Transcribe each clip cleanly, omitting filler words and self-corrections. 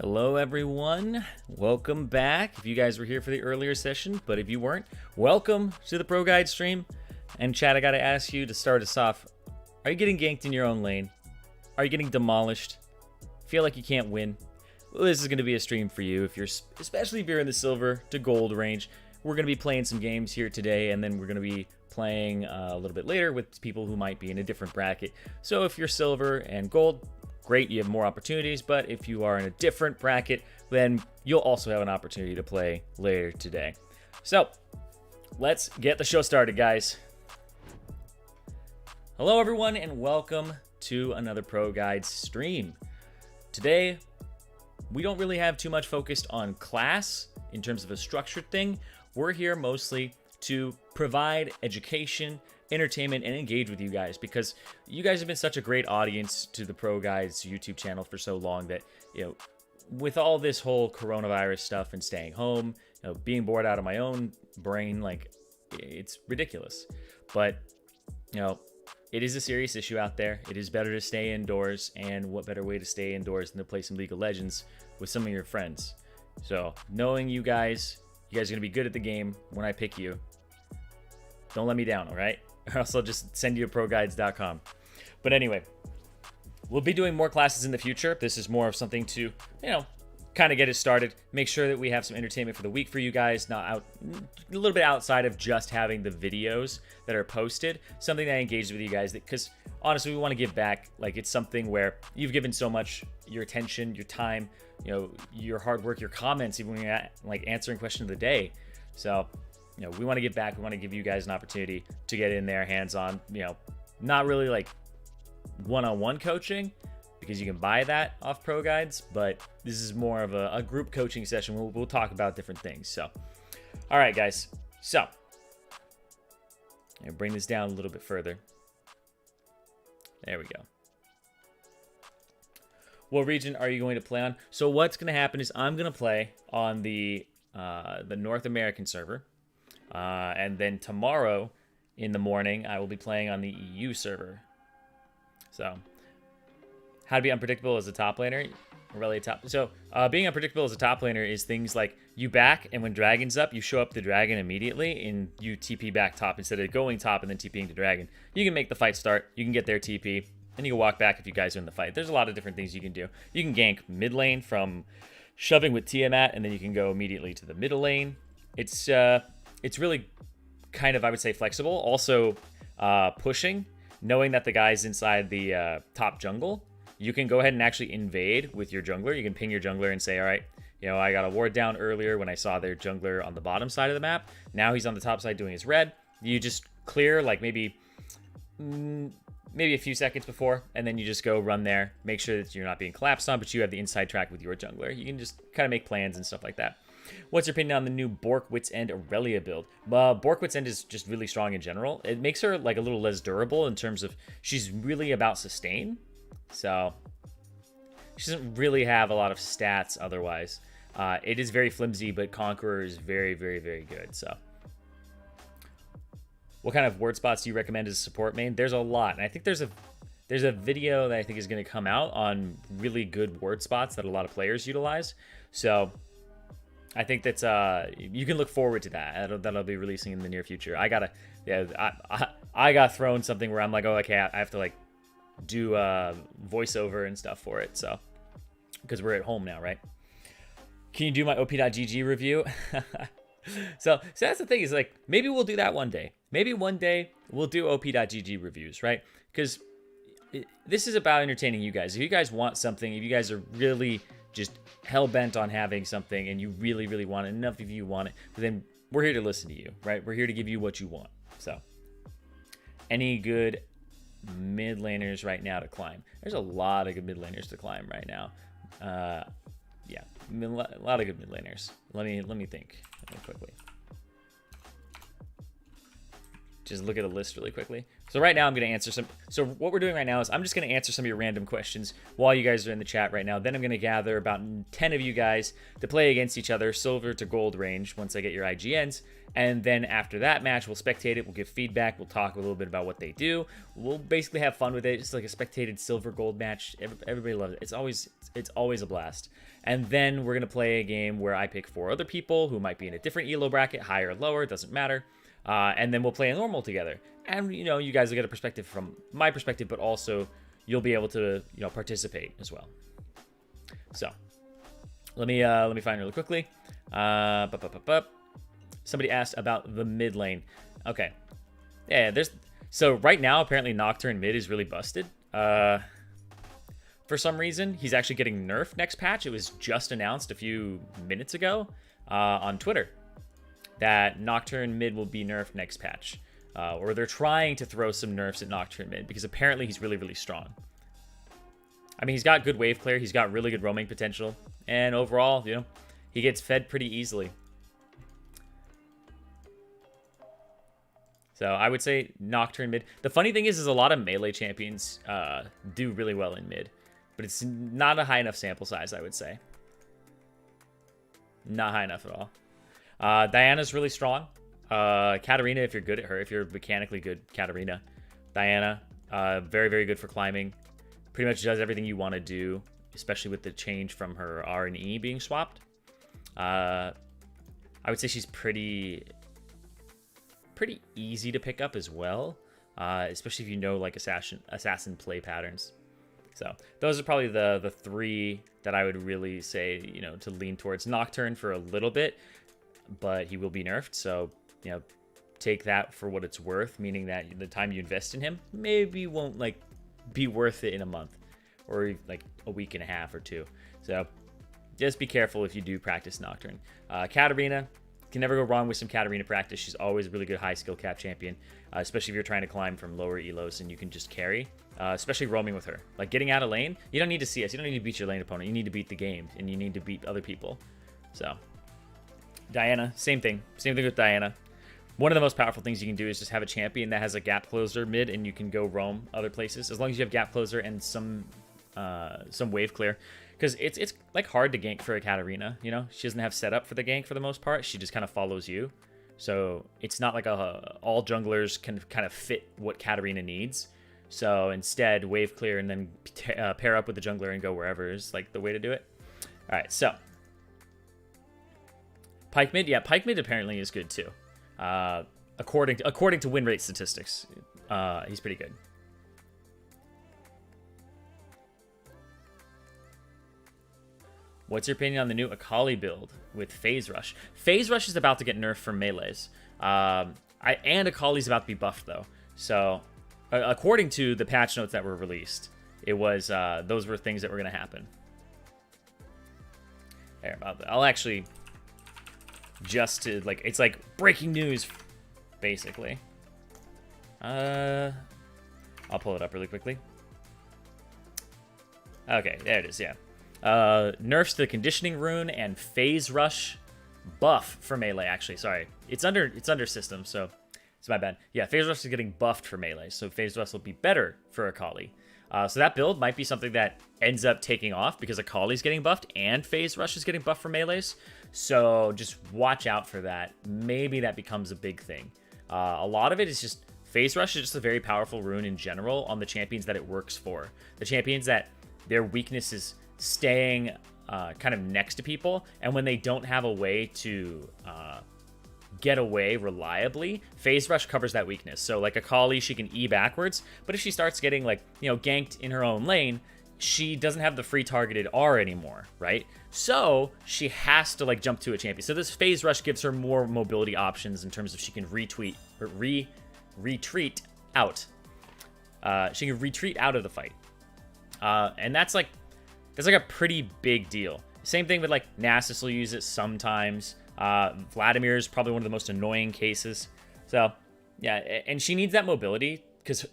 Hello everyone, welcome back. If you guys were here for the earlier session, but if you weren't, welcome to the ProGuides stream. And Chad, I gotta ask you to start us off. Are you getting ganked in your own lane? Are you getting demolished? Feel like you can't win? Well, this is gonna be a stream for you, especially if you're in the silver to gold range. We're gonna be playing some games here today, and then we're gonna be playing a little bit later with people who might be in a different bracket. So if you're silver and gold, great, you have more opportunities, but if you are in a different bracket, then you'll also have an opportunity to play later today. So, let's get the show started, guys. Hello, everyone, and welcome to another ProGuides stream. Today, we don't really have too much focused on class in terms of a structured thing. We're here mostly to provide education, entertainment, and engage with you guys, because you guys have been such a great audience to the ProGuides YouTube channel for so long that, with all this whole coronavirus stuff and staying home, being bored out of my own brain, like, it's ridiculous. But, it is a serious issue out there. It is better to stay indoors, and what better way to stay indoors than to play some League of Legends with some of your friends. So, knowing you guys are going to be good at the game when I pick you. Don't let me down, all right? Or else I'll just send you to ProGuides.com. But anyway, we'll be doing more classes in the future. This is more of something to, kind of get it started. Make sure that we have some entertainment for the week for you guys, a little bit outside of just having the videos that are posted. Something that engages with you guys, because honestly, we want to give back. Like, it's something where you've given so much, your attention, your time, your hard work, your comments, even when you're answering question of the day. So, we want to give back. We want to give you guys an opportunity to get in there hands-on, not really like one-on-one coaching, because you can buy that off ProGuides, but this is more of a group coaching session. We'll talk about different things. So, all right, guys. So, I'll bring this down a little bit further. There we go. What region are you going to play on? So what's going to happen is I'm going to play on the North American server. And then tomorrow in the morning, I will be playing on the EU server. So, how to be unpredictable as a top laner? Being unpredictable as a top laner is things like you back, and when dragon's up, you show up the dragon immediately, and you TP back top instead of going top and then TPing to dragon. You can make the fight start, you can get their TP, and you can walk back if you guys are in the fight. There's a lot of different things you can do. You can gank mid lane from shoving with Tiamat, and then you can go immediately to the middle lane. It's really kind of, I would say, flexible. Also, pushing, knowing that the guy's inside the top jungle, you can go ahead and actually invade with your jungler. You can ping your jungler and say, all right, you know, I got a ward down earlier when I saw their jungler on the bottom side of the map. Now he's on the top side doing his red. You just clear like maybe a few seconds before, and then you just go run there. Make sure that you're not being collapsed on, but you have the inside track with your jungler. You can just kind of make plans and stuff like that. What's your opinion on the new Bork Wits End Aurelia build? Bork Wits End is just really strong in general. It makes her like a little less durable in terms of she's really about sustain. So she doesn't really have a lot of stats otherwise. It is very flimsy, but Conqueror is very, very, very good. So what kind of word spots do you recommend as a support main? There's a lot. And I think there's a video that I think is going to come out on really good word spots that a lot of players utilize. So I think that's you can look forward to that. That'll be releasing in the near future. I got thrown something where I'm like, oh, okay, I have to like do voiceover and stuff for it. So because we're at home now, right? Can you do my op.gg review? So that's the thing, is like, maybe we'll do that one day. Maybe one day we'll do op.gg reviews, right? Because this is about entertaining you guys. If you guys want something, if you guys are really just hell-bent on having something and you really, really want it, enough of you want it, then we're here to listen to you, right? We're here to give you what you want. So any good mid laners right now to climb? There's a lot of good mid laners to climb right now. Yeah, a lot of good mid laners. Let me think quickly. Just look at a list really quickly. So right now I'm going to answer some. So what we're doing right now is I'm just going to answer some of your random questions while you guys are in the chat right now. Then I'm going to gather about 10 of you guys to play against each other, silver to gold range, once I get your IGNs. And then after that match, we'll spectate it. We'll give feedback. We'll talk a little bit about what they do. We'll basically have fun with it. Just like a spectated silver gold match. Everybody loves it. It's always a blast. And then we're going to play a game where I pick 4 other people who might be in a different elo bracket, higher or lower, doesn't matter. And then we'll play a normal together. And, you know, you guys will get a perspective from my perspective, but also you'll be able to, you know, participate as well. So let me find really quickly. Somebody asked about the mid lane. Okay. Yeah, so right now, apparently Nocturne mid is really busted. For some reason, he's actually getting nerfed next patch. It was just announced a few minutes ago on Twitter that Nocturne mid will be nerfed next patch. Or they're trying to throw some nerfs at Nocturne mid because apparently he's really, really strong. I mean, he's got good wave clear. He's got really good roaming potential. And overall, you know, he gets fed pretty easily. So I would say Nocturne mid. The funny thing is a lot of melee champions do really well in mid. But it's not a high enough sample size, I would say. Not high enough at all. Diana's really strong. Katarina, if you're good at her, if you're mechanically good, Katarina. Diana, very, very good for climbing. Pretty much does everything you want to do, especially with the change from her R and E being swapped. I would say she's pretty easy to pick up as well, especially if you know like assassin play patterns. So those are probably the 3 that I would really say, you know, to lean towards. Nocturne for a little bit, but he will be nerfed. So, you know, take that for what it's worth, meaning that the time you invest in him maybe won't like be worth it in a month or like a week and a half or 2. So just be careful if you do practice Nocturne. Katarina, can never go wrong with some Katarina practice. She's always a really good high skill cap champion, especially if you're trying to climb from lower elos and you can just carry, especially roaming with her. Like getting out of lane, you don't need to CS, you don't need to beat your lane opponent, you need to beat the game and you need to beat other people. So Diana, same thing with Diana. One of the most powerful things you can do is just have a champion that has a gap closer mid and you can go roam other places as long as you have gap closer and some wave clear. Because it's like hard to gank for a Katarina, you know? She doesn't have setup for the gank for the most part. She just kind of follows you. So it's not like all junglers can kind of fit what Katarina needs. So instead, wave clear and then pair up with the jungler and go wherever is like the way to do it. All right, so Pyke mid, yeah, Pyke mid apparently is good too. According to win rate statistics, he's pretty good. What's your opinion on the new Akali build with Phase Rush? Phase Rush is about to get nerfed from melees. And Akali's about to be buffed though. So according to the patch notes that were released, it was those were things that were going to happen. There, I'll actually just to like, it's like breaking news, basically. I'll pull it up really quickly. Okay, there it is. Yeah, nerfs to the conditioning rune and phase rush buff for melee. Actually, sorry, it's under system, so it's my bad. Yeah, phase rush is getting buffed for melee, so phase rush will be better for Akali. So that build might be something that ends up taking off because Akali's getting buffed and phase rush is getting buffed for melees. So just watch out for that. Maybe that becomes a big thing. A lot of it is just phase rush is just a very powerful rune in general on the champions that it works for. The champions that their weakness is staying kind of next to people, and when they don't have a way to get away reliably, phase rush covers that weakness. So like Akali, she can E backwards, but if she starts getting like, you know, ganked in her own lane, she doesn't have the free targeted R anymore, right? So she has to like jump to a champion. So this phase rush gives her more mobility options in terms of she can retreat out. She can retreat out of the fight. And that's like a pretty big deal. Same thing with like Nasus will use it sometimes. Vladimir is probably one of the most annoying cases. So yeah, and she needs that mobility because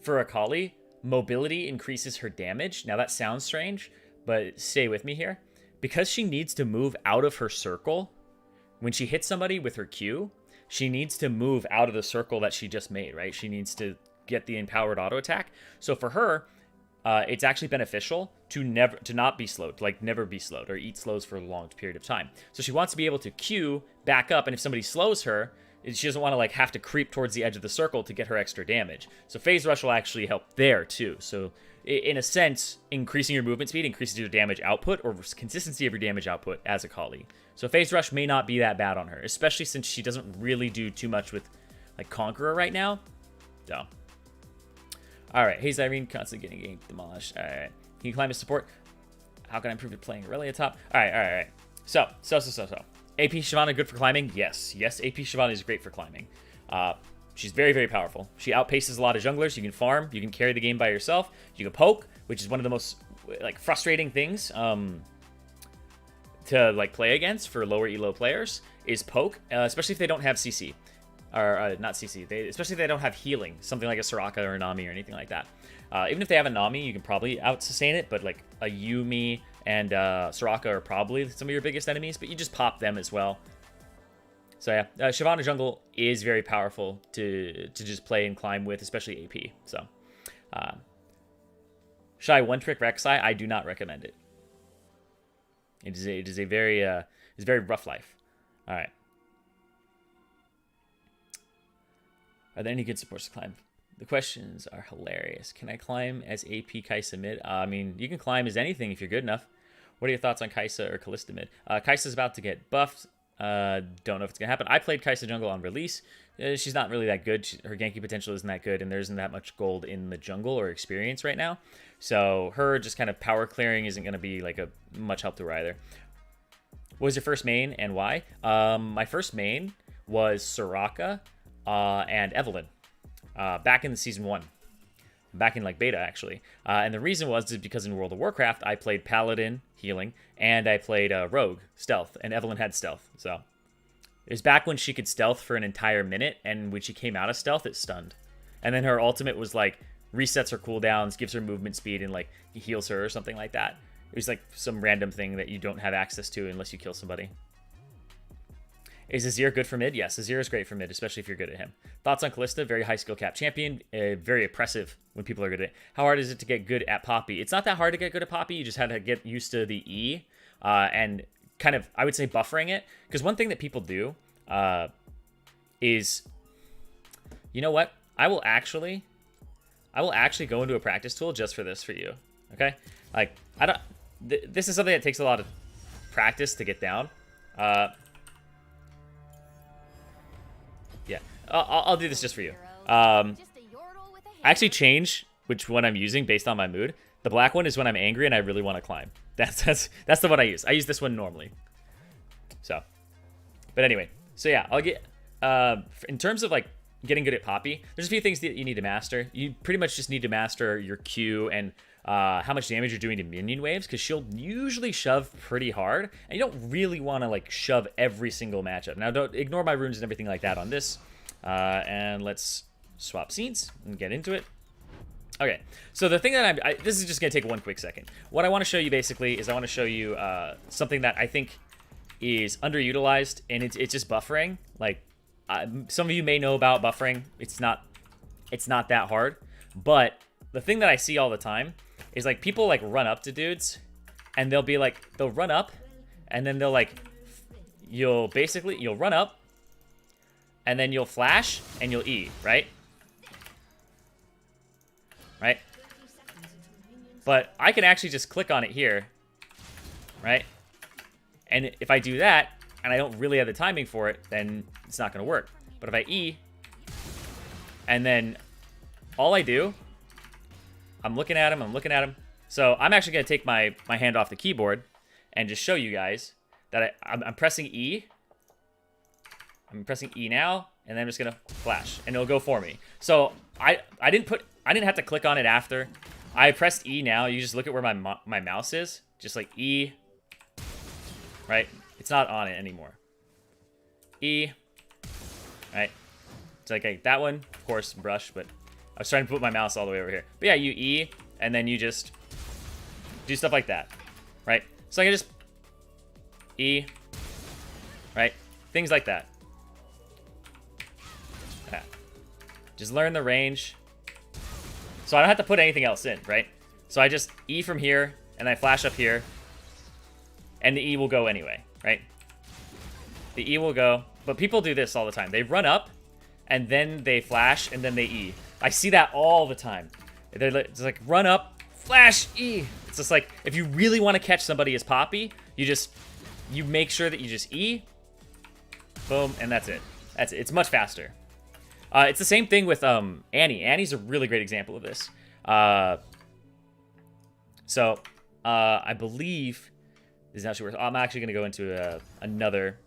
for Akali, mobility increases her damage. Now that sounds strange, but stay with me here. Because she needs to move out of her circle, when she hits somebody with her Q, she needs to move out of the circle that she just made, right? She needs to get the empowered auto attack. So for her, it's actually beneficial to not be slowed, like never be slowed or eat slows for a long period of time. So she wants to be able to Q back up, and if somebody slows her, she doesn't want to like have to creep towards the edge of the circle to get her extra damage. So phase rush will actually help there too. So in a sense, increasing your movement speed increases your damage output or consistency of your damage output as Akali. So phase rush may not be that bad on her, especially since she doesn't really do too much with like Conqueror right now. So. All right, hey Zirene, constantly getting demolished. All right, can you climb his support? How can I improve it playing Aurelia top? All right. So. AP Shyvana good for climbing? Yes, AP Shyvana is great for climbing. She's very, very powerful. She outpaces a lot of junglers. You can farm, you can carry the game by yourself. You can poke, which is one of the most like frustrating things to like play against for lower elo players is poke, especially if they don't have CC. Or not CC, especially if they don't have healing, something like a Soraka or a Nami or anything like that. Even if they have a Nami, you can probably out-sustain it, but like a Yuumi and Soraka are probably some of your biggest enemies, but you just pop them as well. So yeah, Shyvana jungle is very powerful to just play and climb with, especially AP. So, Shy one-trick Rek'Sai, I do not recommend it. It is a very rough life. All right. Are there any good supports to climb? The questions are hilarious. Can I climb as AP Kai'Sa mid? I mean, you can climb as anything if you're good enough. What are your thoughts on Kai'Sa or Kalista mid? Kai'Sa's about to get buffed. Don't know if it's going to happen. I played Kai'Sa jungle on release. She's not really that good. Her ganky potential isn't that good, and there isn't that much gold in the jungle or experience right now. So her just kind of power clearing isn't going to be like a much help to her either. What was your first main and why? My first main was Soraka and Evelynn back in the season 1. Back in like beta actually, and the reason was because in World of Warcraft I played Paladin healing and I played Rogue stealth, and Evelynn had stealth. So it was back when she could stealth for an entire minute, and when she came out of stealth it stunned, and then her ultimate was like resets her cooldowns, gives her movement speed, and like heals her or something like that. It was like some random thing that you don't have access to unless you kill somebody. Is Azir good for mid? Yes, Azir is great for mid, especially if you're good at him. Thoughts on Kalista? Very high skill cap champion, very oppressive when people are good at it. How hard is it to get good at Poppy? It's not that hard to get good at Poppy. You just had to get used to the E and kind of, I would say, buffering it. Because one thing that people do is, you know what? I will actually go into a practice tool just for this for you. Okay? Like, this is something that takes a lot of practice to get down. Yeah, I'll do this just for you. I actually change which one I'm using based on my mood. The black one is when I'm angry and I really want to climb. That's the one I use. I use this one normally. So, but anyway, so yeah, I'll get in terms of like getting good at Poppy, there's a few things that you need to master. You pretty much just need to master your Q and how much damage you're doing to minion waves, because she'll usually shove pretty hard, and you don't really want to like shove every single matchup. Now, don't ignore my runes and everything like that on this. And let's swap scenes and get into it. Okay, so the thing that this is just gonna take one quick second. What I want to show you basically is I want to show you something that I think is underutilized, and it's just buffering. Like some of you may know about buffering. It's not that hard, but the thing that I see all the time is like people like run up to dudes, and they'll run up, and then they'll like you'll run up, and then you'll flash and you'll E, right? Right? But I can actually just click on it here, right? And if I do that, and I don't really have the timing for it, then it's not going to work. But if I E, and then all I do, I'm looking at him. So I'm actually going to take my hand off the keyboard and just show you guys that I'm pressing E. I'm pressing E now, and then I'm just going to flash, and it'll go for me. So I didn't have to click on it after. I pressed E now. You just look at where my mouse is. Just like E. Right? It's not on it anymore. E. Right? It's like that one, of course, brush, but I was trying to put my mouse all the way over here. But yeah, you E, and then you just do stuff like that. Right? So I can just E. Right? Things like that. Yeah. Just learn the range. So I don't have to put anything else in, right? So I just E from here, and I flash up here, and the E will go anyway, right? The E will go, but people do this all the time. They run up, and then they flash, and then they E. I see that all the time. It's like run up, flash, E. It's just like, if you really want to catch somebody as Poppy, you make sure that you just E, boom, and that's it. That's it. It's much faster. It's the same thing with Annie. Annie's a really great example of this. I believe this is actually where I'm actually going to go into another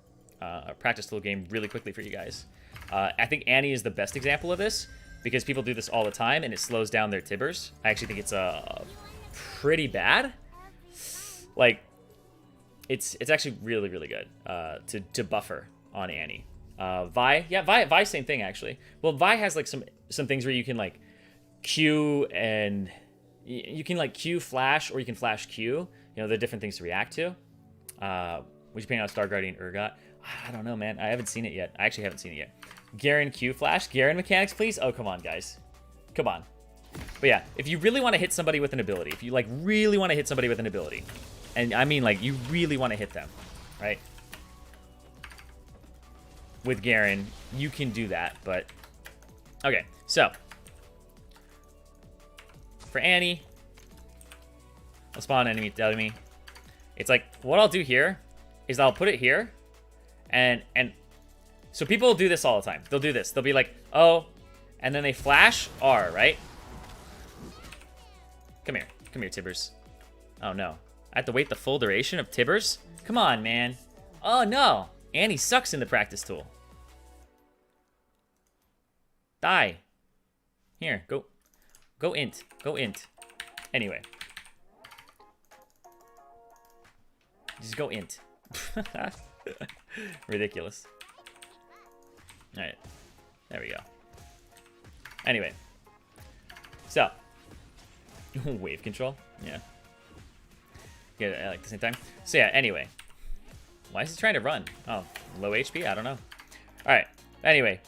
practice tool game really quickly for you guys. I think Annie is the best example of this because people do this all the time and it slows down their tibbers. I actually think it's pretty bad. Like, it's actually really, really good to buffer on Annie. Vi, same thing actually. Well, Vi has like some things where you can like Q and you can like Q flash, or you can flash Q. You know, the different things to react to. Would you paint out Star Guardian Urgot? I don't know, man. I haven't seen it yet. I actually haven't seen it yet. Garen Q flash, Garen mechanics, please. Oh, come on, guys, come on. But yeah, if you really want to hit somebody with an ability, if you like really want to hit somebody with an ability, and I mean like you really want to hit them, right? With Garen, you can do that, but okay. So for Annie, I'll spawn enemy. It's like what I'll do here is I'll put it here, and so people do this all the time. They'll do this. They'll be like, oh, and then they flash R, right? Come here, Tibbers. Oh no, I have to wait the full duration of Tibbers. Come on, man. Oh no, Annie sucks in the practice tool. Die. Here, go int. Anyway. Just go int. Ridiculous. Alright. There we go. Anyway. So. Wave control? Yeah. Get it at like the same time. So yeah, anyway. Why is he trying to run? Oh, low HP? I don't know. Alright. Anyway.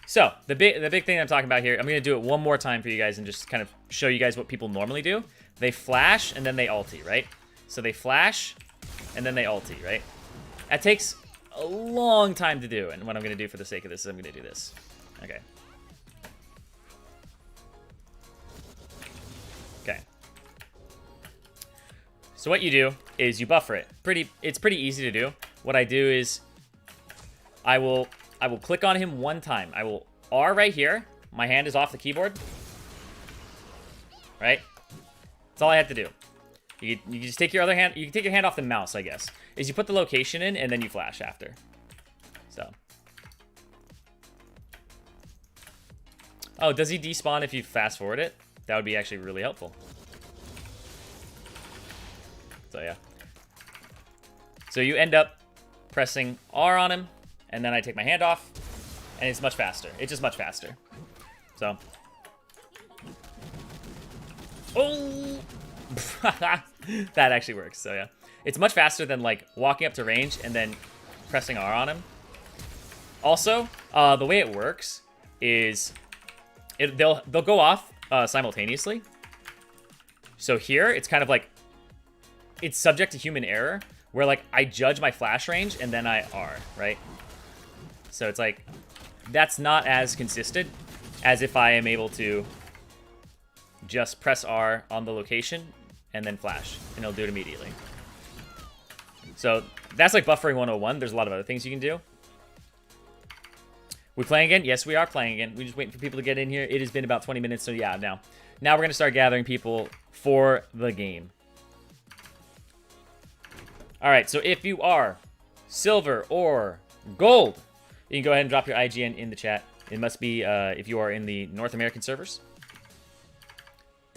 So, the big thing I'm talking about here, I'm going to do it one more time for you guys and just kind of show you guys what people normally do. They flash, and then they ulti, right? So they flash, and then they ulti, right? That takes a long time to do, and what I'm going to do for the sake of this is I'm going to do this. Okay. Okay. So what you do is you buffer it. It's pretty easy to do. What I do is I will click on him one time. I will R right here. My hand is off the keyboard. Right? That's all I have to do. You just take your other hand. You can take your hand off the mouse, I guess. Is you put the location in and then you flash after. So. Oh, does he despawn if you fast forward it? That would be actually really helpful. So yeah. So you end up pressing R on him, and then I take my hand off, and it's much faster. It's just much faster. So. Oh! That actually works, so yeah. It's much faster than, like, walking up to range and then pressing R on him. Also, the way it works is they'll go off simultaneously. So here, it's kind of like, it's subject to human error, where, like, I judge my flash range and then I R, right? So it's like, that's not as consistent as if I am able to just press R on the location and then flash, and it'll do it immediately. So that's like buffering 101. There's a lot of other things you can do. We playing again? Yes, we are playing again. We're just waiting for people to get in here. It has been about 20 minutes, so yeah, now we're going to start gathering people for the game. All right, so if you are silver or gold, you can go ahead and drop your IGN in the chat. It must be if you are in the North American servers.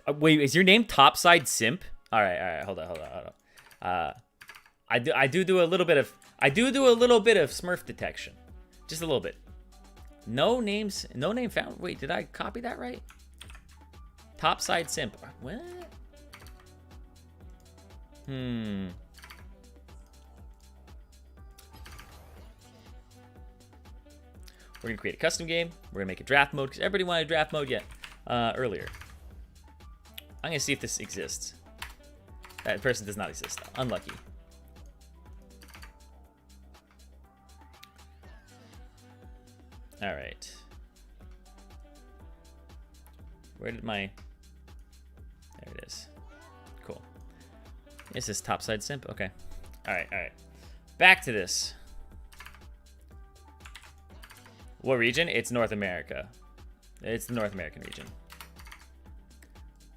Wait, is your name Topside Simp? All right, hold on. I do a little bit of Smurf detection, just a little bit. No name found. Wait, did I copy that right? Topside Simp. What? We're gonna create a custom game. We're gonna make a draft mode because everybody wanted a draft mode yet earlier. I'm gonna see if this exists. That person does not exist. Unlucky. All right. Where did my... There it is. Cool. This is Topside Simp. Okay. All right. Back to this. What region? It's North America. It's the North American region.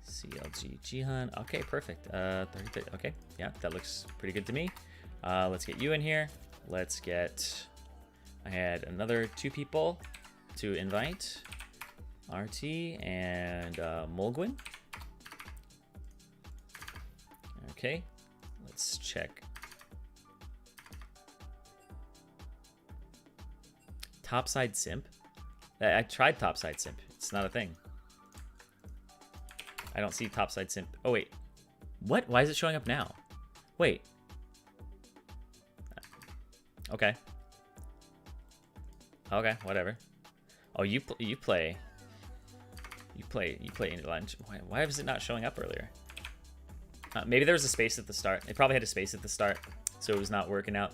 CLG Jihan. Okay, perfect. 30. Okay, yeah, that looks pretty good to me. Let's get you in here. Let's get... I had another 2 people to invite. RT and Mulgwin. Okay, let's check. Topside Simp? I tried Topside Simp. It's not a thing. I don't see Topside Simp. Oh, wait. What? Why is it showing up now? Wait. Okay. Okay, whatever. Oh, you play in lunch. Why was it not showing up earlier? Maybe there was a space at the start. It probably had a space at the start, so it was not working out.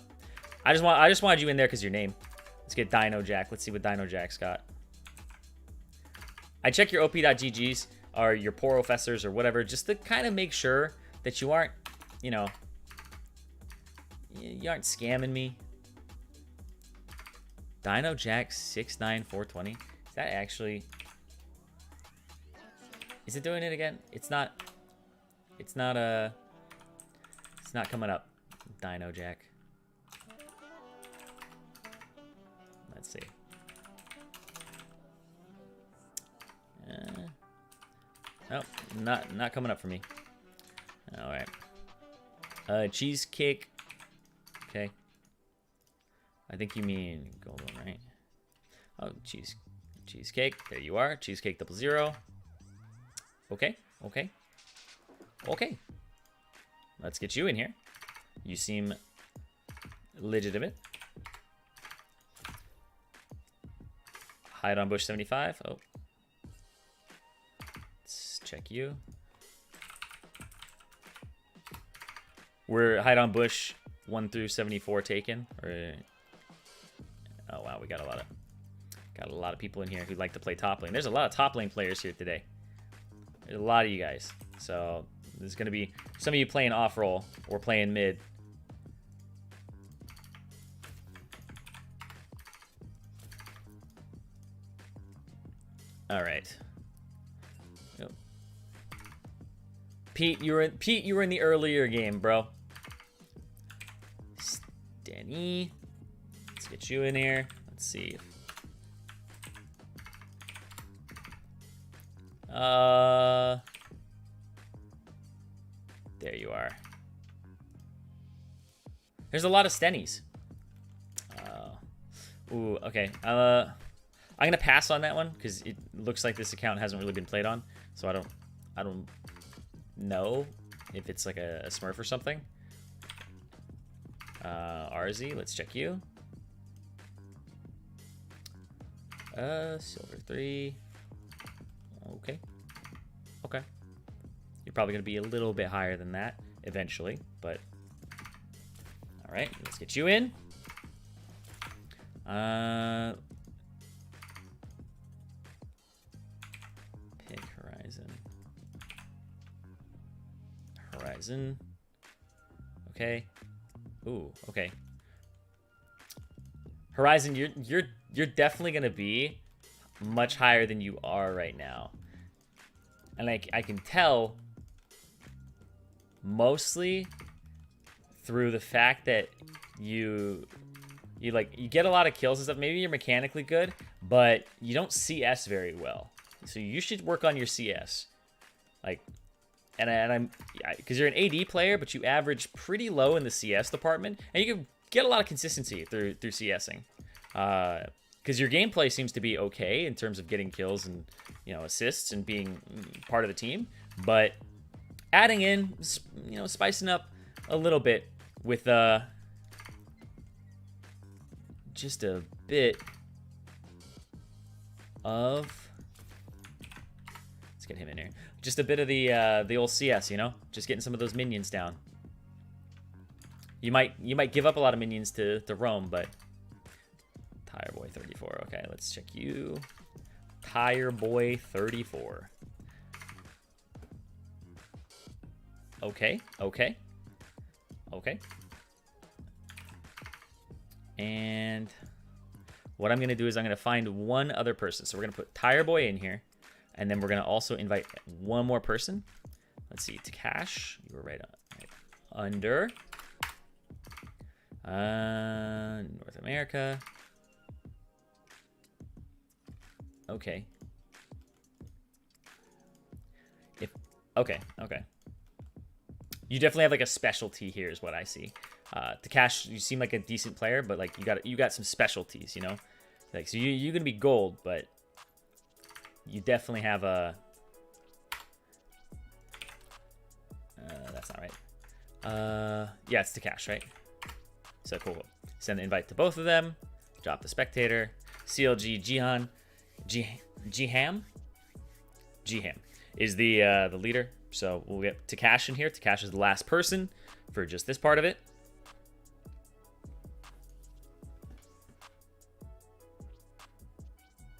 I just wanted you in there because your name. Let's get Dino Jack. Let's see what Dino Jack's got. I check your op.ggs or your professors or whatever, just to kind of make sure that you aren't, you know, you aren't scamming me. Dino Jack 69420. Is that actually? Is it doing it again? It's not coming up. Dino Jack. Let's see. Nope, not coming up for me. All right. Cheesecake. Okay. I think you mean golden, right? Oh, cheesecake. There you are. Cheesecake 000. Okay. Let's get you in here. You seem legitimate. Hide on bush 75. Oh. Let's check you. We're hide on bush 1 through 74 taken. Or oh wow, we got a lot of people in here who like to play top lane. There's a lot of top lane players here today. There's a lot of you guys. So there's gonna be some of you playing off roll or playing mid. All right. Yep. Pete, you were in the earlier game, bro. Danny. Let's get you in here. Let's see. There you are. There's a lot of Stennies. Ooh, okay. I'm gonna pass on that one because it looks like this account hasn't really been played on, so I don't know if it's like a Smurf or something. RZ, let's check you. Silver 3. Okay. Okay. You're probably gonna be a little bit higher than that eventually, but all right, let's get you in. Pick Horizon. Okay. Ooh, okay. Horizon, you're definitely gonna be much higher than you are right now. And I can tell mostly through the fact that you get a lot of kills and stuff. Maybe you're mechanically good, but you don't CS very well. So you should work on your CS. Because you're an AD player, but you average pretty low in the CS department, and you can get a lot of consistency through CSing. Because your gameplay seems to be okay in terms of getting kills and assists and being part of the team, but adding in spicing up a little bit with just a bit of, let's get him in here, just a bit of the old CS, just getting some of those minions down. You might give up a lot of minions to roam, but Tire Boy 34. Okay, let's check you. Tire Boy 34. Okay. And what I'm going to do is I'm going to find one other person. So we're going to put Tire Boy in here. And then we're going to also invite one more person. Let's see. Takash. You were right under. North America. Okay. Okay. You definitely have like a specialty here is what I see. Takash, you seem like a decent player, but like you got some specialties, Like so you're gonna be gold, but you definitely have a that's not right. Yeah, it's Takash, right? So cool. Send the invite to both of them. Drop the spectator. CLG Jihan. Jiham is the leader. So we'll get Takash in here. Takash is the last person for just this part of it.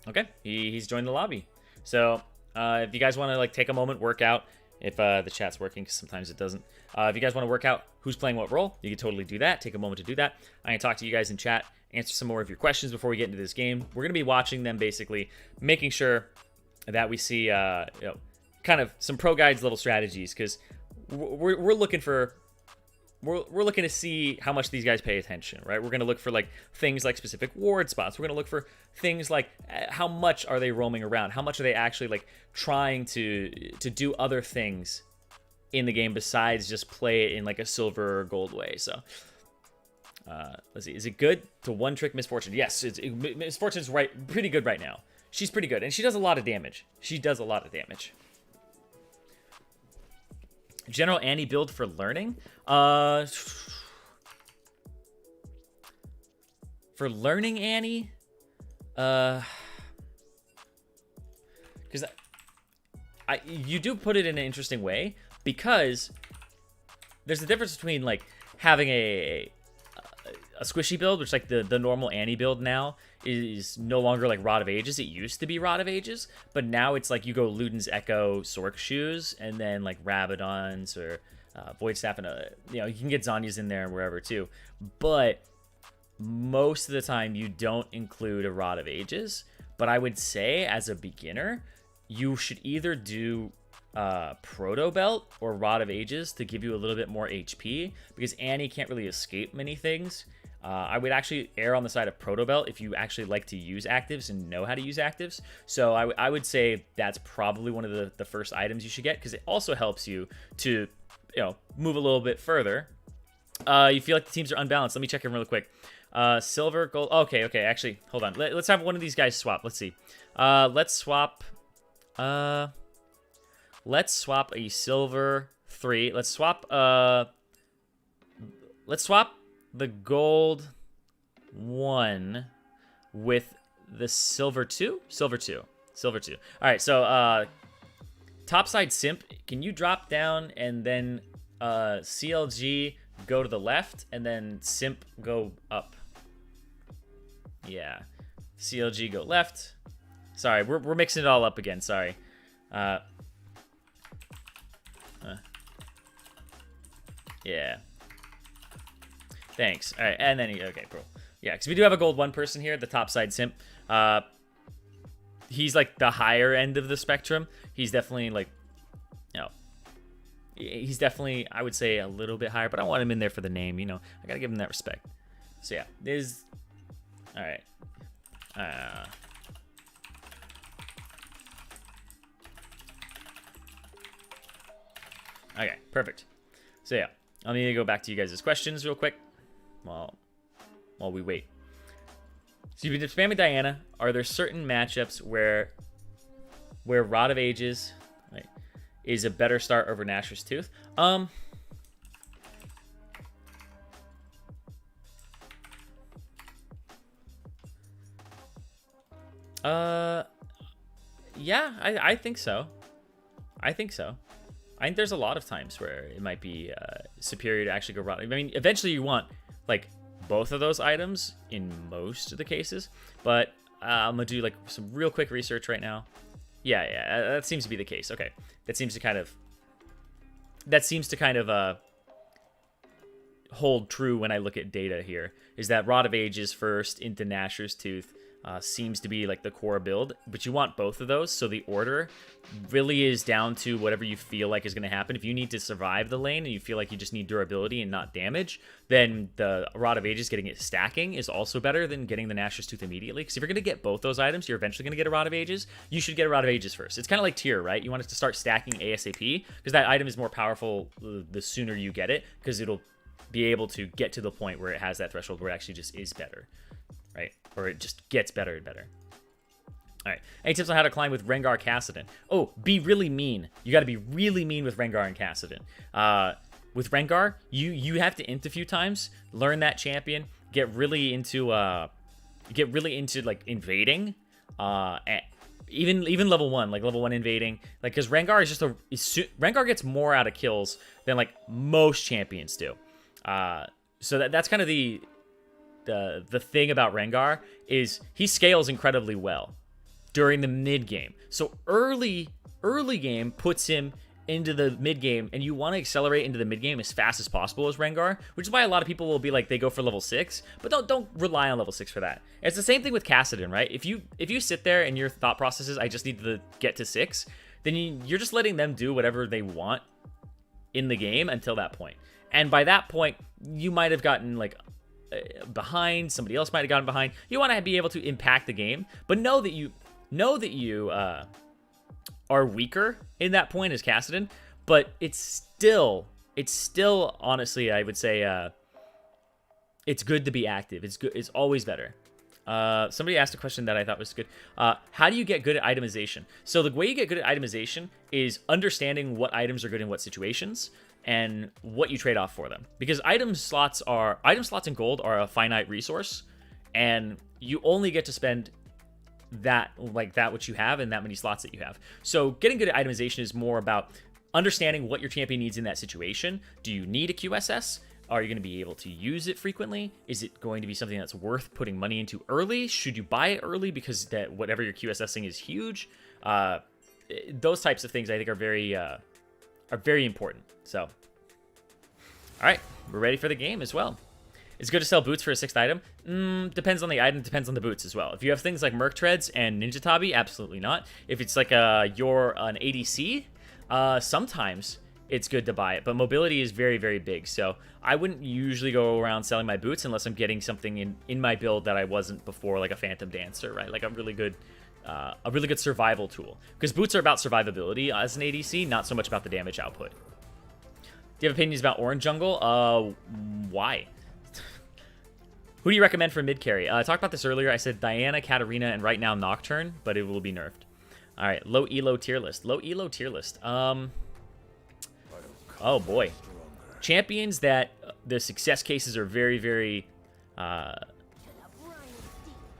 Okay, he's joined the lobby. So if you guys want to take a moment, work out if the chat's working, because sometimes it doesn't. If you guys want to work out who's playing what role, you can totally do that. Take a moment to do that. I'm gonna talk to you guys in chat, answer some more of your questions before we get into this game. We're gonna be watching them, basically making sure that we see kind of some ProGuides level strategies, because we're looking to see how much these guys pay attention, right? We're going to look for things like specific ward spots. We're going to look for things like how much are they roaming around? How much are they actually trying to do other things in the game besides just play it in a silver or gold way? So let's see. Is it good to one trick Misfortune? Yes, Misfortune's pretty good right now. She's pretty good, and she does a lot of damage. General Annie build for learning? For learning Annie? Because you do put it in an interesting way, because there's a difference between having a squishy build, which the normal Annie build now is no longer Rod of Ages. It used to be Rod of Ages, but now it's you go Luden's Echo, Sork Shoes, and then Rabadons or Void Staff, and you can get Zanyas in there and wherever too. But most of the time you don't include a Rod of Ages. But I would say as a beginner, you should either do Proto Belt or Rod of Ages to give you a little bit more HP, because Annie can't really escape many things. I would actually err on the side of Proto Belt if you actually like to use actives and know how to use actives. So I would say that's probably one of the first items you should get, because it also helps you to move a little bit further You feel like the teams are unbalanced. Let me check in real quick. Silver, gold. Okay. Actually, hold on. Let's have one of these guys swap. Let's see. Let's swap. Let's swap a silver 3. Let's swap. Let's swap the gold 1 with the silver 2. Silver 2. All right. So topside simp. Can you drop down and then CLG go to the left and then simp go up? Yeah. CLG go left. Sorry, we're mixing it all up again. Sorry. Yeah. Thanks. All right, and then okay, bro. Yeah, because we do have a gold 1 person here, the topside simp. He's like the higher end of the spectrum. He's definitely like, you know, he's definitely, I would say, a little bit higher, but I want him in there for the name. You know, I gotta give him that respect. So yeah, there's. All right. Okay, perfect. So yeah, I'll need to go back to you guys' questions real quick while we wait. So you've been spamming Diana. Are there certain matchups where Rod of Ages is a better start over Nashor's Tooth? Yeah, I think so. I think there's a lot of times where it might be superior to actually go Rod. I mean, eventually you want like both of those items in most of the cases, but I'm gonna do like some real quick research right now. Yeah, that seems to be the case. Okay, that seems to kind of hold true when I look at data here. Is that Rod of Ages first into Nashor's Tooth seems to be like the core build, but you want both of those, so the order really is down to whatever you feel like is going to happen. If you need to survive the lane and you feel like you just need durability and not damage, then the Rod of Ages getting it stacking is also better than getting the Nashor's Tooth immediately, because if you're going to get both those items, you're eventually going to get a Rod of Ages. You should get a Rod of Ages first. It's kind of like tier, right? You want it to start stacking ASAP, because that item is more powerful the sooner you get it, because it'll be able to get to the point where it has that threshold where it actually just is better. Right? Or it just gets better and better. All right. Any tips on how to climb with Rengar Kassadin? Oh, be really mean. You got to be really mean with Rengar and Kassadin. With Rengar, you have to int a few times, learn that champion, get really into like invading, even level 1, like level 1 invading, like because Rengar is Rengar gets more out of kills than like most champions do. So that's kind of the thing about Rengar is he scales incredibly well during the mid game. So early game puts him into the mid game, and you want to accelerate into the mid game as fast as possible as Rengar, which is why a lot of people will be like they go for level 6, but don't rely on level 6 for that. It's the same thing with Kassadin, right? If you sit there and your thought process is I just need to get to 6, then you're just letting them do whatever they want in the game until that point. And by that point, you might have gotten like behind, somebody else might have gotten behind. You want to be able to impact the game, but know that you are weaker in that point as Kassadin, but it's still honestly, I would say it's good to be active. It's always better. Somebody asked a question that I thought was good. How do you get good at itemization? So the way you get good at itemization is understanding what items are good in what situations and what you trade off for them. Because item slots in gold are a finite resource, and you only get to spend that which you have and that many slots that you have. So getting good at itemization is more about understanding what your champion needs in that situation. Do you need a QSS? Are you going to be able to use it frequently? Is it going to be something that's worth putting money into early? Should you buy it early because that whatever you're QSSing is huge? Those types of things I think are very important. So, all right, we're ready for the game as well. It's good to sell boots for a 6th item. Depends on the item, depends on the boots as well. If you have things like Merc Treads and Ninja Tabi, absolutely not. If it's like you're an ADC, sometimes it's good to buy it. But mobility is very, very big. So I wouldn't usually go around selling my boots unless I'm getting something in my build that I wasn't before, like a Phantom Dancer, right? Like a really good survival tool. Because boots are about survivability as an ADC, not so much about the damage output. Do you have opinions about Orange Jungle? Why? Who do you recommend for mid carry? I talked about this earlier. I said Diana, Katarina, and right now Nocturne, but it will be nerfed. All right, low elo tier list. Low elo tier list. Oh boy, champions that the success cases are very,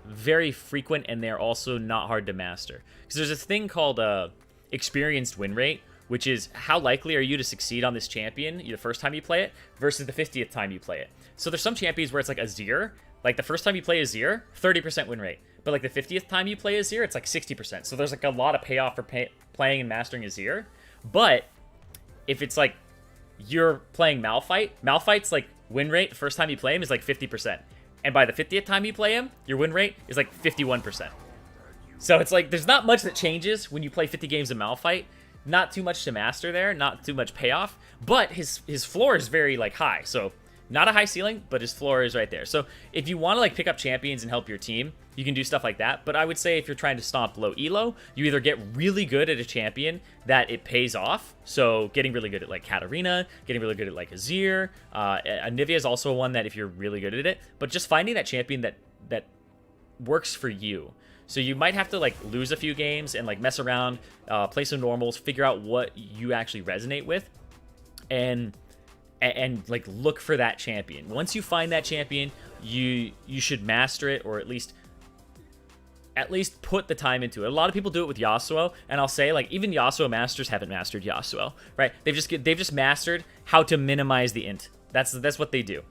very frequent, and they're also not hard to master. Because there's a thing called experienced win rate, which is how likely are you to succeed on this champion the first time you play it versus the 50th time you play it. So there's some champions where it's like Azir, like the first time you play Azir, 30% win rate. But like the 50th time you play Azir, it's like 60%. So there's like a lot of payoff for playing and mastering Azir. But if it's like you're playing Malphite, Malphite's like win rate the first time you play him is like 50%. And by the 50th time you play him, your win rate is like 51%. So it's like there's not much that changes when you play 50 games of Malphite. Not too much to master there, not too much payoff, but his floor is very like high. So not a high ceiling, but his floor is right there. So if you want to like pick up champions and help your team, you can do stuff like that. But I would say if you're trying to stomp low elo, you either get really good at a champion that it pays off. So getting really good at like Katarina, getting really good at like Azir. Anivia is also one that if you're really good at it, but just finding that champion that works for you. So you might have to like lose a few games and like mess around, play some normals, figure out what you actually resonate with, and like look for that champion. Once you find that champion, you should master it, or at least put the time into it. A lot of people do it with Yasuo, and I'll say like even Yasuo masters haven't mastered Yasuo, right? They've just mastered how to minimize the int. That's what they do.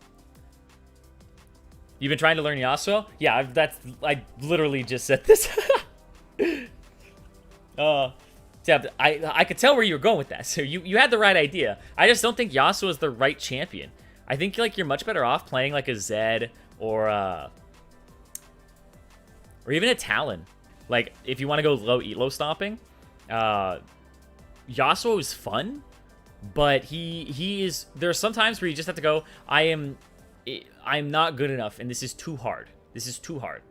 You've been trying to learn Yasuo? Yeah, I literally just said this. Yeah, I could tell where you were going with that. So you had the right idea. I just don't think Yasuo is the right champion. I think like you're much better off playing like a Zed or even a Talon. Like if you want to go low elo stomping, Yasuo is fun, but he is. There are some times where you just have to go, I'm not good enough, and this is too hard. This is too hard,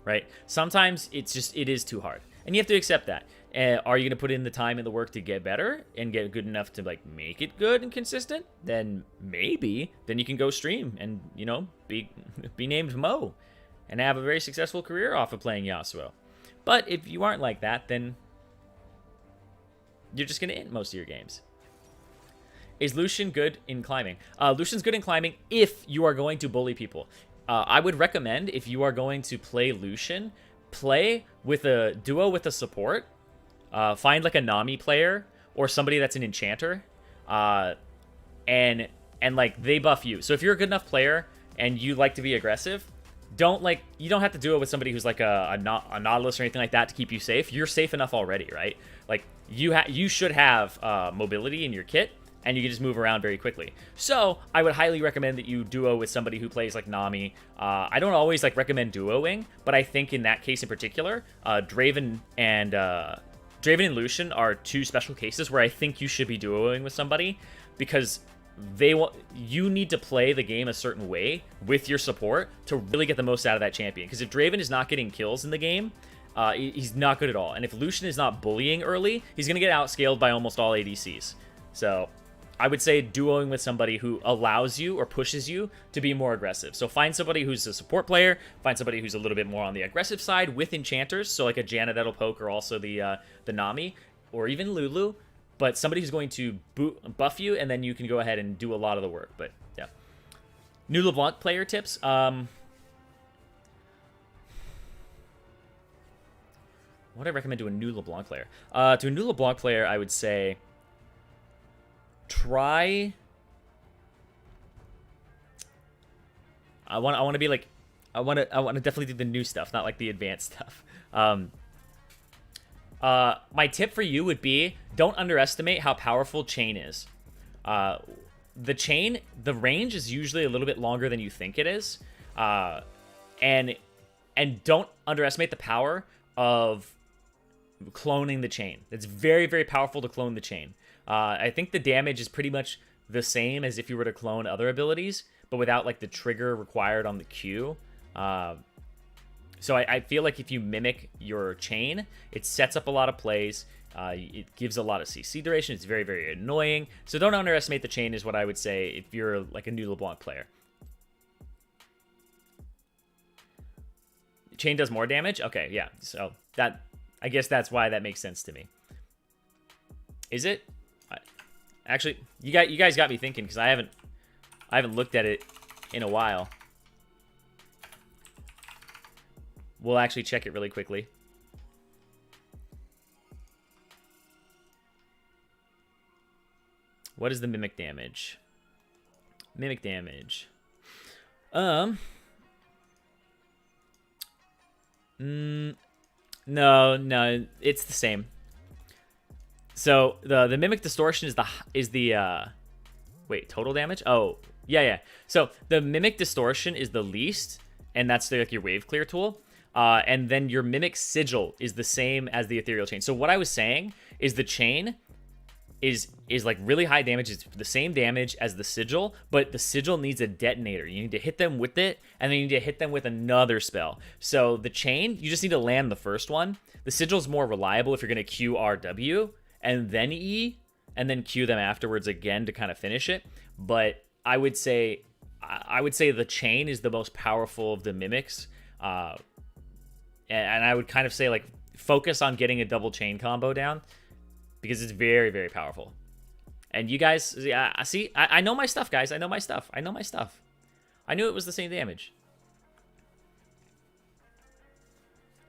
right? Sometimes it is too hard, and you have to accept that. Are you going to put in the time and the work to get better and get good enough to like make it good and consistent? Then maybe, then you can go stream and be named Mo, and have a very successful career off of playing Yasuo. But if you aren't like that, then you're just going to int most of your games. Is Lucian good in climbing? Lucian's good in climbing if you are going to bully people. I would recommend if you are going to play Lucian, play with a duo with a support. Find like a Nami player or somebody that's an enchanter, and like they buff you. So if you're a good enough player and you like to be aggressive, you don't have to do it with somebody who's like a Nautilus or anything like that to keep you safe. You're safe enough already, right? Like you should have mobility in your kit, and you can just move around very quickly. So I would highly recommend that you duo with somebody who plays like Nami. I don't always like recommend duoing, but I think in that case in particular, Draven and Lucian are two special cases where I think you should be duoing with somebody, because you need to play the game a certain way with your support to really get the most out of that champion. Because if Draven is not getting kills in the game, he's not good at all. And if Lucian is not bullying early, he's going to get outscaled by almost all ADCs. So I would say duoing with somebody who allows you or pushes you to be more aggressive. So find somebody who's a support player, find somebody who's a little bit more on the aggressive side with enchanters, so like a Janna that'll poke, or also the Nami, or even Lulu, but somebody who's going to buff you, and then you can go ahead and do a lot of the work. But yeah. New LeBlanc player tips. What would I recommend to a new LeBlanc player? To a new LeBlanc player, I would say try. I want to be like, I want to definitely do the new stuff, not like the advanced stuff. My tip for you would be, don't underestimate how powerful chain is. The range is usually a little bit longer than you think it is, and don't underestimate the power of cloning the chain. It's very, very powerful to clone the chain. I think the damage is pretty much the same as if you were to clone other abilities, but without like the trigger required on the Q. So I feel like if you mimic your chain, it sets up a lot of plays. It gives a lot of CC duration. It's very, very annoying. So don't underestimate the chain is what I would say if you're like a new LeBlanc player. Chain does more damage? Okay, yeah. So that, I guess that's why that makes sense to me. Is it? Actually, you guys got me thinking because I haven't looked at it in a while. We'll actually check it really quickly. What is the mimic damage? Mimic damage. No, it's the same. So the mimic distortion is the wait, total damage? Oh, yeah. So the mimic distortion is the least, and that's like your wave clear tool. And then your mimic sigil is the same as the ethereal chain. So what I was saying is the chain is like really high damage. It's the same damage as the sigil, but the sigil needs a detonator. You need to hit them with it, and then you need to hit them with another spell. So the chain, you just need to land the first one. The sigil is more reliable if you're going to Q RW and then E, and then Q them afterwards again to kind of finish it. But I would say the chain is the most powerful of the mimics. And I would kind of say, like, focus on getting a double chain combo down because it's very, very powerful. And you guys, see, I know my stuff, guys. I know my stuff. I knew it was the same damage.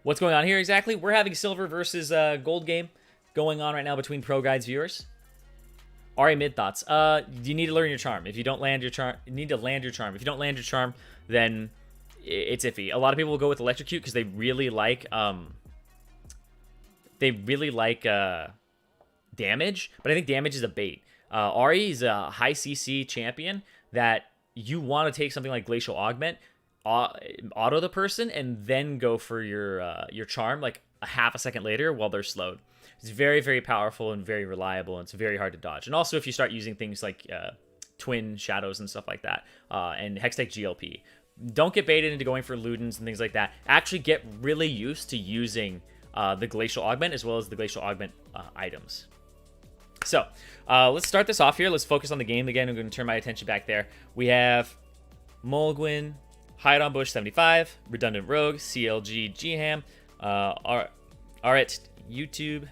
What's going on here exactly? We're having silver versus gold game going on right now between ProGuides viewers. RA mid thoughts. You need to learn your charm. If you don't land your charm, you need to land your charm. If you don't land your charm, then it's iffy. A lot of people will go with electrocute because they really like damage, but I think damage is a bait. Ari is a high CC champion that you want to take something like Glacial Augment, auto the person, and then go for your charm like a half a second later while they're slowed. It's very, very powerful and very reliable, and it's very hard to dodge. And also if you start using things like twin shadows and stuff like that, and Hextech GLP, don't get baited into going for Ludens and things like that. Actually get really used to using the Glacial Augment as well as the Glacial Augment items. So let's start this off here. Let's focus on the game again. I'm going to turn my attention back there. We have Mulgwin, Hide on Bush 75, Redundant Rogue, CLGGham, Aret YouTube,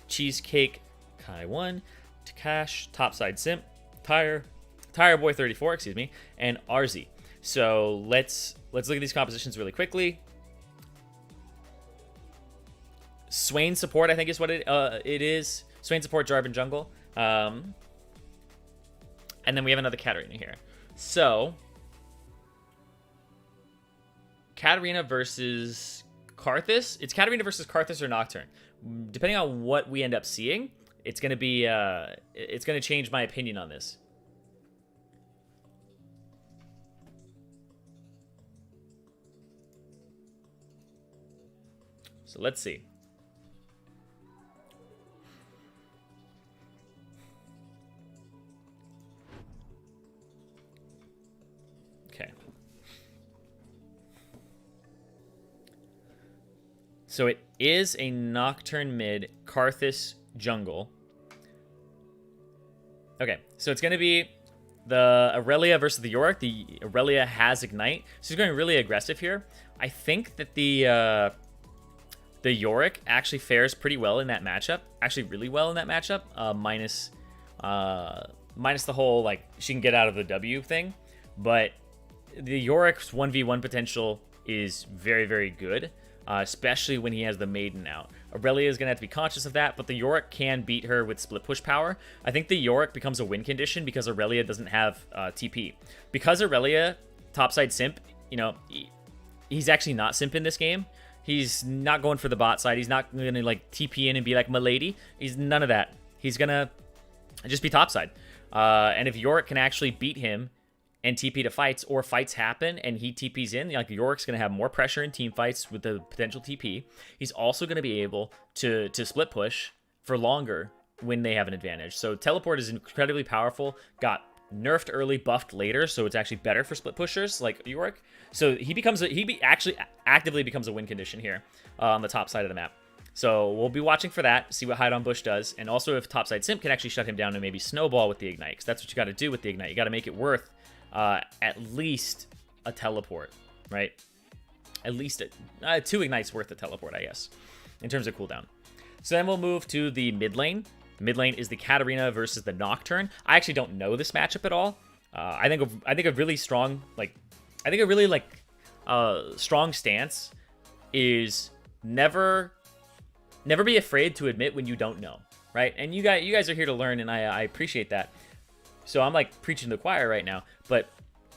Cheesecake Kai 1, Takash, Topside Simp, Tire Boy 34, excuse me, and RZ. So let's look at these compositions really quickly. Swain support, I think, is what it is. Swain support, Jarvan jungle. And then we have another Katarina here. So Katarina versus Karthus. It's Katarina versus Karthus or Nocturne. Depending on what we end up seeing, it's gonna be it's gonna change my opinion on this. So let's see. Okay. So it is a Nocturne mid, Karthus jungle. Okay, so it's going to be the Aurelia versus the Yorick. The Aurelia has Ignite, so he's going really aggressive here. I think that the Yorick actually fares pretty well in that matchup. Actually, really well in that matchup. Minus the whole, like, she can get out of the W thing. But the Yorick's 1v1 potential is very, very good. Especially when he has the Maiden out. Aurelia is going to have to be conscious of that, but the Yorick can beat her with split push power. I think the Yorick becomes a win condition because Aurelia doesn't have TP. Because Aurelia, topside simp, you know, he's actually not simp in this game. He's not going for the bot side. He's not going to, like, TP in and be like, "Milady." He's none of that. He's going to just be topside. And if Yorick can actually beat him and TP to fights, or fights happen and he TPs in, like, Yorick's going to have more pressure in team fights with the potential TP. He's also going to be able to split push for longer when they have an advantage. So teleport is incredibly powerful. Got nerfed early, buffed later, so it's actually better for split pushers like Yorick. So he actually actively becomes a win condition here on the top side of the map. So we'll be watching for that, see what Hide on Bush does, and also if Topside Simp can actually shut him down and maybe snowball with the Ignite, because that's what you got to do with the Ignite. You got to make it worth at least a teleport, right? At least 2 Ignites worth a teleport, I guess, in terms of cooldown. So then we'll move to the mid lane. The mid lane is the Katarina versus the Nocturne. I actually don't know this matchup at all. I think a really strong, strong stance is never be afraid to admit when you don't know, right? And you guys are here to learn, and I appreciate that. So I'm like preaching to the choir right now, but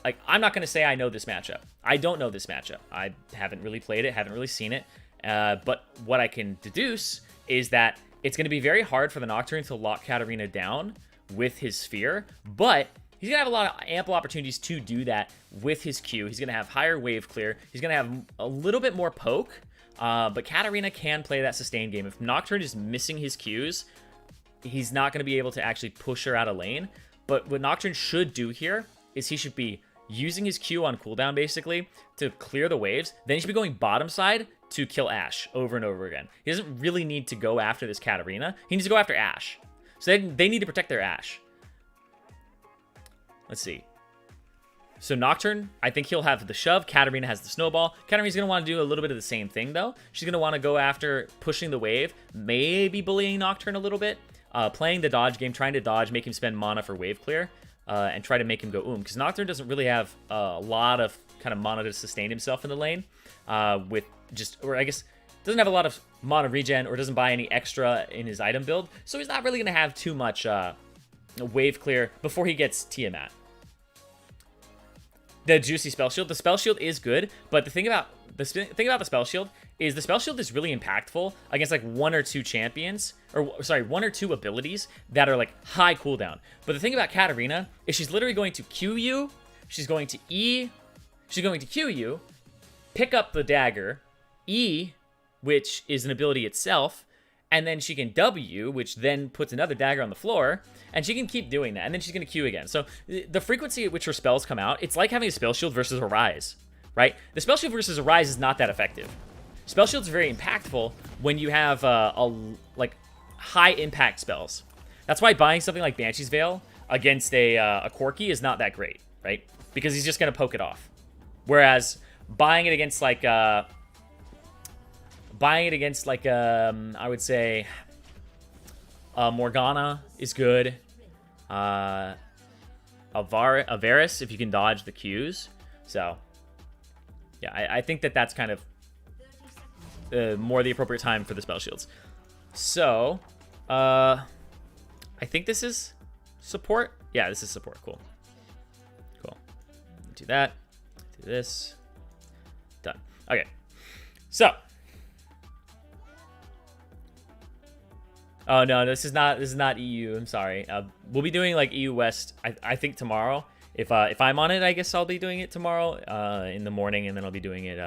like I'm not gonna say I know this matchup. I don't know this matchup. I haven't really played it, haven't really seen it. But what I can deduce is that it's gonna be very hard for the Nocturne to lock Katarina down with his Sphere, but he's gonna have a lot of ample opportunities to do that with his Q. He's gonna have higher wave clear. He's gonna have a little bit more poke. But Katarina can play that sustained game. If Nocturne is missing his Qs, he's not going to be able to actually push her out of lane. But what Nocturne should do here is he should be using his Q on cooldown, basically, to clear the waves. Then he should be going bottom side to kill Ashe over and over again. He doesn't really need to go after this Katarina. He needs to go after Ashe. So they need to protect their Ashe. Let's see. So Nocturne, I think he'll have the shove. Katarina has the snowball. Katarina's going to want to do a little bit of the same thing, though. She's going to want to go after pushing the wave, maybe bullying Nocturne a little bit, playing the dodge game, trying to dodge, make him spend mana for wave clear, and try to make him go because Nocturne doesn't really have a lot of kind of mana to sustain himself in the lane, or I guess doesn't have a lot of mana regen or doesn't buy any extra in his item build, so he's not really going to have too much wave clear before he gets Tiamat. The juicy spell shield. The spell shield is good, but the thing about the spell shield is really impactful against like 1 or 2 champions, or sorry, 1 or 2 abilities that are like high cooldown. But the thing about Katarina is she's literally going to Q you, she's going to E, she's going to Q you, pick up the dagger, E, which is an ability itself, and then she can W, which then puts another dagger on the floor, and she can keep doing that, and then she's going to Q again. So the frequency at which her spells come out, it's like having a spell shield versus a rise, right? The spell shield versus a rise is not that effective. Spell shield's very impactful when you have like high impact spells. That's why buying something like Banshee's Veil against a Corki is not that great, right? Because he's just going to poke it off. Whereas buying it against like I would say Morgana is good. Varus, if you can dodge the Qs. So, yeah, I think that's kind of more the appropriate time for the spell shields. So, I think this is support. Yeah, this is support. Cool. Do that. Do this. Done. Okay. So. Oh no, this is not EU. I'm sorry. We'll be doing like EU West. I think tomorrow. If I'm on it, I guess I'll be doing it tomorrow in the morning, and then I'll be doing it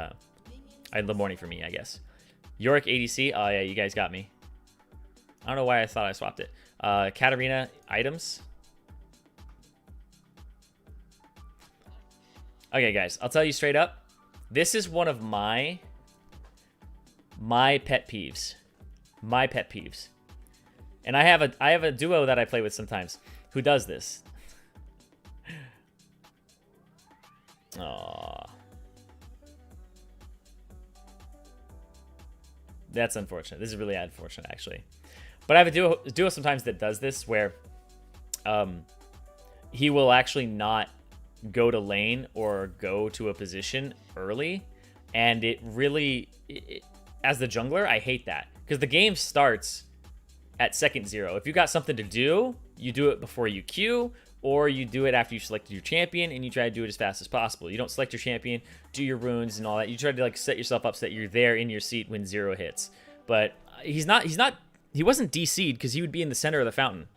in the morning for me, I guess. Yorick ADC. Oh yeah, you guys got me. I don't know why I thought I swapped it. Katarina items. Okay, guys, I'll tell you straight up. This is one of my pet peeves. My pet peeves. And I have a duo that I play with sometimes who does this. Aww. That's unfortunate. This is really unfortunate, actually. But I have a duo sometimes that does this where he will actually not go to lane or go to a position early. And it really, as the jungler, I hate that. Because the game starts at second 0. If you got something to do, you do it before you queue, or you do it after you selected your champion, and you try to do it as fast as possible. You don't select your champion, do your runes and all that. You try to like set yourself up so that you're there in your seat when 0 hits. But he wasn't DC'd because he would be in the center of the fountain.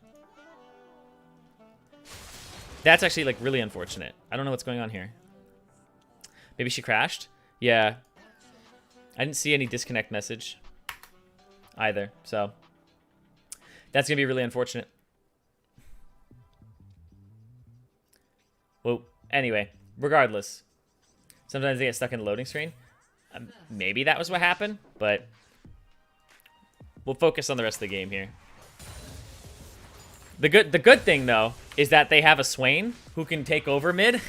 That's actually like really unfortunate. I don't know what's going on here. Maybe she crashed? Yeah. I didn't see any disconnect message either, so that's gonna be really unfortunate. Well, anyway, regardless. Sometimes they get stuck in the loading screen. Maybe that was what happened, but we'll focus on the rest of the game here. The good thing, though, is that they have a Swain who can take over mid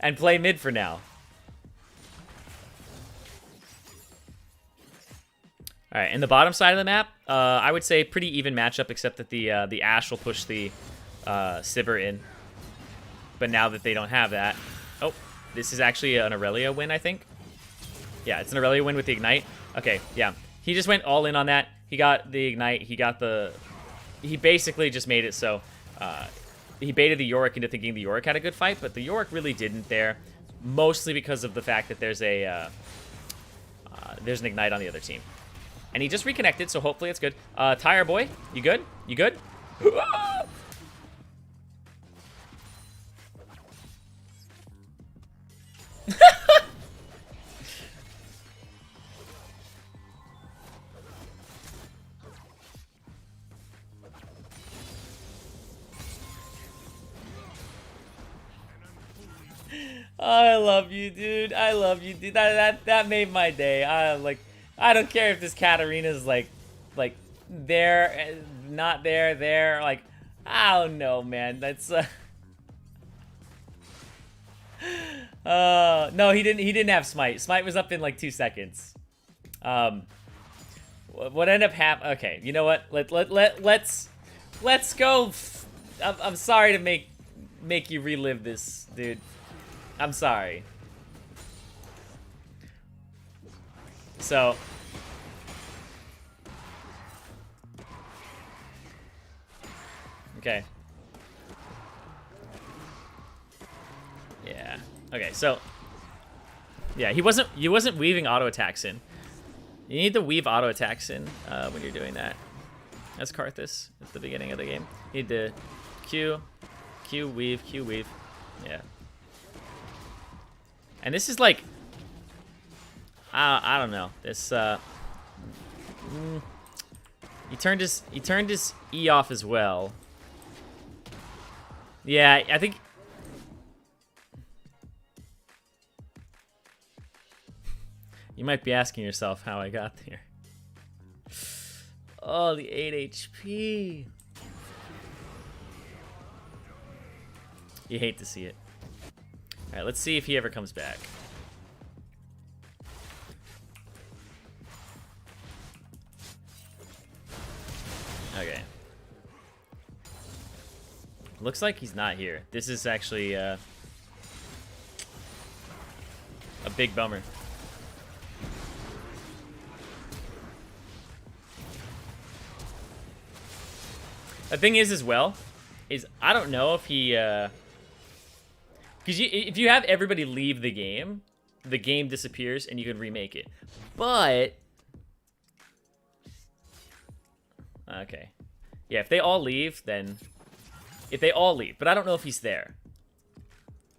and play mid for now. All right, in the bottom side of the map, I would say pretty even matchup, except that the Ashe will push the Sivir in. But now that they don't have that... Oh, this is actually an Aurelia win, I think. Yeah, it's an Aurelia win with the Ignite. Okay, yeah. He just went all in on that. He got the Ignite. He got the... He basically just made it so... he baited the Yorick into thinking the Yorick had a good fight, but the Yorick really didn't there. Mostly because of the fact that there's an Ignite on the other team. And he just reconnected, so hopefully it's good. Tire Boy, you good? You good? I love you, dude. I love you, dude. That made my day. I don't care if this Katarina's like there, not there, there. Like, I don't know, man. That's no, he didn't have smite. Smite was up in like 2 seconds. What ended up happening? Okay, you know what? Let's go. I'm sorry to make you relive this, dude. I'm sorry. So okay. Yeah. Okay, so yeah, he wasn't weaving auto attacks in. You need to weave auto attacks in when you're doing that. That's Karthus at the beginning of the game. You need to Q, weave, Q, weave. Yeah. And this is like, I don't know. This he turned his E off as well. Yeah, I think you might be asking yourself how I got there. Oh, the 8 HP. You hate to see it. All right, let's see if he ever comes back. Okay. Looks like he's not here. This is actually a big bummer. The thing is, as well, is I don't know if he... Because if you have everybody leave the game disappears and you can remake it. But... Okay. Yeah, if they all leave, then... If they all leave. But I don't know if he's there.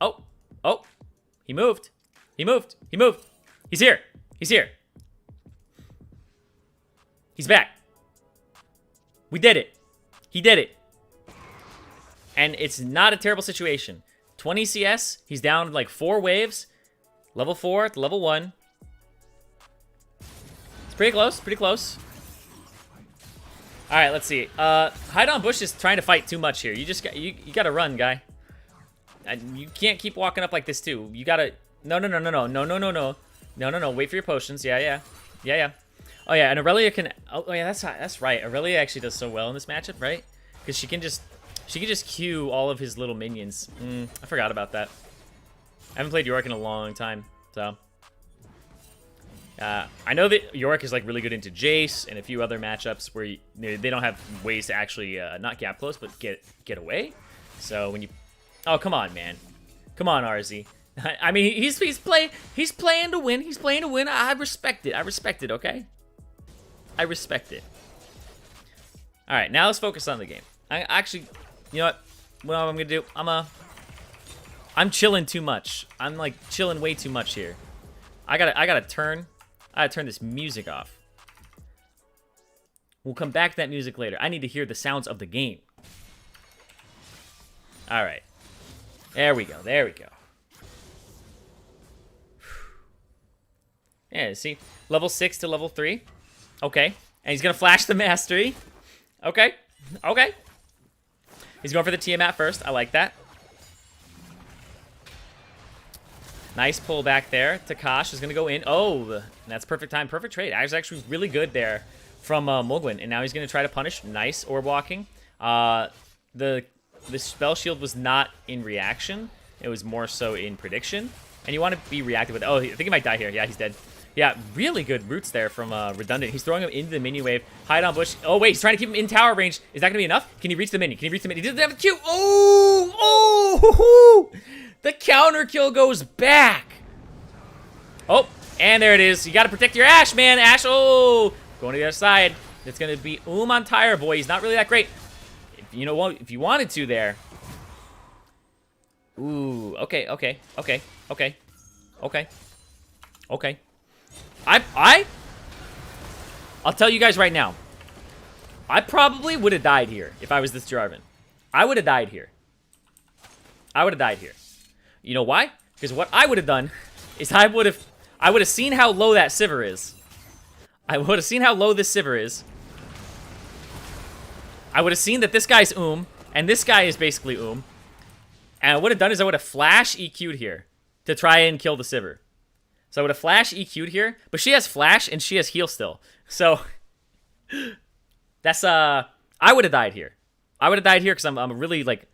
Oh. Oh. He moved. He moved. He moved. He's here. He's here. He's back. We did it. He did it. And it's not a terrible situation. 20 CS. He's down like 4 waves. Level 4 to level 1. It's pretty close. Pretty close. All right, let's see. Hide on Bush is trying to fight too much here. You just got you gotta run, guy. And you can't keep walking up like this too. You gotta no. Wait for your potions. Yeah. Oh yeah, and Aurelia can. Oh yeah, that's right. Aurelia actually does so well in this matchup, right? Because she can just Q all of his little minions. I forgot about that. I haven't played Yorick in a long time, so. I know that Yorick is like really good into Jace and a few other matchups where they don't have ways to actually not gap close, but get away. So when you, oh come on, man, come on, RZ. I mean he's playing to win. He's playing to win. I respect it. I respect it. Okay. I respect it. All right, now let's focus on the game. I actually, you know what? What I'm gonna do? I'm chilling too much. I'm like chilling way too much here. I gotta turn this music off. We'll come back to that music later. I need to hear the sounds of the game. All right. There we go. There we go. Yeah, see? Level 6 to level 3. Okay. And he's going to flash the mastery. Okay. Okay. He's going for the Tiamat first. I like that. Nice pull back there. Takash is going to go in. Oh, that's perfect time. Perfect trade. I was actually really good there from Mulgwin. And now he's going to try to punish. Nice orb walking. The spell shield was not in reaction. It was more so in prediction. And you want to be reactive with... Oh, I think he might die here. Yeah, he's dead. Yeah, really good roots there from Redundant. He's throwing him into the minion wave. Hide on bush. Oh, wait. He's trying to keep him in tower range. Is that going to be enough? Can he reach the minion? Can he reach the minion? He doesn't have a Q. Oh! Oh! The counter kill goes back. Oh, and there it is. You got to protect your Ashe, man. Ashe, oh! Going to the other side. It's going to be on Tire Boy. He's not really that great. You know what? If you wanted to there. Ooh, okay. I'll tell you guys right now. I probably would have died here if I was this Jarvan. I would have died here. You know why? Because what I would have done is I would have seen how low that Sivir is. I would have seen how low this Sivir is. I would have seen that this guy's and this guy is basically And what I would have done is I would have flash EQ'd here to try and kill the Sivir. So I would have flash EQ'd here, but she has flash and she has heal still. So that's I would have died here. I would have died here because I'm a really like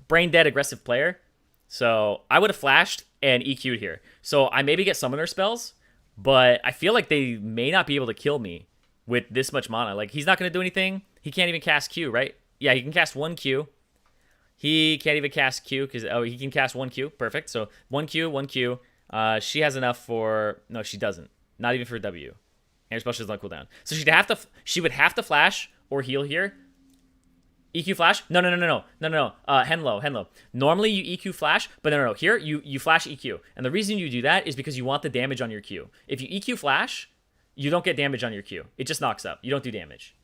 brain dead aggressive player. So I would have flashed and EQ'd here. So I maybe get summoner spells, but I feel like they may not be able to kill me with this much mana. Like he's not going to do anything. He can't even cast Q, right? Yeah, he can cast 1 Q. He can't even cast Q because he can cast 1 Q. Perfect. So 1 Q, 1 Q. She has enough for no, she doesn't. Not even for W. And her spell doesn't cooldown. So she would have to flash or heal here. EQ flash? No. Henlo. Normally you EQ flash, but no. Here you flash EQ. And the reason you do that is because you want the damage on your Q. If you EQ flash, you don't get damage on your Q. It just knocks up. You don't do damage.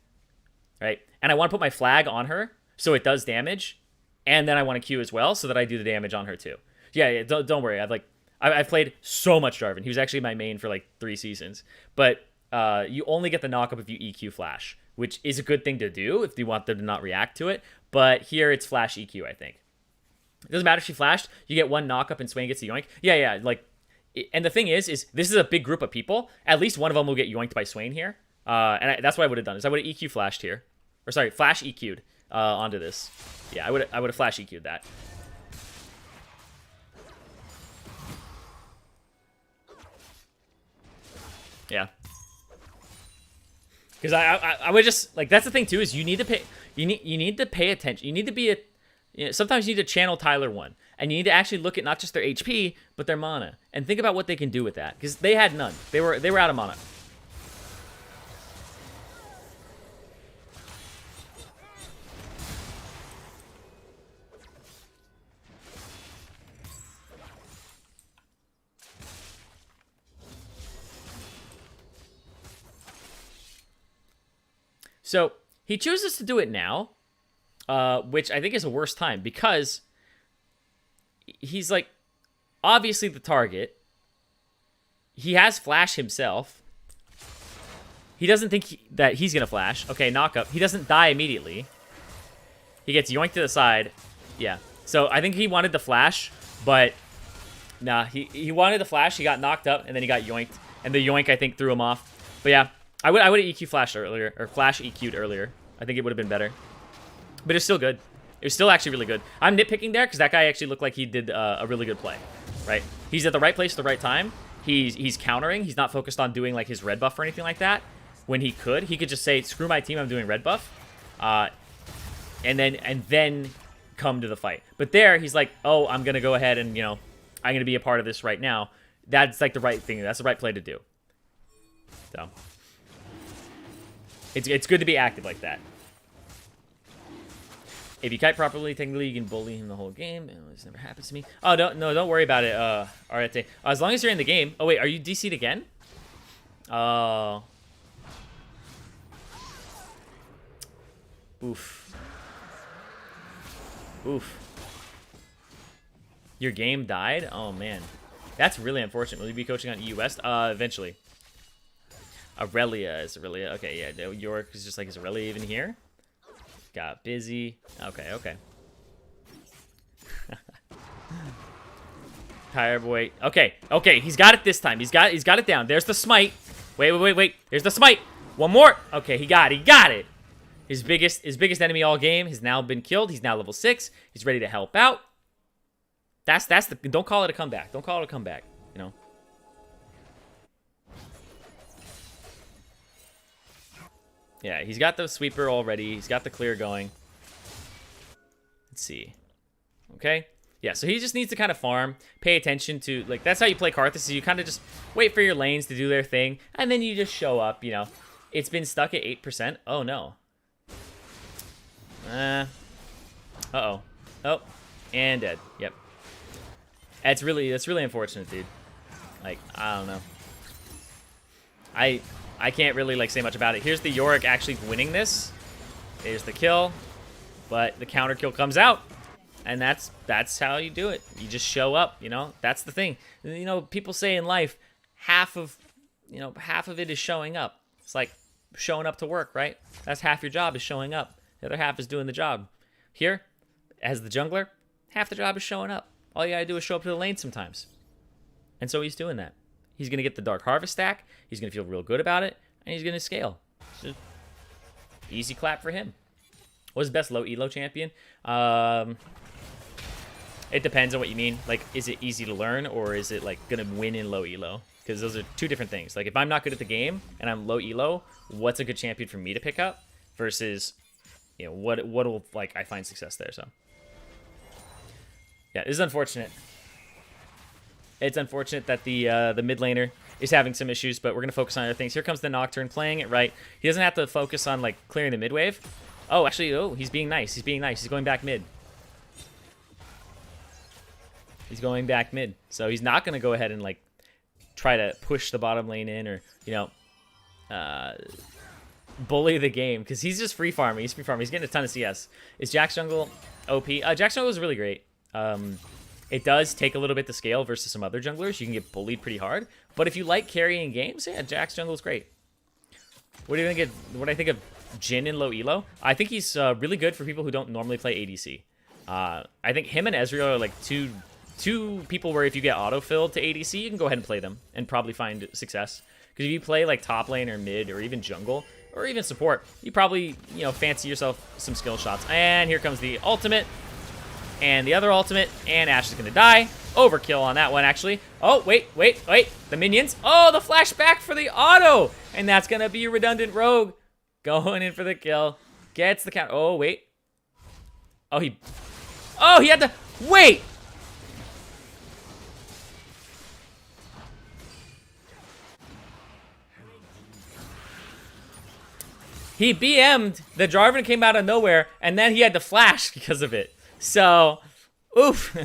Right? And I want to put my flag on her so it does damage. And then I want to Q as well so that I do the damage on her too. Yeah, don't worry. I've played so much Jarvan. He was actually my main for like 3 seasons. But you only get the knockup if you EQ flash, which is a good thing to do if you want them to not react to it. But here it's flash EQ, I think. It doesn't matter if she flashed. You get 1 knockup and Swain gets the yoink. Yeah. And the thing is this is a big group of people. At least one of them will get yoinked by Swain here. That's what I would have done. Is I would have EQ flashed here. Or sorry, flash EQ'd onto this. Yeah, I would have flash EQ'd that. Yeah. Because I would just like that's the thing too is you need to pay attention. You need to be sometimes you need to channel Tyler 1 and you need to actually look at not just their HP but their mana and think about what they can do with that because they had none. They were out of mana. So he chooses to do it now, which I think is a worse time because he's like obviously the target. He has flash himself. He doesn't think that he's going to flash. Okay, knock up. He doesn't die immediately. He gets yoinked to the side. Yeah. So I think he wanted the flash, but nah, he wanted the flash. He got knocked up and then he got yoinked. And the yoink I think threw him off. But yeah. I would have EQ flashed earlier, or flash EQ'd earlier. I think it would have been better. But it's still good. It was still actually really good. I'm nitpicking there because that guy actually looked like he did a really good play, right? He's at the right place at the right time. He's countering. He's not focused on doing like his red buff or anything like that. When he could just say, "Screw my team, I'm doing red buff," and then come to the fight. But there, he's like, "Oh, I'm gonna go ahead and I'm gonna be a part of this right now." That's like the right thing. That's the right play to do. So. It's good to be active like that. If you kite properly, technically you can bully him the whole game. This never happens to me. Oh, don't worry about it, Arete. As long as you're in the game. Oh, wait, are you DC'd again? Oof. Your game died? Oh, man. That's really unfortunate. Will you be coaching on EU West? Eventually. Aurelia. Is Aurelia? Okay, yeah. York is just like, is Aurelia even here? Got busy. Okay, okay. Tire boy. Okay, okay. He's got it this time. He's got it down. There's the smite. Wait. There's the smite. One more. Okay, he got it. His biggest enemy all game has now been killed. He's now level 6. He's ready to help out. That's the, don't call it a comeback. Don't call it a comeback, you know. Yeah, he's got the sweeper already. He's got the clear going. Let's see. Okay. Yeah, so he just needs to kind of farm, pay attention to, like, that's how you play Karthus, is you kind of just wait for your lanes to do their thing, and then you just show up, you know. It's been stuck at 8%. Oh, no. Uh-oh. Oh, and dead. Yep. That's really unfortunate, dude. Like, I don't know. I can't really, like, say much about it. Here's the Yorick actually winning this. There's the kill, but the counter kill comes out. And that's how you do it. You just show up, you know? That's the thing. You know, people say in life, half of it is showing up. It's like showing up to work, right? That's half your job is showing up. The other half is doing the job. Here, as the jungler, half the job is showing up. All you gotta do is show up to the lane sometimes. And so he's doing that. He's gonna get the Dark Harvest stack. He's gonna feel real good about it, and he's gonna scale. Just easy clap for him. What's his best low elo champion? It depends on what you mean. Like, is it easy to learn, or is it, like, gonna win in low elo? Because those are two different things. Like, if I'm not good at the game, and I'm low elo, what's a good champion for me to pick up? Versus, you know, what'll, like, I find success there, so. Yeah, this is unfortunate. It's unfortunate that the mid laner is having some issues, but we're gonna focus on other things. Here comes the Nocturne playing it right. He doesn't have to focus on, like, clearing the mid wave. Oh, actually, oh, he's being nice. He's being nice. He's going back mid. He's going back mid. So he's not going to go ahead and, like, try to push the bottom lane in or, you know, bully the game. Because he's just free farming. He's free farming. He's getting a ton of CS. Is Jack's jungle OP? Jack's jungle is really great. It does take a little bit to scale versus some other junglers. You can get bullied pretty hard. But if you like carrying games, yeah, Jack's jungle is great. What do you think of, what I think of Jhin in low elo? I think he's really good for people who don't normally play ADC. I think him and Ezreal are like two people where if you get auto-filled to ADC, you can go ahead and play them and probably find success. Because if you play like top lane or mid or even jungle or even support, you probably, you know, fancy yourself some skill shots. And here comes the ultimate and the other ultimate, and Ashe is going to die. Overkill on that one, actually. Oh, wait. The minions. Oh, the flashback for the auto. And that's going to be a redundant rogue going in for the kill. Gets the count. Oh, wait. Oh, he had to... Wait! He BM'd, the Jarvan came out of nowhere, and then he had to flash because of it. So, oof.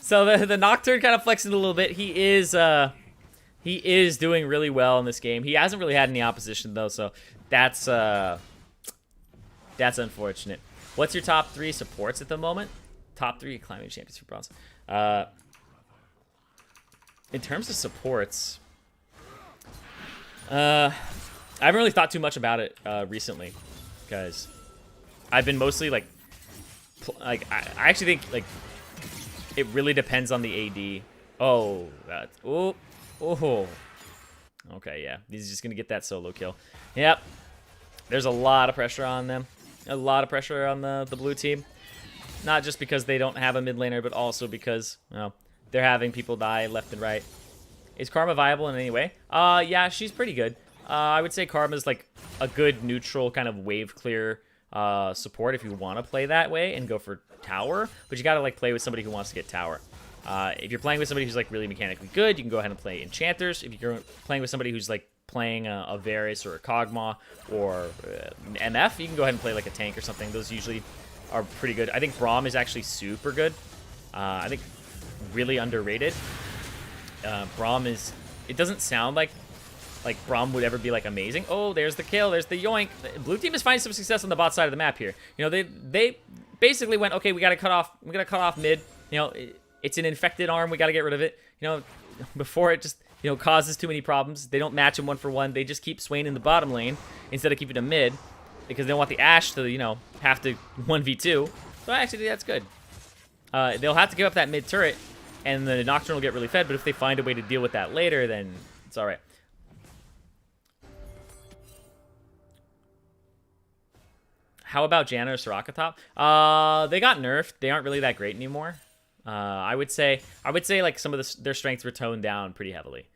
So the Nocturne kind of flexing a little bit. He is doing really well in this game. He hasn't really had any opposition though, so that's unfortunate. What's your top 3 supports at the moment? Top 3 climbing champions for bronze. In terms of supports, I haven't really thought too much about it recently, because I've been mostly like I actually think like it really depends on the AD. Oh, that. Oh. Okay, yeah, he's just gonna get that solo kill. Yep. There's a lot of pressure on them. A lot of pressure on the blue team. Not just because they don't have a mid laner, but also because, you know, they're having people die left and right. Is Karma viable in any way? Yeah, she's pretty good. I would say Karma's like a good neutral kind of wave clear support if you want to play that way and go for tower, but you got to like play with somebody who wants to get tower. If you're playing with somebody who's like really mechanically good, you can go ahead and play enchanters. If you're playing with somebody who's like playing a Varus or a Kog'Maw or MF, you can go ahead and play like a tank or something. Those usually are pretty good. I think Braum is actually super good. I think really underrated. Braum is, it doesn't sound like Braum would ever be like amazing. Oh, there's the kill, there's the yoink. The blue team is finding some success on the bot side of the map here. You know, they basically went, okay, we gotta cut off mid. You know, It's an infected arm. We got to get rid of it. You know, before it just, you know, causes too many problems. They don't match him 1-for-1. They just keep Swain in the bottom lane instead of keeping him mid because they don't want the Ashe to, you know, have to 1v2. So actually, that's good. They'll have to give up that mid turret, and the Nocturne will get really fed, but if they find a way to deal with that later, then it's all right. How about Janna or Soraka top? They got nerfed. They aren't really that great anymore. I would say like some of their strengths were toned down pretty heavily.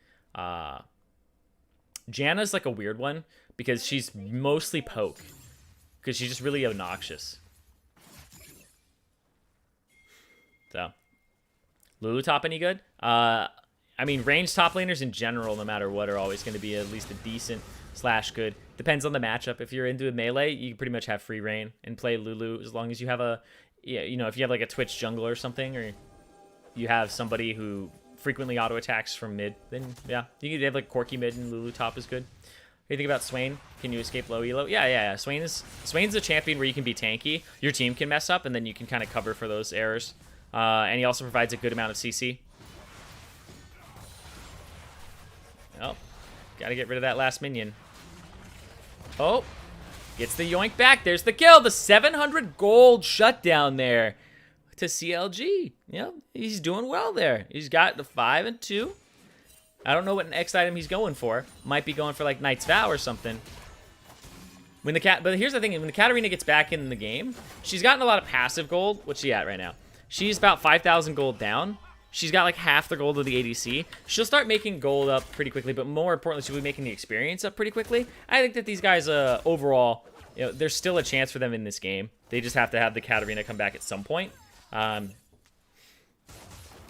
Janna's like a weird one because she's mostly poke because she's just really obnoxious. So, Lulu top any good? I mean, ranged top laners in general, no matter what, are always going to be at least a decent / good. Depends on the matchup. If you're into a melee, you pretty much have free reign and play Lulu as long as you have a, you know, if you have like a Twitch jungler or something, or you have somebody who frequently auto attacks from mid, then yeah, you can have like Corki mid and Lulu top is good. What do you think about Swain? Can you escape low elo? Yeah. Swain's a champion where you can be tanky. Your team can mess up, and then you can kind of cover for those errors. And he also provides a good amount of CC. Oh, gotta get rid of that last minion. Oh, gets the yoink back. There's the kill. The 700 gold shutdown there to CLG. Yeah, he's doing well there. He's got the 5 and 2. I don't know what next item he's going for. Might be going for like Knight's Vow or something. But here's the thing: when the Katarina gets back in the game, she's gotten a lot of passive gold. What's she at right now? She's about 5,000 gold down. She's got like half the gold of the ADC. She'll start making gold up pretty quickly, but more importantly, she'll be making the experience up pretty quickly. I think that these guys, overall, you know, there's still a chance for them in this game. They just have to have the Katarina come back at some point.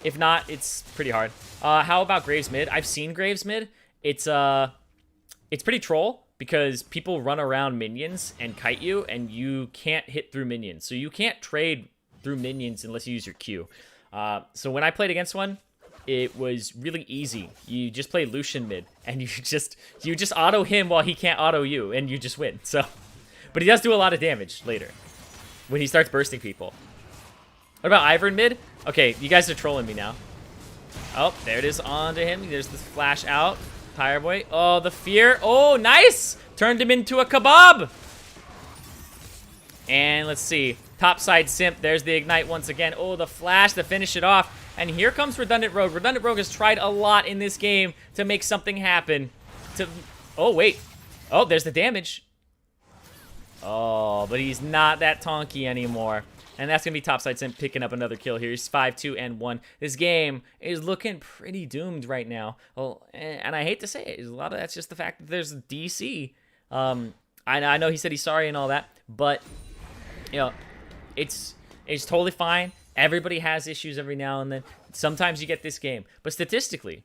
If not, it's pretty hard. How about Graves mid? I've seen Graves mid. It's pretty troll because people run around minions and kite you, and you can't hit through minions. So you can't trade through minions unless you use your Q. So when I played against one, it was really easy. You just play Lucian mid, and you just auto him while he can't auto you, and you just win. So, but he does do a lot of damage later when he starts bursting people. What about Ivern mid? Okay, you guys are trolling me now. Oh, there it is onto him. There's the flash out. Fireboy. Oh, the fear. Oh, nice! Turned him into a kebab. And let's see. Topside simp. There's the ignite once again. Oh, the flash to finish it off. And here comes Redundant Rogue. Redundant Rogue has tried a lot in this game to make something happen. Oh, wait. Oh, there's the damage. Oh, but he's not that tonky anymore. And that's going to be Topside simp picking up another kill here. He's 5-2 and 1. This game is looking pretty doomed right now. Well, and I hate to say it. A lot of that's just the fact that there's DC. I know he said he's sorry and all that, but you know, it's totally fine. Everybody has issues every now and then. Sometimes you get this game. But statistically,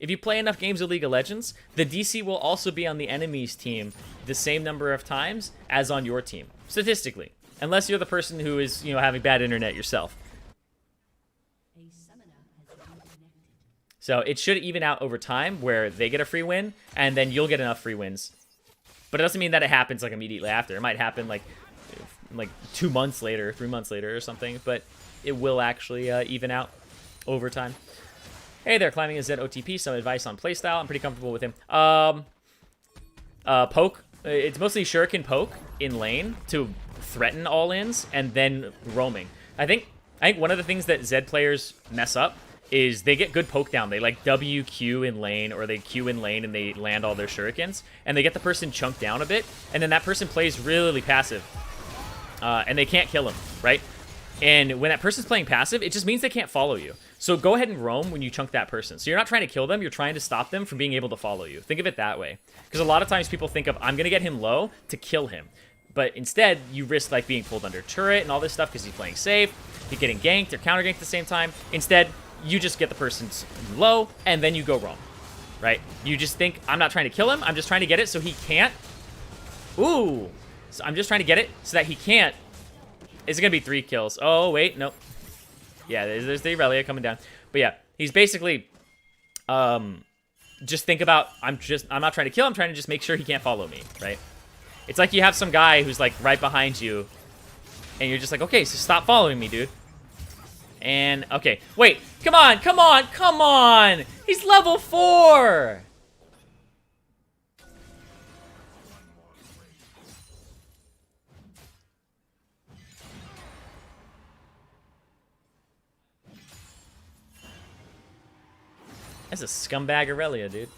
if you play enough games of League of Legends, the DC will also be on the enemy's team the same number of times as on your team. Statistically. Unless you're the person who is, you know, having bad internet yourself. So it should even out over time where they get a free win and then you'll get enough free wins. But it doesn't mean that it happens like immediately after. It might happen like 2 months later, 3 months later or something, but it will actually even out over time. Hey there, climbing a ZOTP, some advice on playstyle. I'm pretty comfortable with him. Poke. It's mostly shuriken poke in lane to threaten all-ins and then roaming. I think one of the things that Zed players mess up is they get good poke down. They like WQ in lane, or they Q in lane and they land all their shurikens, and they get the person chunked down a bit, and then that person plays really passive. And they can't kill him, right? And when that person's playing passive, it just means they can't follow you. So go ahead and roam when you chunk that person. So you're not trying to kill them, you're trying to stop them from being able to follow you. Think of it that way. Because a lot of times people think of, I'm going to get him low to kill him. But instead, you risk like being pulled under turret and all this stuff because he's playing safe, he's getting ganked or counter ganked at the same time. Instead, you just get the person's low and then you go roam, right? You just think, I'm not trying to kill him, I'm just trying to get it so he can't. Ooh. So I'm just trying to get it so that he can't. It's going to be 3 kills. Oh, wait, nope. Yeah, there's the Irelia coming down. But yeah, he's basically, just think about, I'm not trying to kill him, I'm trying to just make sure he can't follow me, right? It's like you have some guy who's like right behind you, and you're just like, okay, so stop following me, dude. And, okay. Wait. Come on. Come on. Come on. He's level 4. That's a scumbag Aurelia, dude.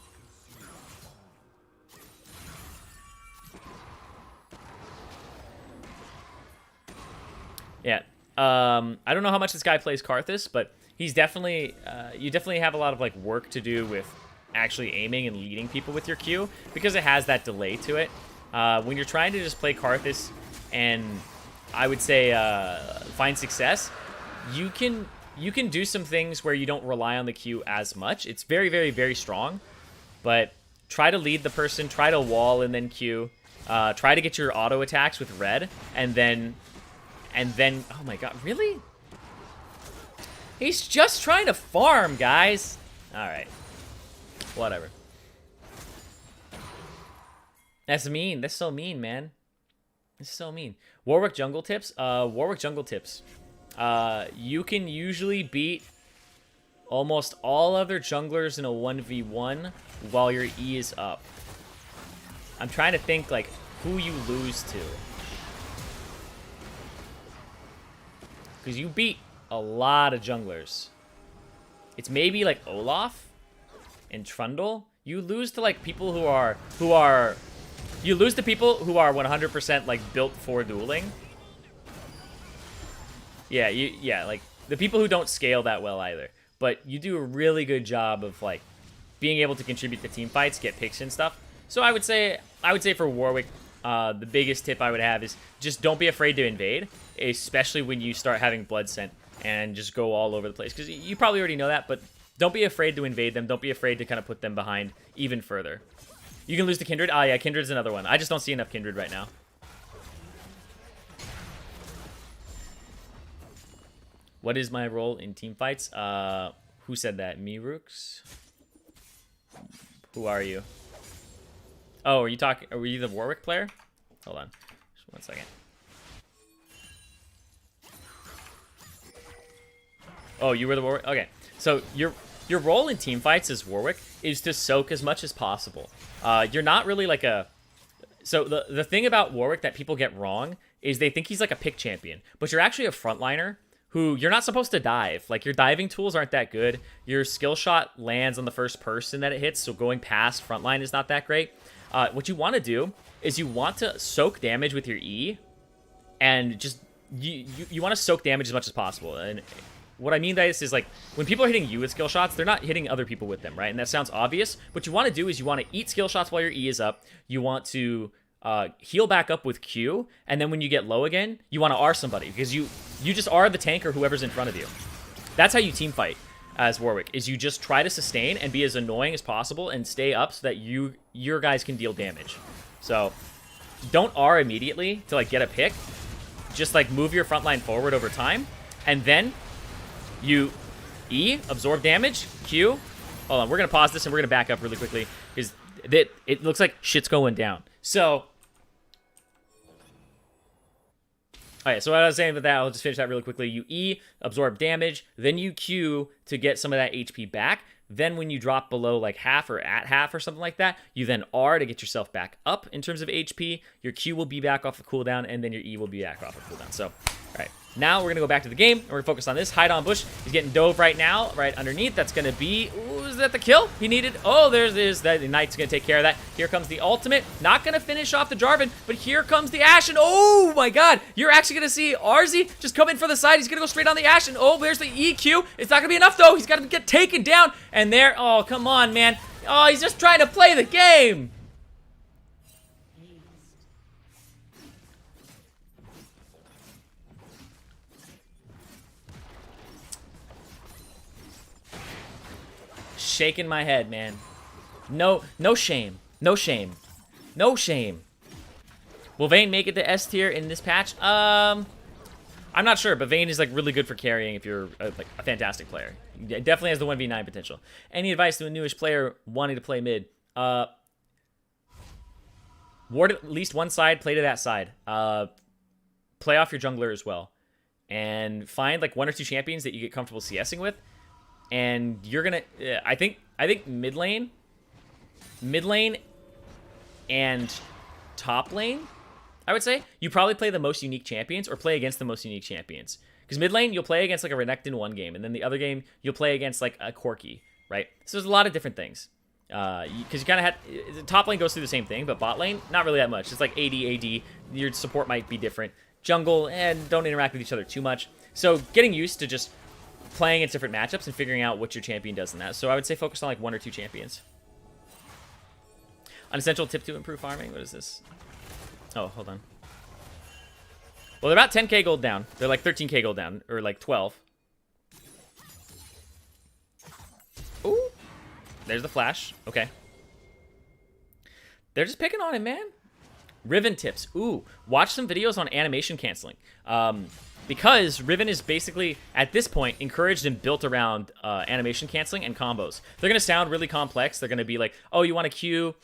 Yeah. I don't know how much this guy plays Karthus, but he's definitely, you definitely have a lot of like work to do with actually aiming and leading people with your Q, because it has that delay to it. When you're trying to just play Karthus and I would say find success, you can do some things where you don't rely on the Q as much. It's very, very, very strong, but try to lead the person, try to wall and then Q, try to get your auto attacks with red, and then, oh my god, really? He's just trying to farm, guys. All right, whatever. That's mean. That's so mean, man. It's so mean. Warwick jungle tips. Warwick jungle tips. You can usually beat almost all other junglers in a 1v1 while your E is up. I'm trying to think, like, who you lose to. Because you beat a lot of junglers. It's maybe, like, Olaf and Trundle. You lose to, like, people who are... You lose to people who are 100%, like, built for dueling. Yeah, like, the people who don't scale that well either. But you do a really good job of, like, being able to contribute to team fights, get picks and stuff. So I would say for Warwick, the biggest tip I would have is just don't be afraid to invade, especially when you start having Blood Scent, and just go all over the place. Because you probably already know that, but don't be afraid to invade them. Don't be afraid to kind of put them behind even further. You can lose to Kindred. Oh, yeah, Kindred's another one. I just don't see enough Kindred right now. What is my role in team fights? Who said that? Me, Rooks? Who are you? Oh, are you the Warwick player? Hold on. Just 1 second. Oh, you were the Warwick? Okay. So your role in team fights as Warwick is to soak as much as possible. You're not really like a... So the thing about Warwick that people get wrong is they think he's like a pick champion, but you're actually a frontliner who you're not supposed to dive. Like, your diving tools aren't that good. Your skill shot lands on the first person that it hits, so going past frontline is not that great. What you want to do is you want to soak damage with your E, and just you want to soak damage as much as possible. And what I mean by this is, like, when people are hitting you with skill shots, they're not hitting other people with them, right? And that sounds obvious. What you want to do is you want to eat skill shots while your E is up. You want to heal back up with Q, and then when you get low again, you want to R somebody, because you just are the tank or whoever's in front of you. That's how you team fight as Warwick, is you just try to sustain and be as annoying as possible and stay up so that your guys can deal damage. So don't R immediately to, like, get a pick. Just, like, move your frontline forward over time, and then you E, absorb damage, Q. Hold on, we're gonna pause this and we're gonna back up really quickly, because it looks like shit's going down. So, alright, so what I was saying with that, I'll just finish that really quickly. You E, absorb damage, then you Q to get some of that HP back. Then when you drop below, like, half or at half or something like that, you then R to get yourself back up in terms of HP. Your Q will be back off the cooldown, and then your E will be back off the cooldown. So, alright. Now we're going to go back to the game, and we're going to focus on this. Hide on Bush. He's getting dove right now, right underneath. That's going to be... Ooh, is that the kill he needed? Oh, there's that. The Knight's going to take care of that. Here comes the ultimate. Not going to finish off the Jarvan, but here comes the Ashen. Oh, my God. You're actually going to see Arzi just come in for the side. He's going to go straight on the Ashen. Oh, there's the EQ. It's not going to be enough, though. He's got to get taken down. And there... Oh, come on, man. Oh, he's just trying to play the game. Shaking my head, man. No shame. No shame. No shame. Will Vayne make it to S tier in this patch? I'm not sure, but Vayne is, like, really good for carrying if you're like a fantastic player. It definitely has the 1v9 potential. Any advice to a newish player wanting to play mid? Ward at least one side, play to that side. Play off your jungler as well. and find like 1 or 2 champions that you get comfortable CSing with, and you're gonna. I think mid lane, and top lane, I would say you probably play the most unique champions or play against the most unique champions. Because mid lane you'll play against like a Renekton one game, and then the other game you'll play against like a Corki, right? So there's a lot of different things. Because you kind of had top lane goes through the same thing, but bot lane not really that much. It's like AD. Your support might be different. Jungle and don't interact with each other too much. So getting used to just playing in different matchups and figuring out what your champion does in that. So I would say focus on like 1 or 2 champions. An essential tip to improve farming. What is this? Oh, hold on. Well, they're about 10k gold down. They're like 13k gold down, or like 12. Ooh. There's the flash. Okay. They're just picking on him, man. Riven tips. Ooh. Watch some videos on animation canceling. Because Riven is basically, at this point, encouraged and built around animation canceling and combos. They're going to sound really complex. They're going to be like, oh, you want to Q,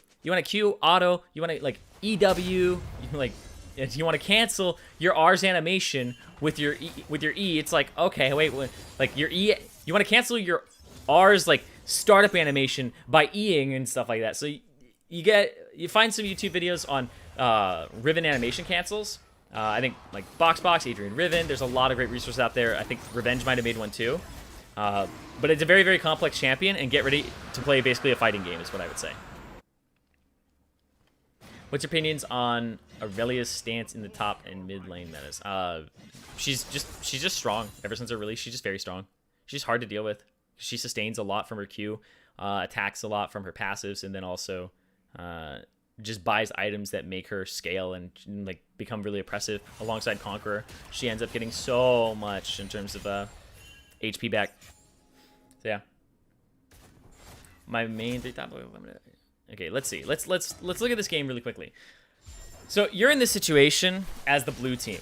auto, you want to, like, EW, like, if you want to cancel your R's animation with your E. It's like, okay, wait, like, your E, you want to cancel your R's, like, startup animation by E-ing and stuff like that. So you find some YouTube videos on Riven animation cancels. I think like Box, Adrian Riven. There's a lot of great resources out there. I think Revenge might have made one too. But it's a very, very complex champion, and get ready to play basically a fighting game is what I would say. What's your opinions on Aurelia's stance in the top and mid lane metas? She's just strong. Ever since her release, she's just very strong. She's hard to deal with. She sustains a lot from her Q, attacks a lot from her passives, and then also just buys items that make her scale and like become really oppressive alongside Conqueror. She ends up getting so much in terms of HP back. So yeah, my main 3 top. Okay, let's see. Let's look at this game really quickly. So you're in this situation as the blue team.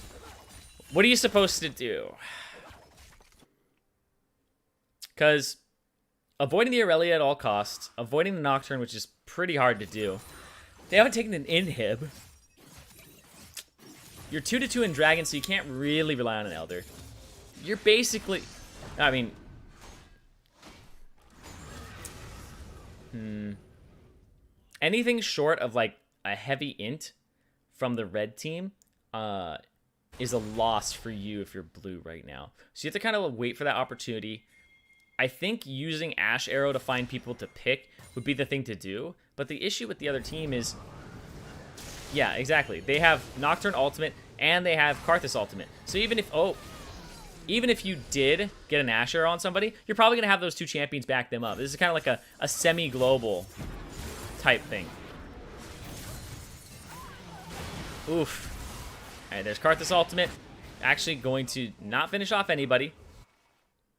What are you supposed to do? Because avoiding the Aurelia at all costs, avoiding the Nocturne, which is pretty hard to do. They haven't taken an inhib. You're 2-2 in Dragon, so you can't really rely on an Elder. You're basically... I mean... Anything short of, like, a heavy int from the red team is a loss for you if you're blue right now. So you have to kind of wait for that opportunity. I think using Ash Arrow to find people to pick would be the thing to do. But the issue with the other team is... Yeah, exactly. They have Nocturne ultimate, and they have Karthus ultimate. So even if... Oh... Even if you did get an Ash Arrow on somebody, you're probably going to have those 2 champions back them up. This is kind of like a semi-global type thing. Oof. Alright, there's Karthus ultimate. Actually going to not finish off anybody.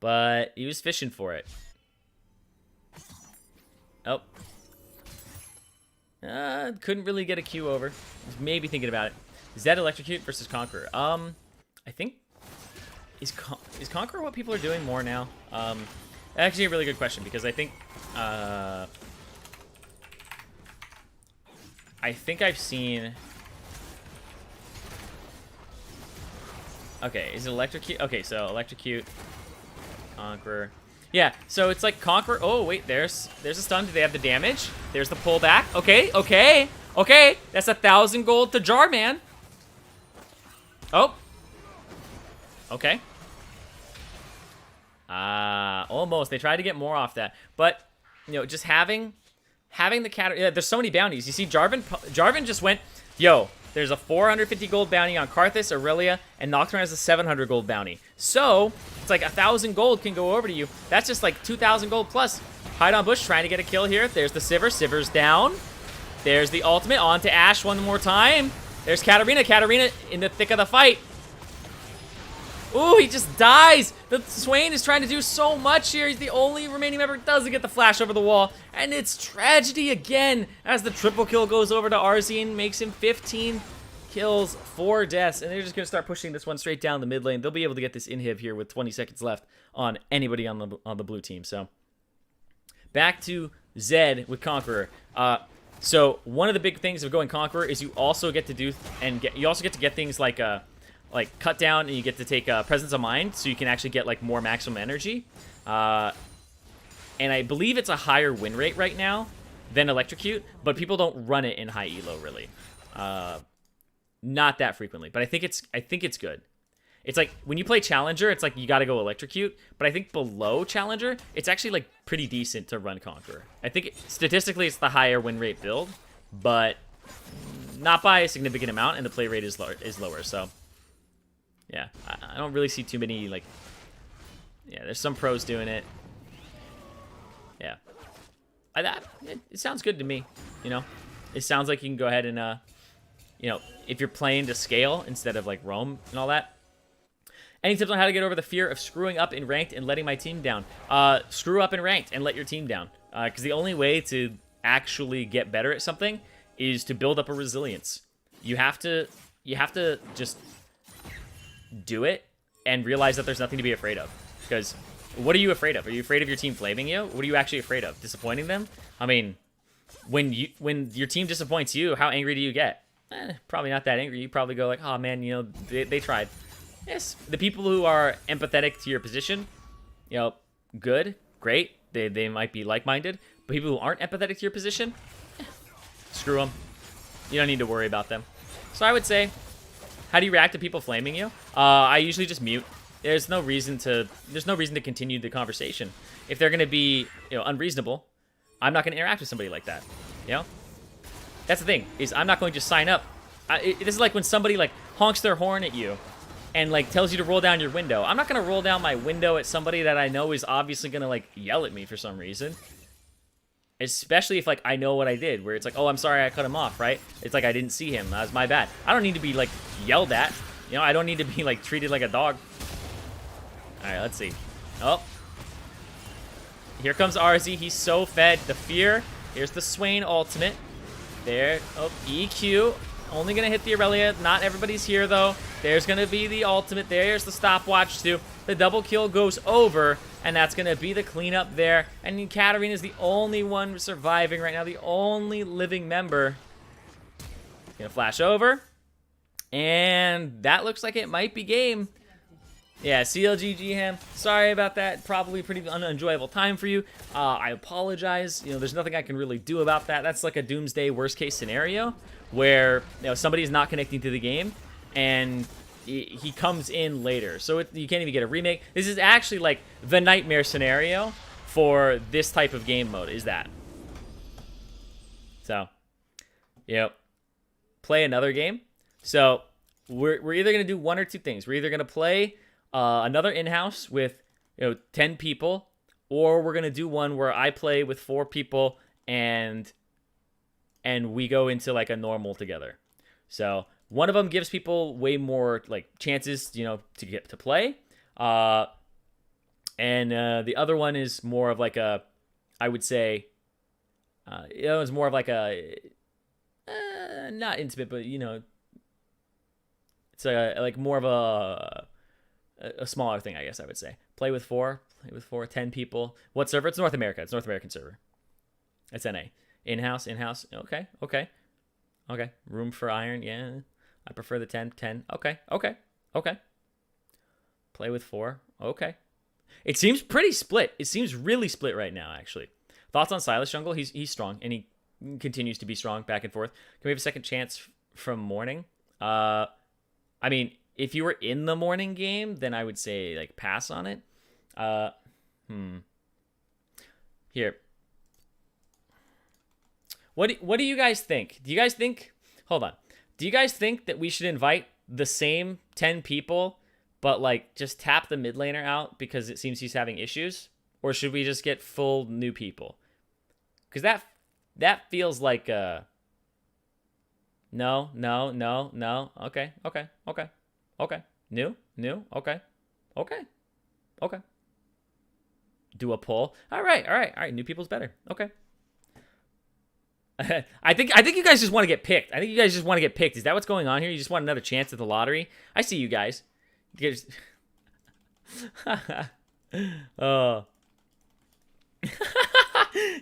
But he was fishing for it. Oh. Couldn't really get a Q over. Maybe thinking about it. Zed Electrocute versus Conqueror. I think... Is Conqueror what people are doing more now? Actually a really good question, because I think I've seen... Okay, is it Electrocute? Okay, so Electrocute, Conqueror. Yeah, so it's like Conqueror. Oh, wait, there's a stun. Do they have the damage? There's the pullback. Okay. That's 1,000 gold to Jar Man. Oh. Okay. Almost. They tried to get more off that. But, you know, just having the cat... Yeah, there's so many bounties. You see, Jarvan just went, yo, there's a 450 gold bounty on Karthus, Aurelia, and Nocturne has a 700 gold bounty. So, it's like 1,000 gold can go over to you. That's just like 2,000 gold plus. Hide on Bush, trying to get a kill here. There's the Sivir. Sivir's down. There's the ultimate. On to Ashe one more time. There's Katarina. Katarina in the thick of the fight. Ooh, he just dies. The Swain is trying to do so much here. He's the only remaining member who doesn't get the flash over the wall. And it's tragedy again as the triple kill goes over to Arzine. Makes him 15 kills, 4 deaths. And they're just going to start pushing this one straight down the mid lane. They'll be able to get this inhib here with 20 seconds left on anybody on the blue team. So back to Zed with Conqueror. So one of the big things of going Conqueror is you also get to do you also get to get things like like cut down, and you get to take Presence of Mind, so you can actually get like more maximum energy. And I believe it's a higher win rate right now than Electrocute, but people don't run it in high elo really, not that frequently. But I think it's good. It's like when you play Challenger, it's like you got to go Electrocute, but I think below Challenger, it's actually like pretty decent to run Conqueror. I think statistically it's the higher win rate build, but not by a significant amount, and the play rate is lower. So yeah, I don't really see too many like. Yeah, there's some pros doing it. Yeah, it sounds good to me. You know, it sounds like you can go ahead and you know, if you're playing to scale instead of like roam and all that. Any tips on how to get over the fear of screwing up in ranked and letting my team down? Screw up in ranked and let your team down. Because the only way to actually get better at something is to build up a resilience. You have to just do it and realize that there's nothing to be afraid of. Because what are you afraid of? Are you afraid of your team flaming you? What are you actually afraid of? Disappointing them? I mean, when your team disappoints you, how angry do you get? Probably not that angry. You probably go like, oh man, you know, they tried. Yes, the people who are empathetic to your position, you know, good, great. They might be like-minded. But people who aren't empathetic to your position, screw them. You don't need to worry about them. So I would say, how do you react to people flaming you? I usually just mute. There's no reason to continue the conversation. If they're gonna be, you know, unreasonable, I'm not gonna interact with somebody like that. You know, that's the thing, is I'm not going to sign up. This is like when somebody like honks their horn at you and like tells you to roll down your window. I'm not gonna roll down my window at somebody that I know is obviously gonna like yell at me for some reason. Especially if like I know what I did, where it's like, oh, I'm sorry I cut him off, right? It's like I didn't see him. That was my bad. I don't need to be like yelled at. You know, I don't need to be like treated like a dog. All right, let's see. Oh, here comes RZ. He's so fed. The fear. Here's the Swain ultimate. There. Oh, EQ. Only gonna hit the Aurelia. Not everybody's here though. There's gonna be the ultimate. There's the stopwatch too. The double kill goes over, and that's gonna be the cleanup there. And Katarina is the only one surviving right now. The only living member. Gonna flash over, and that looks like it might be game. Yeah, CLGG Ham. Sorry about that. Probably pretty unenjoyable time for you. I apologize. You know, there's nothing I can really do about that. That's like a doomsday worst case scenario where, you know, somebody's not connecting to the game and he comes in later. So you can't even get a remake. This is actually like the nightmare scenario for this type of game mode, is that. So, you know, play another game. So we're either going to do one or two things. We're either going to play another in-house with, you know, 10 people, or we're gonna do one where I play with 4 people and we go into like a normal together. So one of them gives people way more like chances, you know, to get to play, and the other one is more of like a, I would say, you know, it's more of like a not intimate, but you know, it's like more of a smaller thing, I guess I would say. Play with 4, 10 people. What server? It's North America. It's North American server. It's NA. In-house. Okay. Room for iron, yeah. I prefer the 10. Okay. Play with 4. Okay. It seems pretty split. It seems really split right now, actually. Thoughts on Silas Jungle? He's strong, and he continues to be strong back and forth. Can we have a second chance from morning? I mean, if you were in the morning game, then I would say like pass on it. Here. What do you guys think? Do you guys think? Hold on. Do you guys think that we should invite the same 10 people, but like just tap the mid laner out because it seems he's having issues, or should we just get full new people? Because that feels like no. Okay. New. Okay. Do a poll. All right. New people's better. Okay. I think you guys just want to get picked. Is that what's going on here? You just want another chance at the lottery? I see you guys. Oh.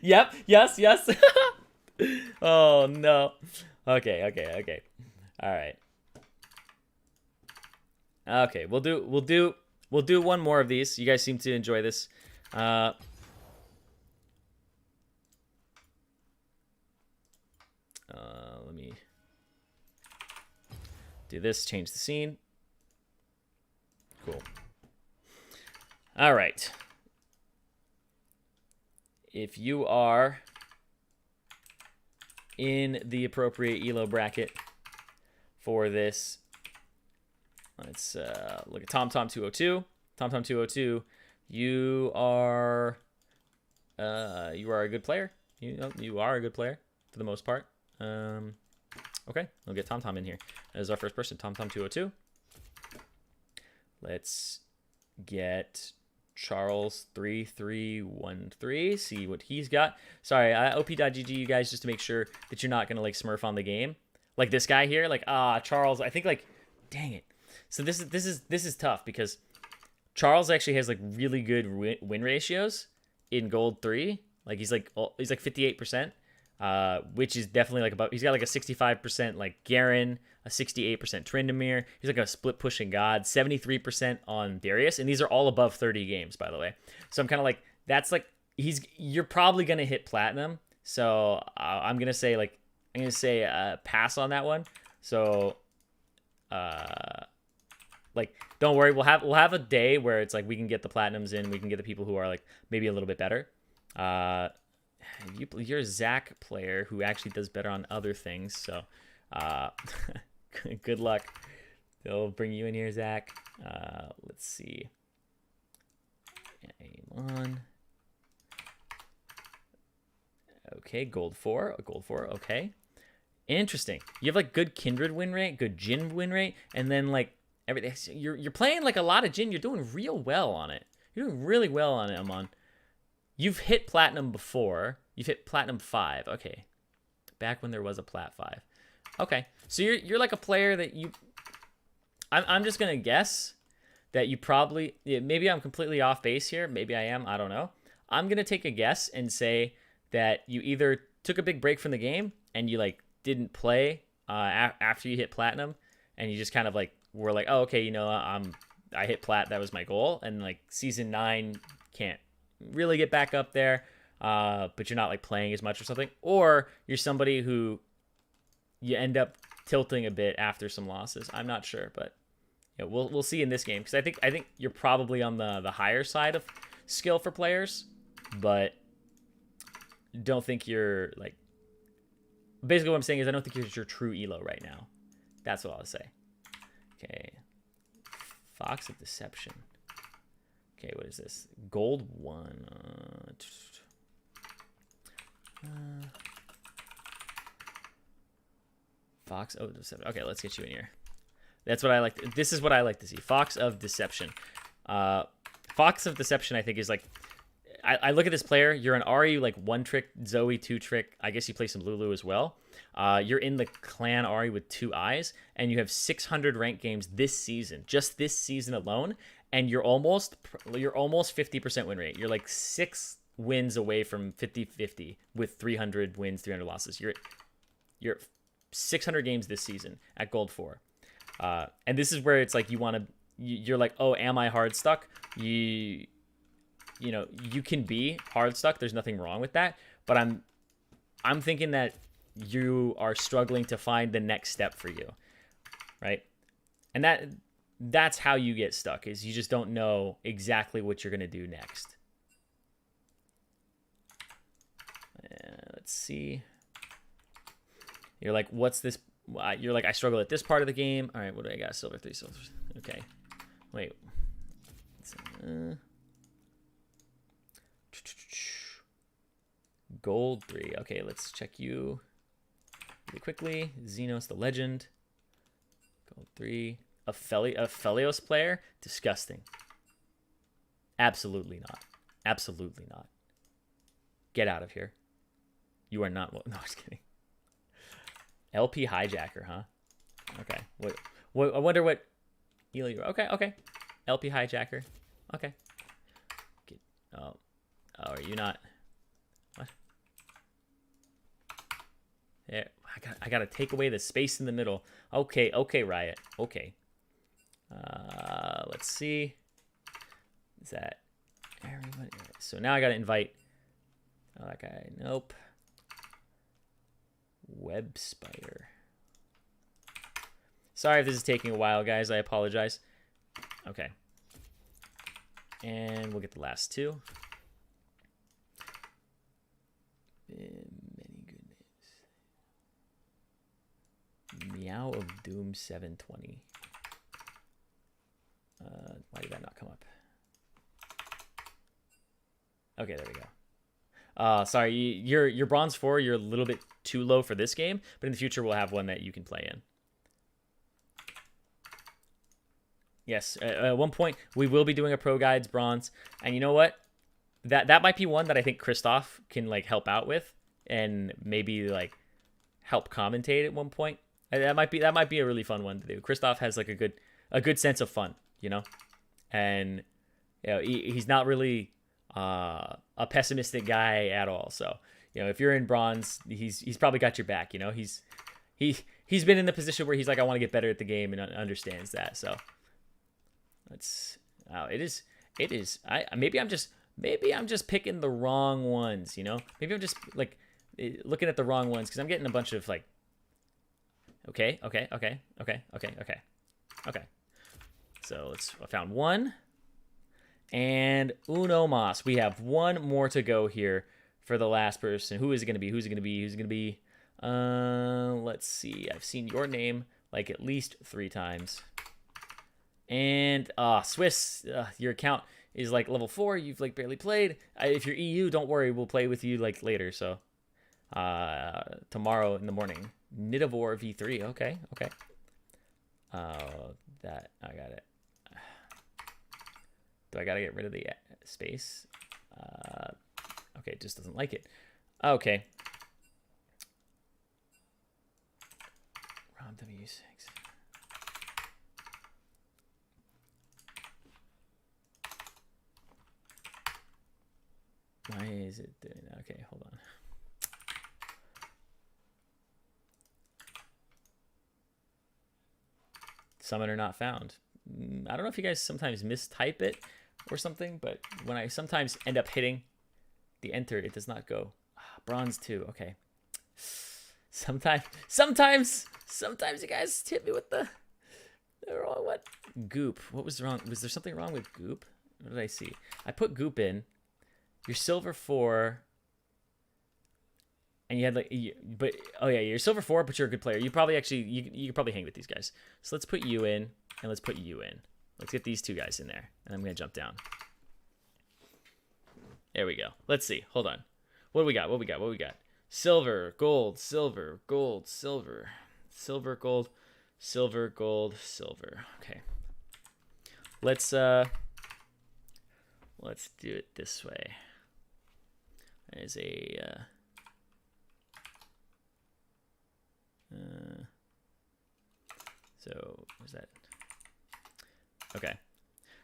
Yep. Yes. Oh no. Okay. All right. Okay, we'll do one more of these. You guys seem to enjoy this. Let me do this. Change the scene. Cool. All right. If you are in the appropriate ELO bracket for this, let's look at TomTom202. TomTom202, you are a good player. You are a good player for the most part. Okay, we'll get TomTom in here as our first person. TomTom202. Let's get Charles3313. See what he's got. Sorry, op.gg, you guys, just to make sure that you're not gonna like smurf on the game. Like this guy here, like Charles. I think like, dang it. So this is tough because Charles actually has like really good win ratios in Gold 3. Like he's like 58%, which is definitely like about. He's got like a 65% like Garen, a 68% Tryndamere. He's like a split pushing god. 73% on Darius, and these are all above 30 games, by the way. So I'm kind of like, that's like you're probably gonna hit platinum. So I'm gonna say pass on that one. So like, don't worry, we'll have a day where it's like we can get the platinums in, we can get the people who are like maybe a little bit better. You're a Zach player who actually does better on other things, so good luck. They'll bring you in here, Zach. Let's see. Aim on. Okay, gold 4. Okay. Interesting. You have like good Kindred win rate, good Jin win rate, and then like everything. You're playing like a lot of Jin. You're doing real well on it. You're doing really well on it, Amon. You've hit platinum before. You've hit platinum 5. Okay. Back when there was a plat 5. Okay. So you're like a player that you. I'm just gonna guess that you probably, maybe I'm completely off base here. Maybe I am. I don't know. I'm gonna take a guess and say that you either took a big break from the game and you like didn't play after you hit platinum, and you just kind of like were like, oh, okay, I hit plat, that was my goal, and like season 9 can't really get back up there, but you're not like playing as much or something, or you're somebody who you end up tilting a bit after some losses. I'm not sure, but we'll see in this game, because I think you're probably on the higher side of skill for players, but don't think you're like. Basically, what I'm saying is I don't think you're your true elo right now. That's what I'll say. Okay, Fox of Deception. Okay, what is this? Gold 1. Fox of Deception. Okay, let's get you in here. That's what I like. This is what I like to see. Fox of Deception. Fox of Deception, I think, is like. I look at this player. You're an Ahri, like 1-trick, Zoe 2-trick. I guess you play some Lulu as well. You're in the clan Ahri with 2 eyes, and you have 600 ranked games this season, just this season alone, and you're almost 50% win rate. You're like 6 wins away from 50-50 with 300 wins, 300 losses. You're 600 games this season at Gold 4, and this is where it's like you're like, oh, am I hard stuck? You can be hard stuck. There's nothing wrong with that. But I'm thinking that you are struggling to find the next step for you, right? And that's how you get stuck, is you just don't know exactly what you're gonna do next. Let's see. You're like, what's this? You're like, I struggle at this part of the game. All right, what do I got? Silver 3 silvers. Okay, wait. Gold 3. Okay, let's check you really quickly. Xenos the Legend. Gold 3. A Phelios player? Disgusting. Absolutely not. Absolutely not. Get out of here. You are not. No, I'm just kidding. LP Hijacker, huh? Okay. What? I wonder what. Okay. LP Hijacker. Okay. Oh, are you not? What? There. I gotta take away the space in the middle. Okay, Riot. Okay. Let's see. Is that everybody? So now I got to invite. Oh, that guy. Nope. Web Spider. Sorry if this is taking a while, guys. I apologize. Okay. And we'll get the last two. Many good names. Meow of Doom 720. Why did that not come up? Okay, there we go. Sorry, you're bronze 4. You're a little bit too low for this game, but in the future we'll have one that you can play in. Yes, at one point we will be doing a ProGuides bronze, and you know what? That might be one that I think Christoph can like help out with, and maybe like help commentate at one point. That might be a really fun one to do. Christoph has like a good sense of fun, you know, and you know he's not really a pessimistic guy at all. So you know if you're in bronze, he's probably got your back. You know he's been in the position where he's like I want to get better at the game and understands that. So. It is. Maybe I'm just picking the wrong ones, you know? Maybe I'm just like looking at the wrong ones because I'm getting a bunch of like. Okay. So I found one, and Uno Mas. We have one more to go here for the last person. Who is it gonna be? Who's it gonna be? Let's see. I've seen your name like at least 3 times. And Swiss, your account is like level 4. You've like barely played. If you're EU, don't worry, we'll play with you like later. So tomorrow in the morning, Nidivore V3. Okay. That I got it. Do I gotta get rid of the space? Okay, it just doesn't like it. Okay. ROM W6. Why is it doing that? Okay, hold on. Summoner not found. I don't know if you guys sometimes mistype it or something, but when I sometimes end up hitting the enter, it does not go. Bronze 2, okay. Sometimes you guys hit me with the wrong what? Goop. What was wrong? Was there something wrong with Goop? What did I see? I put Goop in. You're silver 4, and you had like, but oh yeah, you're silver 4, but you're a good player. You probably actually you could probably hang with these guys. So let's put you in, and let's put you in. Let's get these 2 guys in there, and I'm gonna jump down. There we go. Let's see. Hold on. What do we got? What we got? Silver, gold, silver, gold, silver, silver, gold, silver, gold, silver. Okay. Let's do it this way. There's a so what's that? Okay,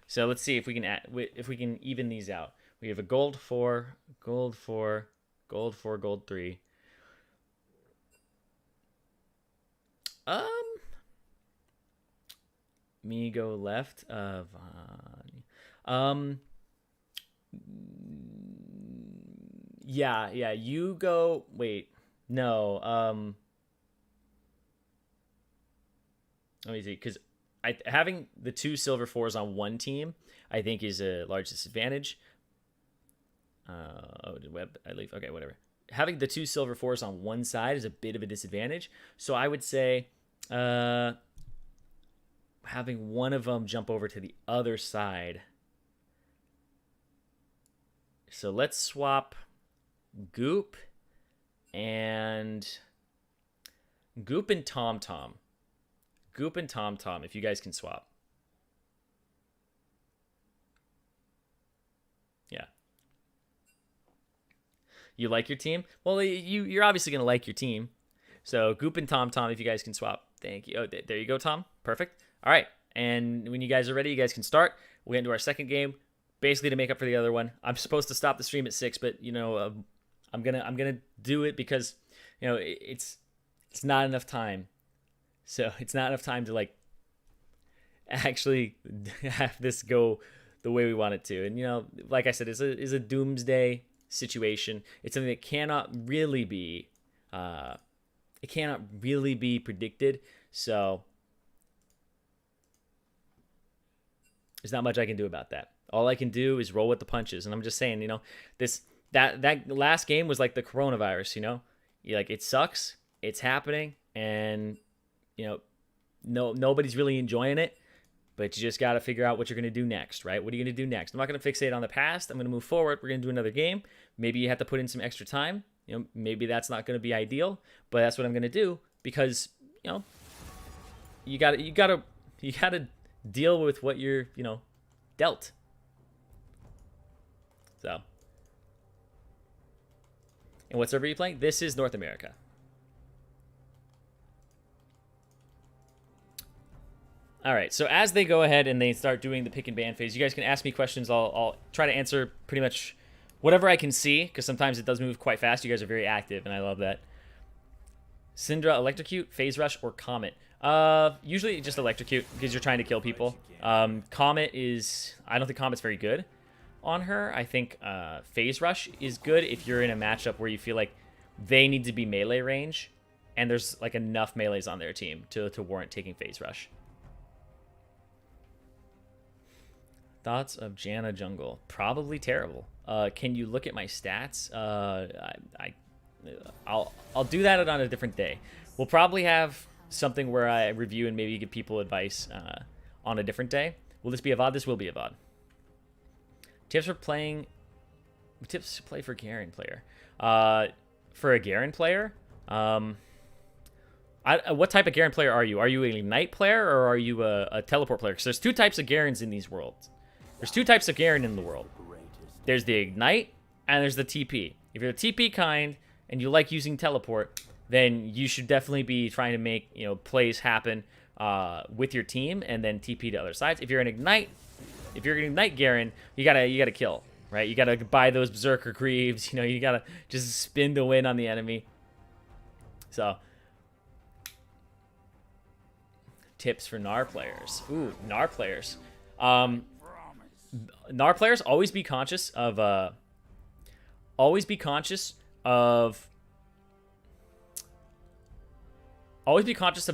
so let's see if we can even these out. We have a gold 4, gold 4, gold 4, gold 3. Me go left. Yeah, you go. Wait, no. Let me see, because having the 2 silver 4s on one team, I think, is a large disadvantage. Web, I leave. Okay, whatever. Having the 2 silver 4s on one side is a bit of a disadvantage. So I would say, having one of them jump over to the other side. So let's swap Goop and Tom Tom. Goop and Tom Tom, if you guys can swap. Yeah. You like your team? Well, you're obviously going to like your team. So Goop and Tom Tom, if you guys can swap. Thank you. Oh, there you go, Tom. Perfect. All right. And when you guys are ready, you guys can start. We'll get into our second game, basically to make up for the other one. I'm supposed to stop the stream at 6, but you know, I'm gonna do it because you know it's not enough time. So it's not enough time to like actually have this go the way we want it to. And, you know, like I said, it's a doomsday situation. It's something that cannot really be predicted. So there's not much I can do about that. All I can do is roll with the punches. And I'm just saying, you know, that last game was like the coronavirus, you know? Like, it sucks, it's happening, and, you know, nobody's really enjoying it, but you just got to figure out what you're going to do next, right? What are you going to do next? I'm not going to fixate on the past. I'm going to move forward. We're going to do another game. Maybe you have to put in some extra time. You know, maybe that's not going to be ideal, but that's what I'm going to do, because, you know, you got to deal with what you're, you know, dealt. So, and what server are you playing? This is North America. All right, so as they go ahead and they start doing the pick and ban phase, you guys can ask me questions. I'll try to answer pretty much whatever I can see, because sometimes it does move quite fast. You guys are very active, and I love that. Syndra, Electrocute, Phase Rush, or Comet? Usually just Electrocute, because you're trying to kill people. Comet is... I don't think Comet's very good on her. I think Phase Rush is good if you're in a matchup where you feel like they need to be melee range, and there's like enough melees on their team to warrant taking Phase Rush. Thoughts of Janna jungle? Probably terrible. Can you look at my stats? I'll do that on a different day. We'll probably have something where I review and maybe give people advice on a different day. Will this be a VOD? This will be a VOD. Tips to play for Garen player. For a Garen player, what type of Garen player are you? Are you an Ignite player, or are you a teleport player? Because there's two types of Garens in these worlds. There's two types of Garen in the world. There's the Ignite, and there's the TP. If you're the TP kind, and you like using teleport, then you should definitely be trying to make, you know, plays happen with your team, and then TP to other sides. If you're an Ignite Garen, you gotta kill, right? You gotta buy those Berserker Greaves. You know, you gotta just spin to win on the enemy. So, tips for Gnar players. Ooh, Gnar players. Gnar players, always be conscious of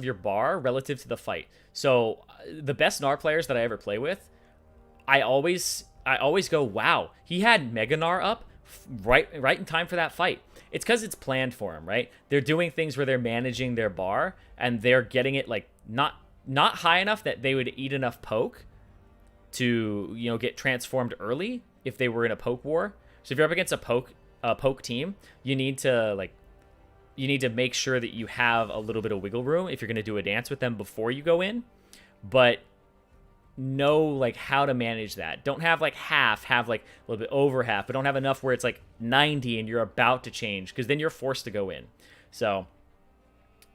your bar relative to the fight. So the best Gnar players that I ever play with, I always go, wow, he had Mega Gnar up right in time for that fight. It's because it's planned for him, right? They're doing things where they're managing their bar, and they're getting it like not high enough that they would eat enough poke to, you know, get transformed early if they were in a poke war. So if you're up against a poke team, you need to make sure that you have a little bit of wiggle room if you're going to do a dance with them before you go in, but know like how to manage that. Don't have like half, have like a little bit over half, but don't have enough where it's like 90 and you're about to change, because then you're forced to go in. So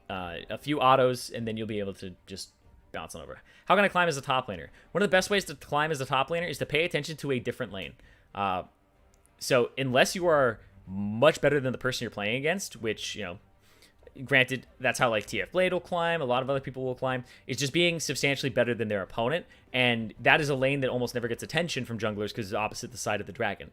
a few autos, and then you'll be able to just bounce on over. How can I climb as a top laner? One of the best ways to climb as a top laner is to pay attention to a different lane. So unless you are much better than the person you're playing against, which, you know, granted, that's how like TF Blade will climb, a lot of other people will climb, it's just being substantially better than their opponent, and that is a lane that almost never gets attention from junglers because it's opposite the side of the dragon.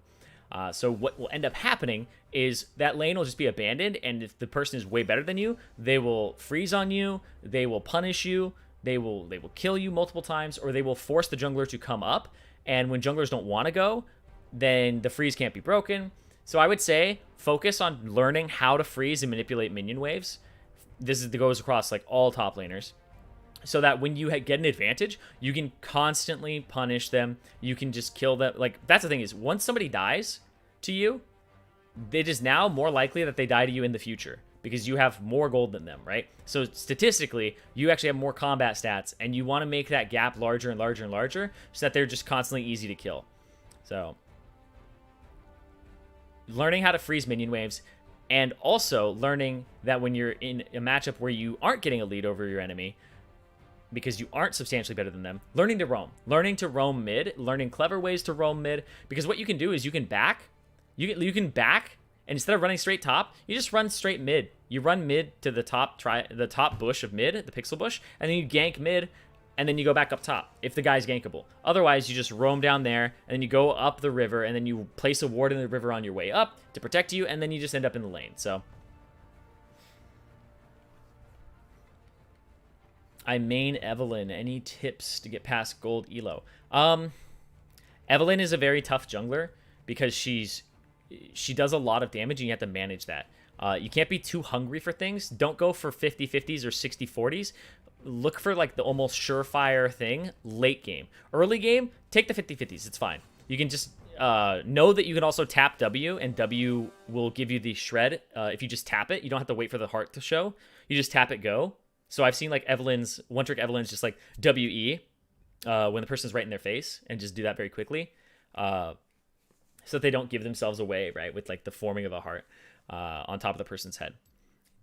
So what will end up happening is that lane will just be abandoned, and if the person is way better than you, they will freeze on you, they will punish you, they will kill you multiple times, or they will force the jungler to come up, and when junglers don't want to go, then the freeze can't be broken. So I would say focus on learning how to freeze and manipulate minion waves. This goes across like all top laners, so that when you get an advantage, you can constantly punish them. You can just kill them. Like, that's the thing, is once somebody dies to you, it is now more likely that they die to you in the future because you have more gold than them, right? So statistically, you actually have more combat stats, and you want to make that gap larger and larger and larger so that they're just constantly easy to kill. So learning how to freeze minion waves, and also learning that when you're in a matchup where you aren't getting a lead over your enemy because you aren't substantially better than them, learning to roam mid, learning clever ways to roam mid, because what you can do is you can back, and instead of running straight top, you just run straight mid. You run mid to the top bush of mid, the pixel bush, and then you gank mid, and then you go back up top if the guy's gankable. Otherwise, you just roam down there, and then you go up the river, and then you place a ward in the river on your way up to protect you, and then you just end up in the lane. So I main Evelynn. Any tips to get past gold elo? Evelynn is a very tough jungler because she does a lot of damage, and you have to manage that. You can't be too hungry for things. Don't go for 50-50s or 60-40s. Look for like the almost surefire thing late game. Early game, take the 50-50s. It's fine. You can just know that you can also tap W, and W will give you the shred. If you just tap it, you don't have to wait for the heart to show. You just tap it, go. So I've seen like Evelynn's, one trick Evelynn's just like WE when the person's right in their face, and just do that very quickly. So that they don't give themselves away, right, with like the forming of a heart on top of the person's head.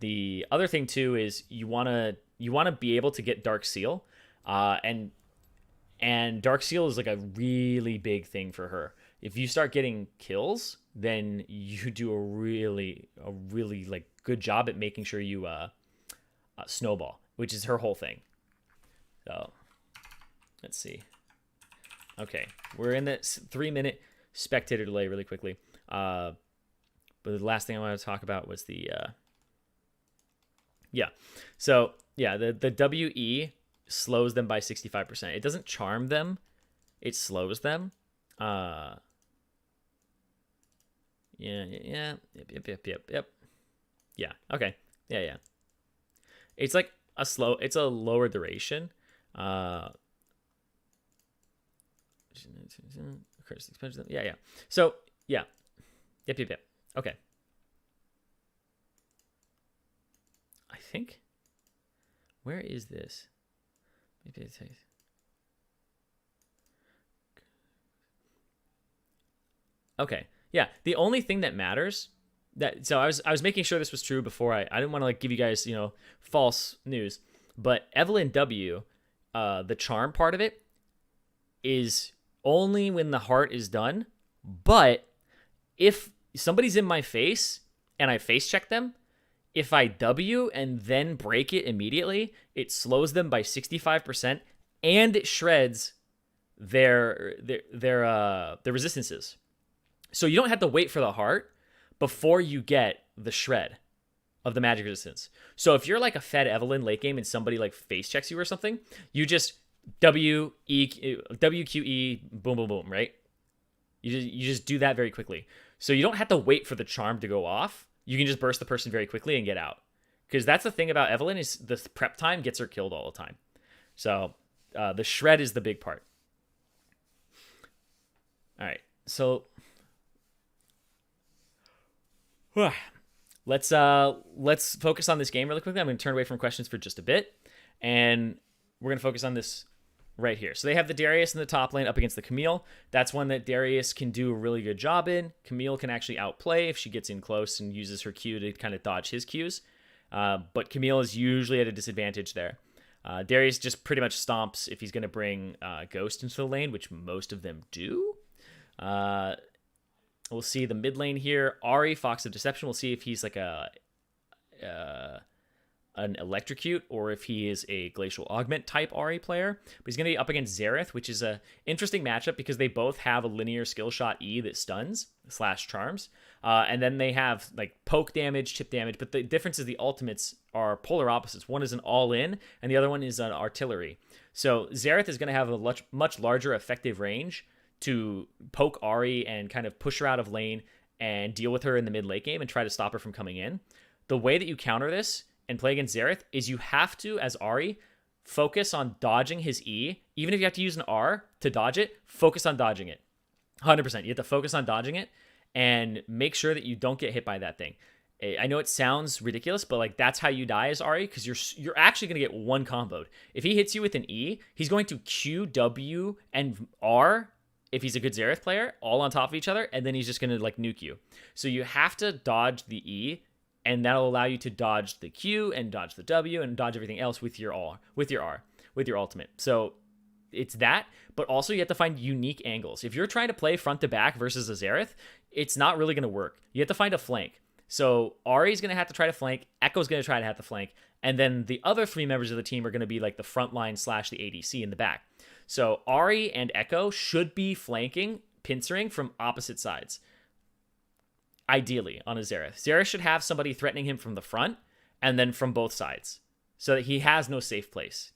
The other thing too is you wanna be able to get Dark Seal, and Dark Seal is like a really big thing for her. If you start getting kills, then you do a really like good job at making sure you snowball, which is her whole thing. So let's see. Okay, we're in the 3-minute spectator delay really quickly. But the last thing I wanted to talk about was the the WE slows them by 65%. It doesn't charm them, it slows them. Yep. Yeah, okay. Yeah. It's like it's a lower duration. Yeah. So, yeah. Yep. Okay. I think. Where is this? Maybe it takes. Okay. Yeah. The only thing that matters so I was making sure this was true before I didn't want to like give you guys, false news, but Evelynn W, the charm part of it is only when the heart is done. But if somebody's in my face and I face check them, if I W and then break it immediately, it slows them by 65% and it shreds their resistances. So you don't have to wait for the heart before you get the shred of the magic resistance. So if you're like a fed Evelynn late game and somebody like face checks you or something, you just WQE, boom, boom, boom, right? You just do that very quickly. So you don't have to wait for the charm to go off. You can just burst the person very quickly and get out. Because that's the thing about Evelynn is the prep time gets her killed all the time. So the shred is the big part. All right, so let's focus on this game really quickly. I'm going to turn away from questions for just a bit, and we're going to focus on this right here. So they have the Darius in the top lane up against the Camille. That's one that Darius can do a really good job in. Camille can actually outplay if she gets in close and uses her Q to kind of dodge his Qs. But Camille is usually at a disadvantage there. Darius just pretty much stomps if he's going to bring Ghost into the lane, which most of them do. We'll see the mid lane here. Ahri, Fox of Deception. We'll see if he's like an Electrocute or if he is a Glacial Augment type Ahri player. But he's going to be up against Xerath, which is a interesting matchup because they both have a linear skill shot E that stuns / charms. And then they have like poke damage, chip damage. But the difference is the ultimates are polar opposites. One is an all-in and the other one is an artillery. So Xerath is going to have a much larger effective range to poke Ahri and kind of push her out of lane and deal with her in the mid-late game and try to stop her from coming in. The way that you counter this and play against Xerath is you have to, as Ahri, focus on dodging his E. Even if you have to use an R to dodge it, focus on dodging it. 100%. You have to focus on dodging it and make sure that you don't get hit by that thing. I know it sounds ridiculous, but like that's how you die as Ahri, because you're actually going to get one comboed. If he hits you with an E, he's going to Q, W, and R if he's a good Xerath player, all on top of each other, and then he's just going to like nuke you. So you have to dodge the E, and that'll allow you to dodge the Q and dodge the W and dodge everything else with your R, with your ultimate. So it's that, but also you have to find unique angles. If you're trying to play front to back versus a Xerath, it's not really going to work. You have to find a flank. So Ahri's going to have to try to flank. Echo's going to try to have to flank. And then the other 3 members of the team are going to be like the front line / the ADC in the back. So Ahri and Echo should be flanking, pincering from opposite sides. Ideally on a Xerath. Xerath should have somebody threatening him from the front and then from both sides so that he has no safe place.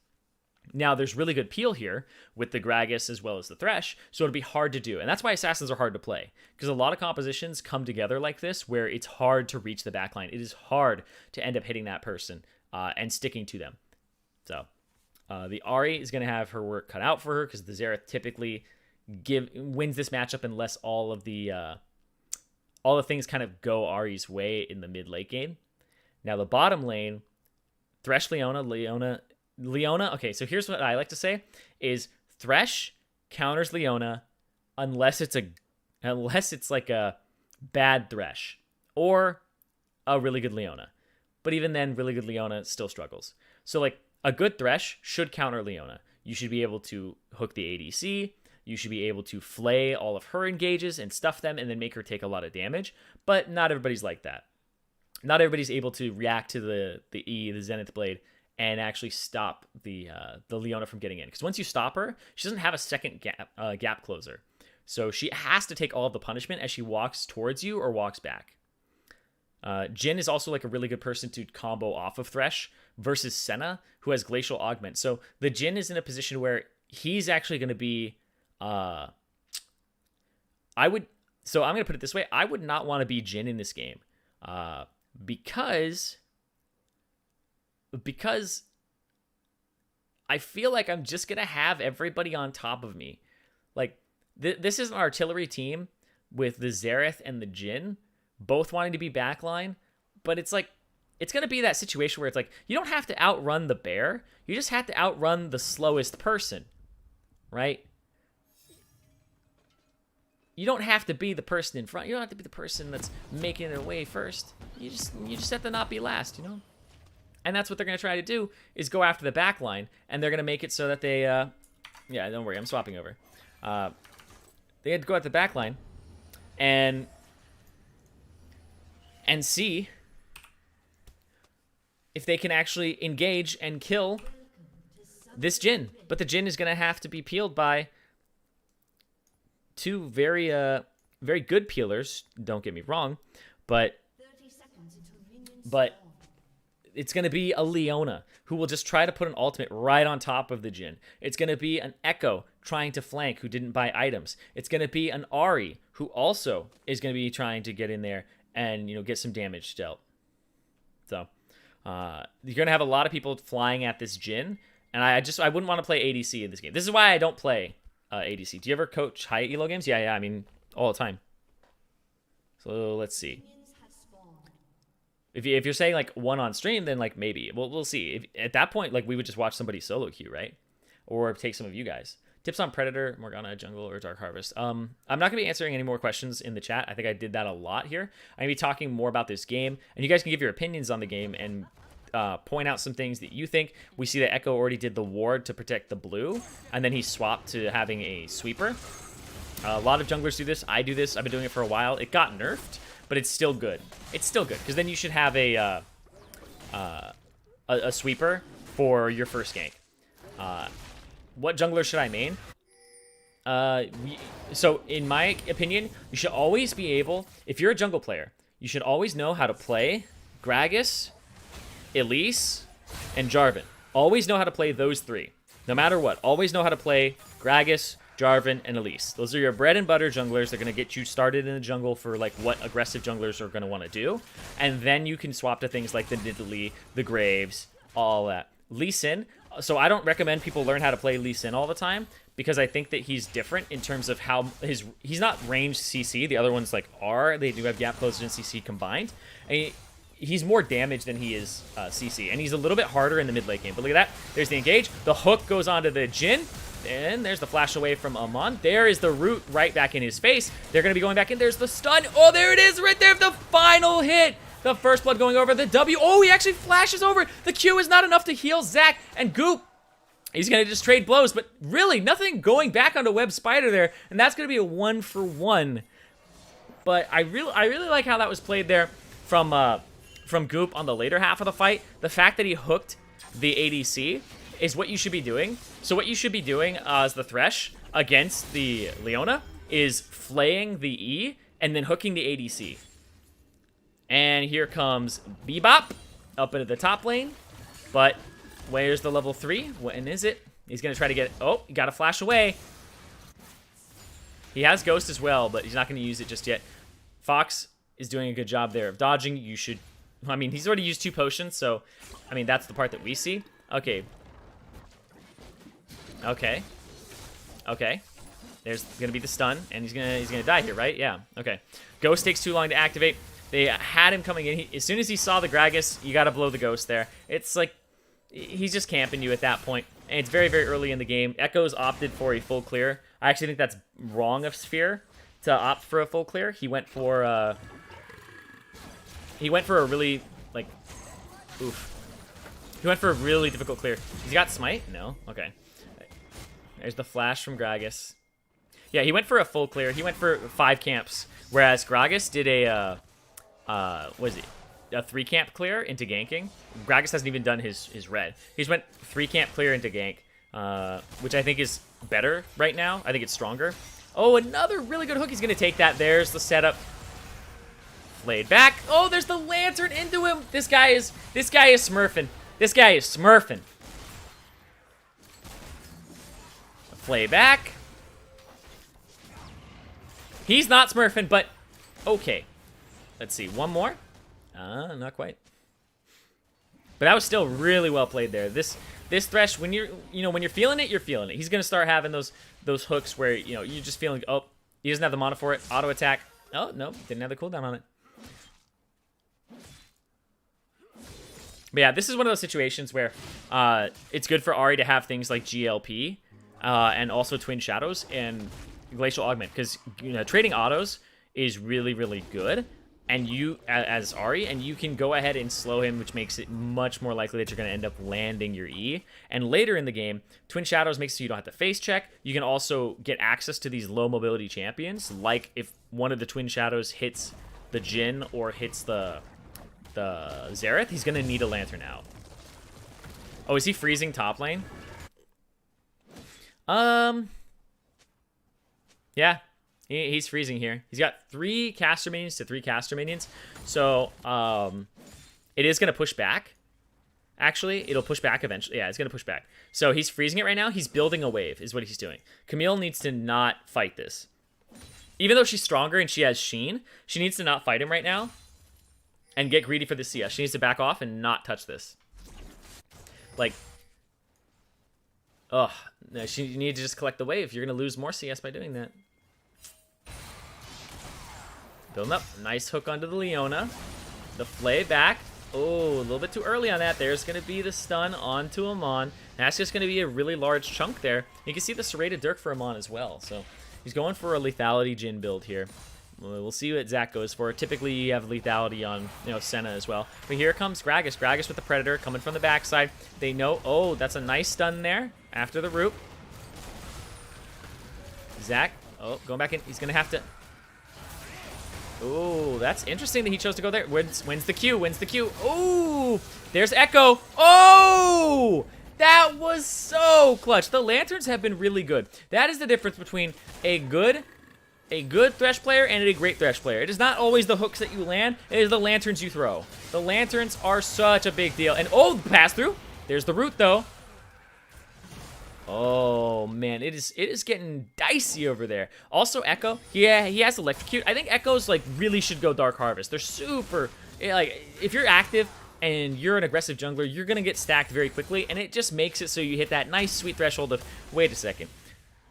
Now, there's really good peel here with the Gragas as well as the Thresh, so it'll be hard to do. And that's why Assassins are hard to play, because a lot of compositions come together like this where it's hard to reach the backline. It is hard to end up hitting that person and sticking to them. So the Ahri is going to have her work cut out for her, because the Xerath typically wins this matchup unless all the things kind of go Ahri's way in the mid-late game. Now, the bottom lane, Thresh, Leona. Okay, so here's what I like to say is Thresh counters Leona unless it's like a bad Thresh or a really good Leona. But even then, really good Leona still struggles. So like a good Thresh should counter Leona. You should be able to hook the ADC. You should be able to flay all of her engages and stuff them and then make her take a lot of damage. But not everybody's like that. Not everybody's able to react to the Zenith Blade and actually stop the Leona from getting in. Because once you stop her, she doesn't have a second gap closer. So she has to take all of the punishment as she walks towards you or walks back. Jhin is also like a really good person to combo off of Thresh versus Senna, who has Glacial Augment. So the Jhin is in a position where he's actually going to be... I'm going to put it this way. I would not want to be Jhin in this game. Because I feel like I'm just going to have everybody on top of me. Like, this is an artillery team with the Xerath and the Jhin both wanting to be backline, but it's like, it's going to be that situation where it's like, you don't have to outrun the bear, you just have to outrun the slowest person, right? You don't have to be the person in front. You don't have to be the person that's making it away first. You just have to not be last, you know? And that's what they're going to try to do, is go after the back line, and they're going to make it so that they... yeah, don't worry, I'm swapping over. They had to go at the back line and see if they can actually engage and kill this Jhin. But the Jhin is going to have to be peeled by 2 very good peelers, don't get me wrong, but it's going to be a Leona who will just try to put an ultimate right on top of the Jhin. It's going to be an Echo trying to flank who didn't buy items. It's going to be an Ahri who also is going to be trying to get in there and, you know, get some damage dealt. So you're going to have a lot of people flying at this Jhin, and I wouldn't want to play ADC in this game. This is why I don't play ADC. Do you ever coach high elo games? Yeah, I mean, all the time. So let's see. If you're saying like one on stream, then like maybe. We'll see. At that point, like we would just watch somebody solo queue, right? Or take some of you guys. Tips on Predator, Morgana, Jungle, or Dark Harvest. I'm not going to be answering any more questions in the chat. I think I did that a lot here. I'm going to be talking more about this game, and you guys can give your opinions on the game and point out some things that you think. We see that Echo already did the ward to protect the blue, and then he swapped to having a sweeper. A lot of junglers do this. I do this. I've been doing it for a while. It got nerfed, but it's still good. It's still good, because then you should have a sweeper for your first gank. What jungler should I main? So in my opinion, you should always be able, if you're a jungle player, you should always know how to play Gragas, Elise, and Jarvan. Always know how to play those 3. No matter what, always know how to play Gragas, Jarvan, and Elise. Those are your bread and butter junglers. They're going to get you started in the jungle for like what aggressive junglers are going to want to do. And then you can swap to things like the Nidalee, the Graves, all that. Lee Sin. So I don't recommend people learn how to play Lee Sin all the time, because I think that he's different in terms of how he's not ranged CC. The other ones like are. They do have gap closers and CC combined. And he's more damage than he is CC. And he's a little bit harder in the mid-late game. But look at that. There's the engage. The hook goes onto the Jhin. And there's the flash away from Amon. There is the root right back in his face. They're going to be going back in. There's the stun. Oh, there it is right there. The final hit. The first blood going over the W. Oh, he actually flashes over. The Q is not enough to heal Zac and Goop. He's going to just trade blows, but really nothing going back onto Web Spider there. And that's going to be a 1-for-1. But I really like how that was played there. from Goop on the later half of the fight, the fact that he hooked the ADC is what you should be doing. So what you should be doing as the Thresh against the Leona is flaying the E and then hooking the ADC. And here comes Bebop up into the top lane. But where's the level 3? When is it? He's going to try to get... Oh, he got to flash away. He has Ghost as well, but he's not going to use it just yet. Fox is doing a good job there of dodging. You should... I mean, he's already used 2 potions, so... I mean, that's the part that we see. Okay. Okay. Okay. There's going to be the stun, and he's gonna die here, right? Yeah. Okay. Ghost takes too long to activate. They had him coming in. As soon as he saw the Gragas, you got to blow the Ghost there. It's like... He's just camping you at that point. And it's very, very early in the game. Echo's opted for a full clear. I actually think that's wrong of Sphere to opt for a full clear. He went for a really, like, oof. He went for a really difficult clear. He's got Smite? No? Okay. There's the flash from Gragas. Yeah, he went for a full clear. He went for 5 camps, whereas Gragas did a, what is it? A 3 camp clear into ganking. Gragas hasn't even done his red. He's went 3 camp clear into gank, which I think is better right now. I think it's stronger. Oh, another really good hook. He's going to take that. There's the setup. Laid back. Oh, there's the lantern into him. This guy is smurfing. This guy is smurfing. Play back. He's not smurfing, but okay. Let's see. One more. Not quite. But that was still really well played there. This Thresh, when you're feeling it, you're feeling it. He's gonna start having those hooks where you're just feeling. Oh, he doesn't have the mana for it. Auto attack. Oh no, didn't have the cooldown on it. But yeah, this is one of those situations where it's good for Ahri to have things like GLP and also Twin Shadows and Glacial Augment, because trading autos is really, really good. And you, as Ahri, and you can go ahead and slow him, which makes it much more likely that you're going to end up landing your E. And later in the game, Twin Shadows makes it so you don't have to face check. You can also get access to these low mobility champions, like if one of the Twin Shadows hits the Jhin or hits the Xerath, he's going to need a Lantern out. Oh, is he freezing top lane? Yeah. He's freezing here. He's got 3 caster minions to 3 caster minions. So, it is going to push back. Actually, it'll push back eventually. Yeah, it's going to push back. So, he's freezing it right now. He's building a wave is what he's doing. Camille needs to not fight this. Even though she's stronger and she has Sheen, she needs to not fight him right now and get greedy for the CS. She needs to back off and not touch this. Like, ugh. No, you need to just collect the wave. You're going to lose more CS by doing that. Building up. Nice hook onto the Leona. The flay back. Oh, a little bit too early on that. There's going to be the stun onto Amon. That's just going to be a really large chunk there. You can see the serrated Dirk for Amon as well. So he's going for a lethality Jhin build here. We'll see what Zach goes for. Typically, you have lethality on Senna as well. But here comes Gragas. Gragas with the Predator coming from the backside. They know, oh, that's a nice stun there after the root. Zach, oh, going back in. He's going to have to... Oh, that's interesting that he chose to go there. Wins the Q, wins the Q. Oh, there's Echo. Oh, that was so clutch. The Lanterns have been really good. That is the difference between a good Thresh player and a great Thresh player. It is not always the hooks that you land. It is the Lanterns you throw. The Lanterns are such a big deal. And oh, pass through. There's the root though. Oh man, it is getting dicey over there. Also Echo, yeah, he has Electrocute. I think Echoes like really should go Dark Harvest. They're super, like if you're active and you're an aggressive jungler, you're gonna get stacked very quickly, and it just makes it so you hit that nice sweet threshold of, wait a second,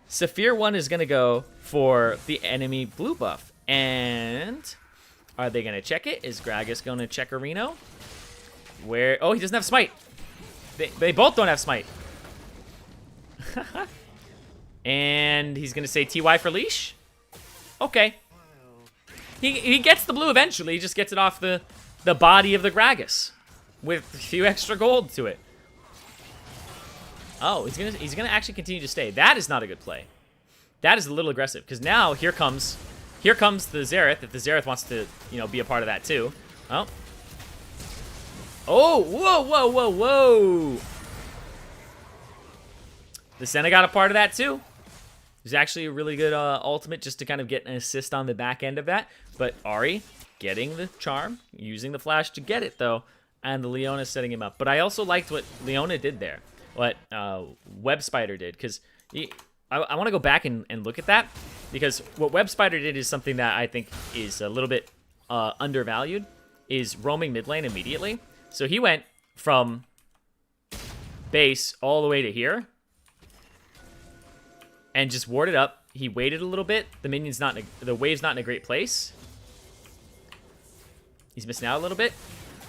Saphir 1 is gonna go for the enemy blue buff, and are they gonna check it? Is Gragas gonna check Reno? Where? Oh, he doesn't have Smite. They both don't have Smite. And he's gonna say TY for leash. Okay. He gets the blue eventually. He just gets it off the body of the Gragas with a few extra gold to it. Oh, he's gonna actually continue to stay. That is not a good play. That is a little aggressive because now here comes the Xerath. If the Xerath wants to be a part of that too. Oh. Oh, whoa, whoa, whoa, whoa. The Senna got a part of that too. It was actually a really good ultimate just to kind of get an assist on the back end of that. But Ari getting the charm, using the flash to get it though, and the Leona setting him up. But I also liked what Leona did there, what Web Spider did, because I want to go back and look at that, because what Web Spider did is something that I think is a little bit undervalued, is roaming mid lane immediately. So he went from base all the way to here and just warded up. He waited a little bit. The minion's not in the wave's not in a great place. He's missing out a little bit.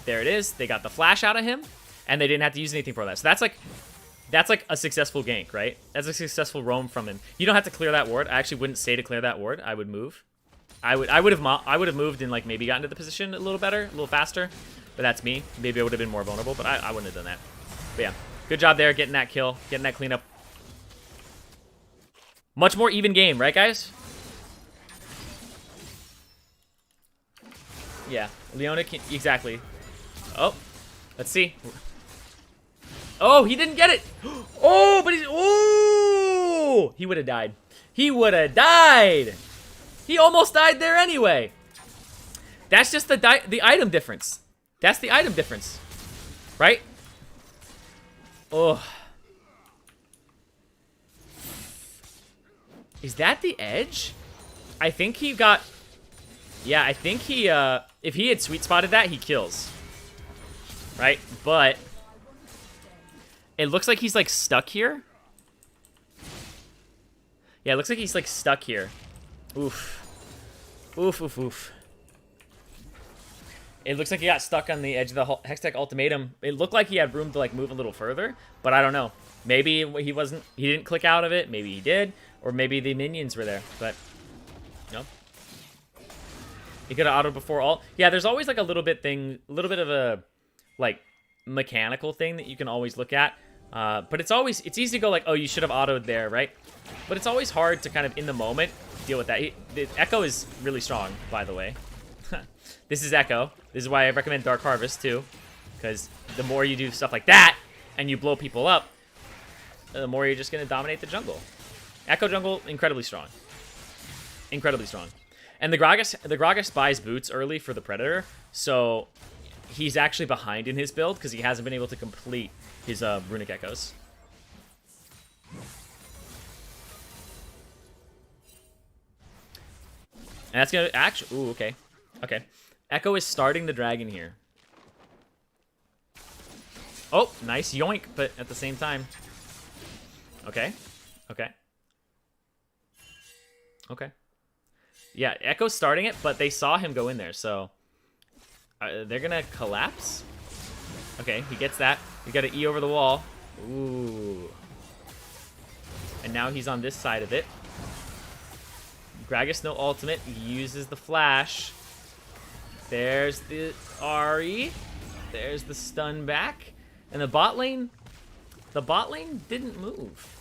There it is. They got the flash out of him, and they didn't have to use anything for that. So that's like a successful gank, right? That's a successful roam from him. You don't have to clear that ward. I actually wouldn't say to clear that ward. I would move. I would have moved and like maybe gotten to the position a little better, a little faster. But that's me. Maybe I would have been more vulnerable, but I wouldn't have done that. But yeah, good job there, getting that kill, getting that cleanup. Much more even game, right, guys? Yeah, Leona can, exactly. Oh, let's see. Oh, he didn't get it. Oh, but he's, oh, he would have died. He would have died. He almost died there anyway. That's just the item difference. That's the item difference, right? Oh. Is that the edge? I think he got... Yeah, I think he, if he had sweet spotted that, he kills. Right? But it looks like he's, like, stuck here. Yeah, it looks like he's, like, stuck here. Oof. Oof, oof, oof. It looks like he got stuck on the edge of the Hextech ultimatum. It looked like he had room to, like, move a little further, but I don't know. Maybe he didn't click out of it. Maybe he did. Or maybe the minions were there, but no. He could have autoed before all. Yeah, there's always like a little bit of a like mechanical thing that you can always look at. But it's easy to go like, oh, you should have autoed there, right? But it's always hard to kind of in the moment deal with that. The Echo is really strong, by the way. This is Echo. This is why I recommend Dark Harvest too, because the more you do stuff like that and you blow people up, the more you're just gonna dominate the jungle. Echo jungle, incredibly strong. Incredibly strong. And the Gragas buys boots early for the Predator, so he's actually behind in his build because he hasn't been able to complete his Runic Echoes. And that's gonna actually... Ooh, okay. Okay. Echo is starting the dragon here. Oh, nice yoink, but at the same time. Okay. Okay. Okay. Yeah, Echo's starting it, but they saw him go in there, so they're gonna collapse. Okay, he gets that. We got to E over the wall. Ooh. And now he's on this side of it. Gragas no ultimate. He uses the flash. There's the Ari. There's the stun back. And the bot lane didn't move.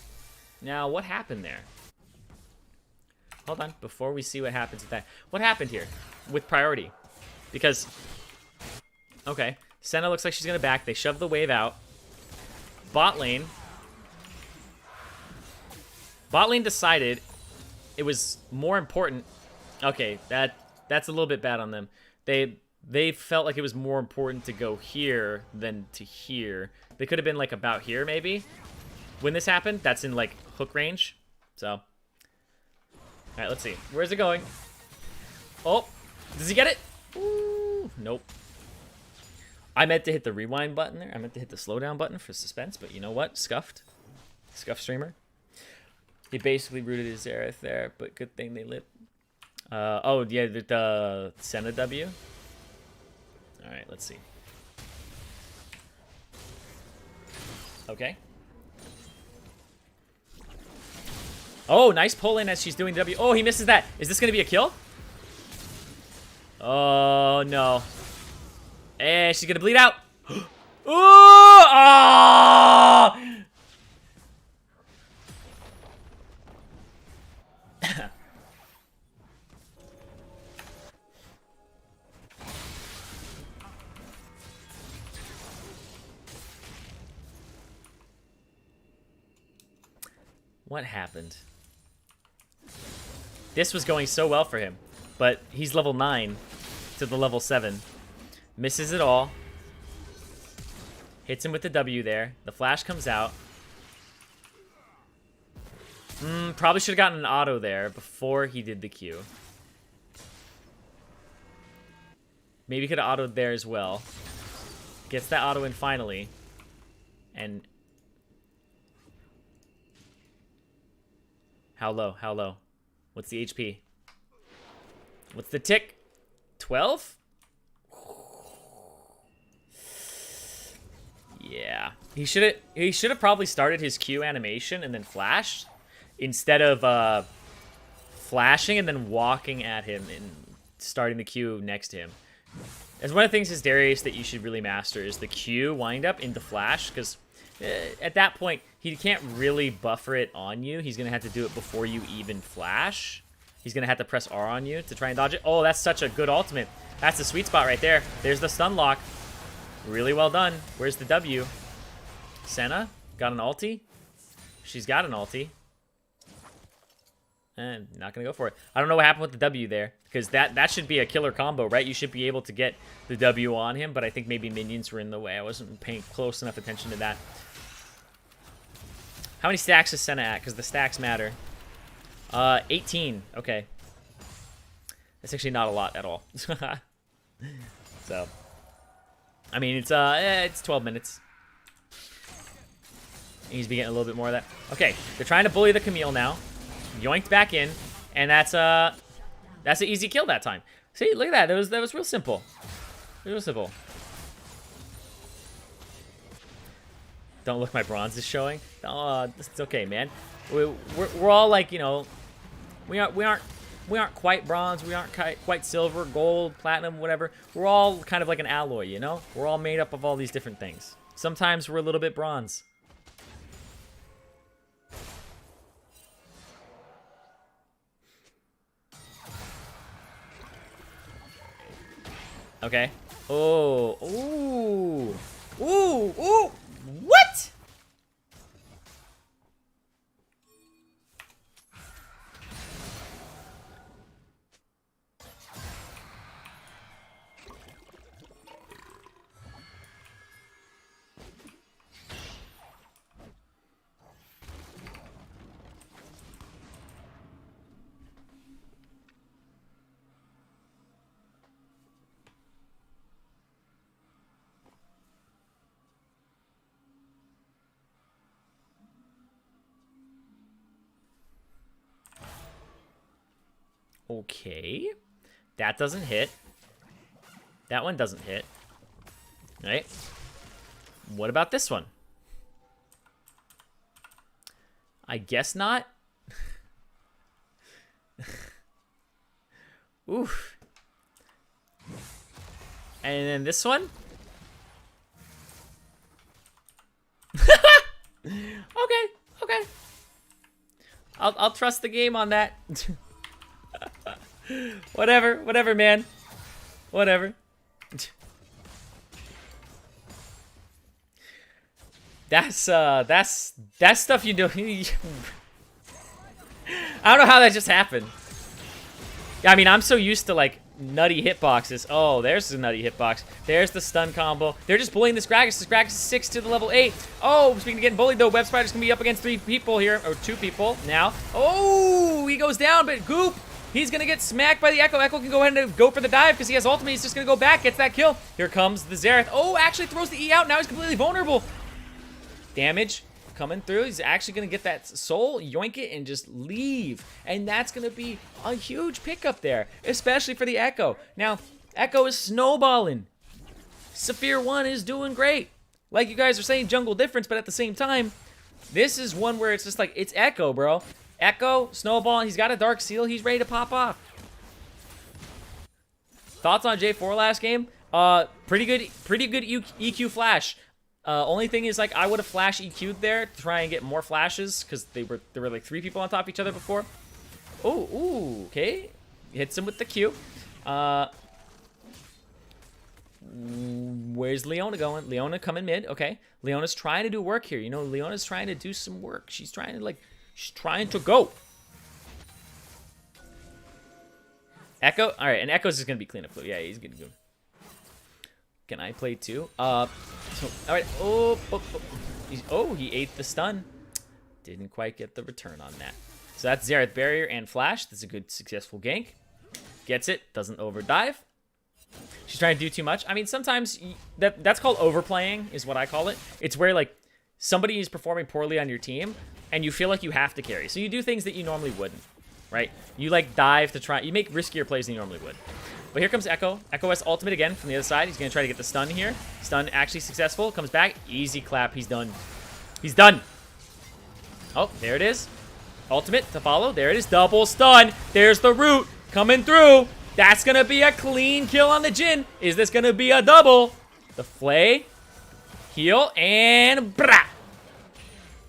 Now, what happened there? Hold on, before we see what happens with that. What happened here with priority? Because, okay, Senna looks like she's going to back. They shove the wave out. Bot lane decided it was more important. Okay, that's a little bit bad on them. They felt like it was more important to go here than to here. They could have been like about here maybe. When this happened, that's in like hook range. So, all right, let's see. Where's it going? Oh, does he get it? Ooh, nope. I meant to hit the rewind button there. I meant to hit the slowdown button for suspense, but you know what? Scuffed streamer. He basically rooted his Zereth there, but good thing they lit. Oh, yeah, the Senna W. All right, let's see. Okay. Oh, nice pull in as she's doing W. Oh, he misses that. Is this going to be a kill? Oh, no. And she's going to bleed out. Ooh! Oh! What happened? This was going so well for him, but he's level 9 to the level 7. Misses it all. Hits him with the W there. The flash comes out. Probably should have gotten an auto there before he did the Q. Maybe could have autoed there as well. Gets that auto in finally. And... How low? How low? What's the HP? What's the tick? 12? Yeah. He should have probably started his Q animation and then flashed instead of flashing and then walking at him and starting the Q next to him. As one of the things is Darius that you should really master is the Q wind up into flash, because at that point he can't really buffer it on you. He's gonna have to do it before you even flash. He's gonna have to press R on you to try and dodge it. Oh, that's such a good ultimate. That's the sweet spot right there. There's the stun lock. Really well done. Where's the W? Senna got an ulti. She's got an ulti. And not gonna go for it. I don't know what happened with the W there, because that should be a killer combo, right? You should be able to get the W on him, but I think maybe minions were in the way. I wasn't paying close enough attention to that. How many stacks is Senna at? Because the stacks matter. 18. Okay. That's actually not a lot at all. So, I mean, it's 12 minutes. He's been getting a little bit more of that. Okay, they're trying to bully the Camille now. Yoinked back in, and that's an easy kill that time. See, look at that. That was real simple. Real simple. Don't look, my bronze is showing. Oh, it's okay, man. We're all like, you know, we aren't quite bronze. We aren't quite silver, gold, platinum, whatever. We're all kind of like an alloy, you know. We're all made up of all these different things. Sometimes we're a little bit bronze. Okay. Oh. Ooh. Ooh. Ooh. What? Okay. That doesn't hit. That one doesn't hit. All right. What about this one? I guess not. Oof. And then this one? Okay. Okay. I'll trust the game on that. Whatever, man. Whatever. That's stuff you do. I don't know how that just happened. I mean, I'm so used to like nutty hitboxes. Oh, there's the nutty hitbox. There's the stun combo. They're just bullying this Gragas. This Gragas is 6 to the level 8. Oh, speaking of getting bullied though, Web Spider's gonna be up against 3 people here, or 2 people now. Oh, he goes down, but Goop, he's gonna get smacked by the Echo. Echo can go ahead and go for the dive because he has ultimate. He's just gonna go back, gets that kill. Here comes the Zereth. Oh, actually throws the E out. Now he's completely vulnerable. Damage coming through. He's actually gonna get that soul, yoink it, and just leave. And that's gonna be a huge pickup there, especially for the Echo. Now, Echo is snowballing. Saphir 1 is doing great. Like you guys are saying, jungle difference, but at the same time, this is one where it's just like, it's Echo, bro. Echo, snowball, he's got a dark seal, he's ready to pop off. Thoughts on J4 last game? Pretty good EQ flash. Only thing is, like, I would have flash EQ'd there to try and get more flashes, because there were like 3 people on top of each other before. Oh, ooh, okay. Hits him with the Q. Where's Leona going? Leona coming mid, okay. Leona's trying to do work here. You know, Leona's trying to do some work. She's trying to, like, She's trying to go. Echo? Alright, and Echo's just gonna be cleanup blue. Yeah, he's gonna go. Can I play too? Alright. Oh, he ate the stun. Didn't quite get the return on that. So that's Xerath Barrier and Flash. That's a good, successful gank. Gets it. Doesn't overdive. She's trying to do too much. I mean, sometimes that's called overplaying, is what I call it. It's where, like, somebody is performing poorly on your team, and you feel like you have to carry. So you do things that you normally wouldn't, right? You, like, dive to try. You make riskier plays than you normally would. But here comes Echo. Echo has ultimate again from the other side. He's going to try to get the stun here. Stun actually successful. Comes back. Easy clap. He's done. He's done. Oh, there it is. Ultimate to follow. There it is. Double stun. There's the root coming through. That's going to be a clean kill on the Jhin. Is this going to be a double? The Flay. Heal. And brah.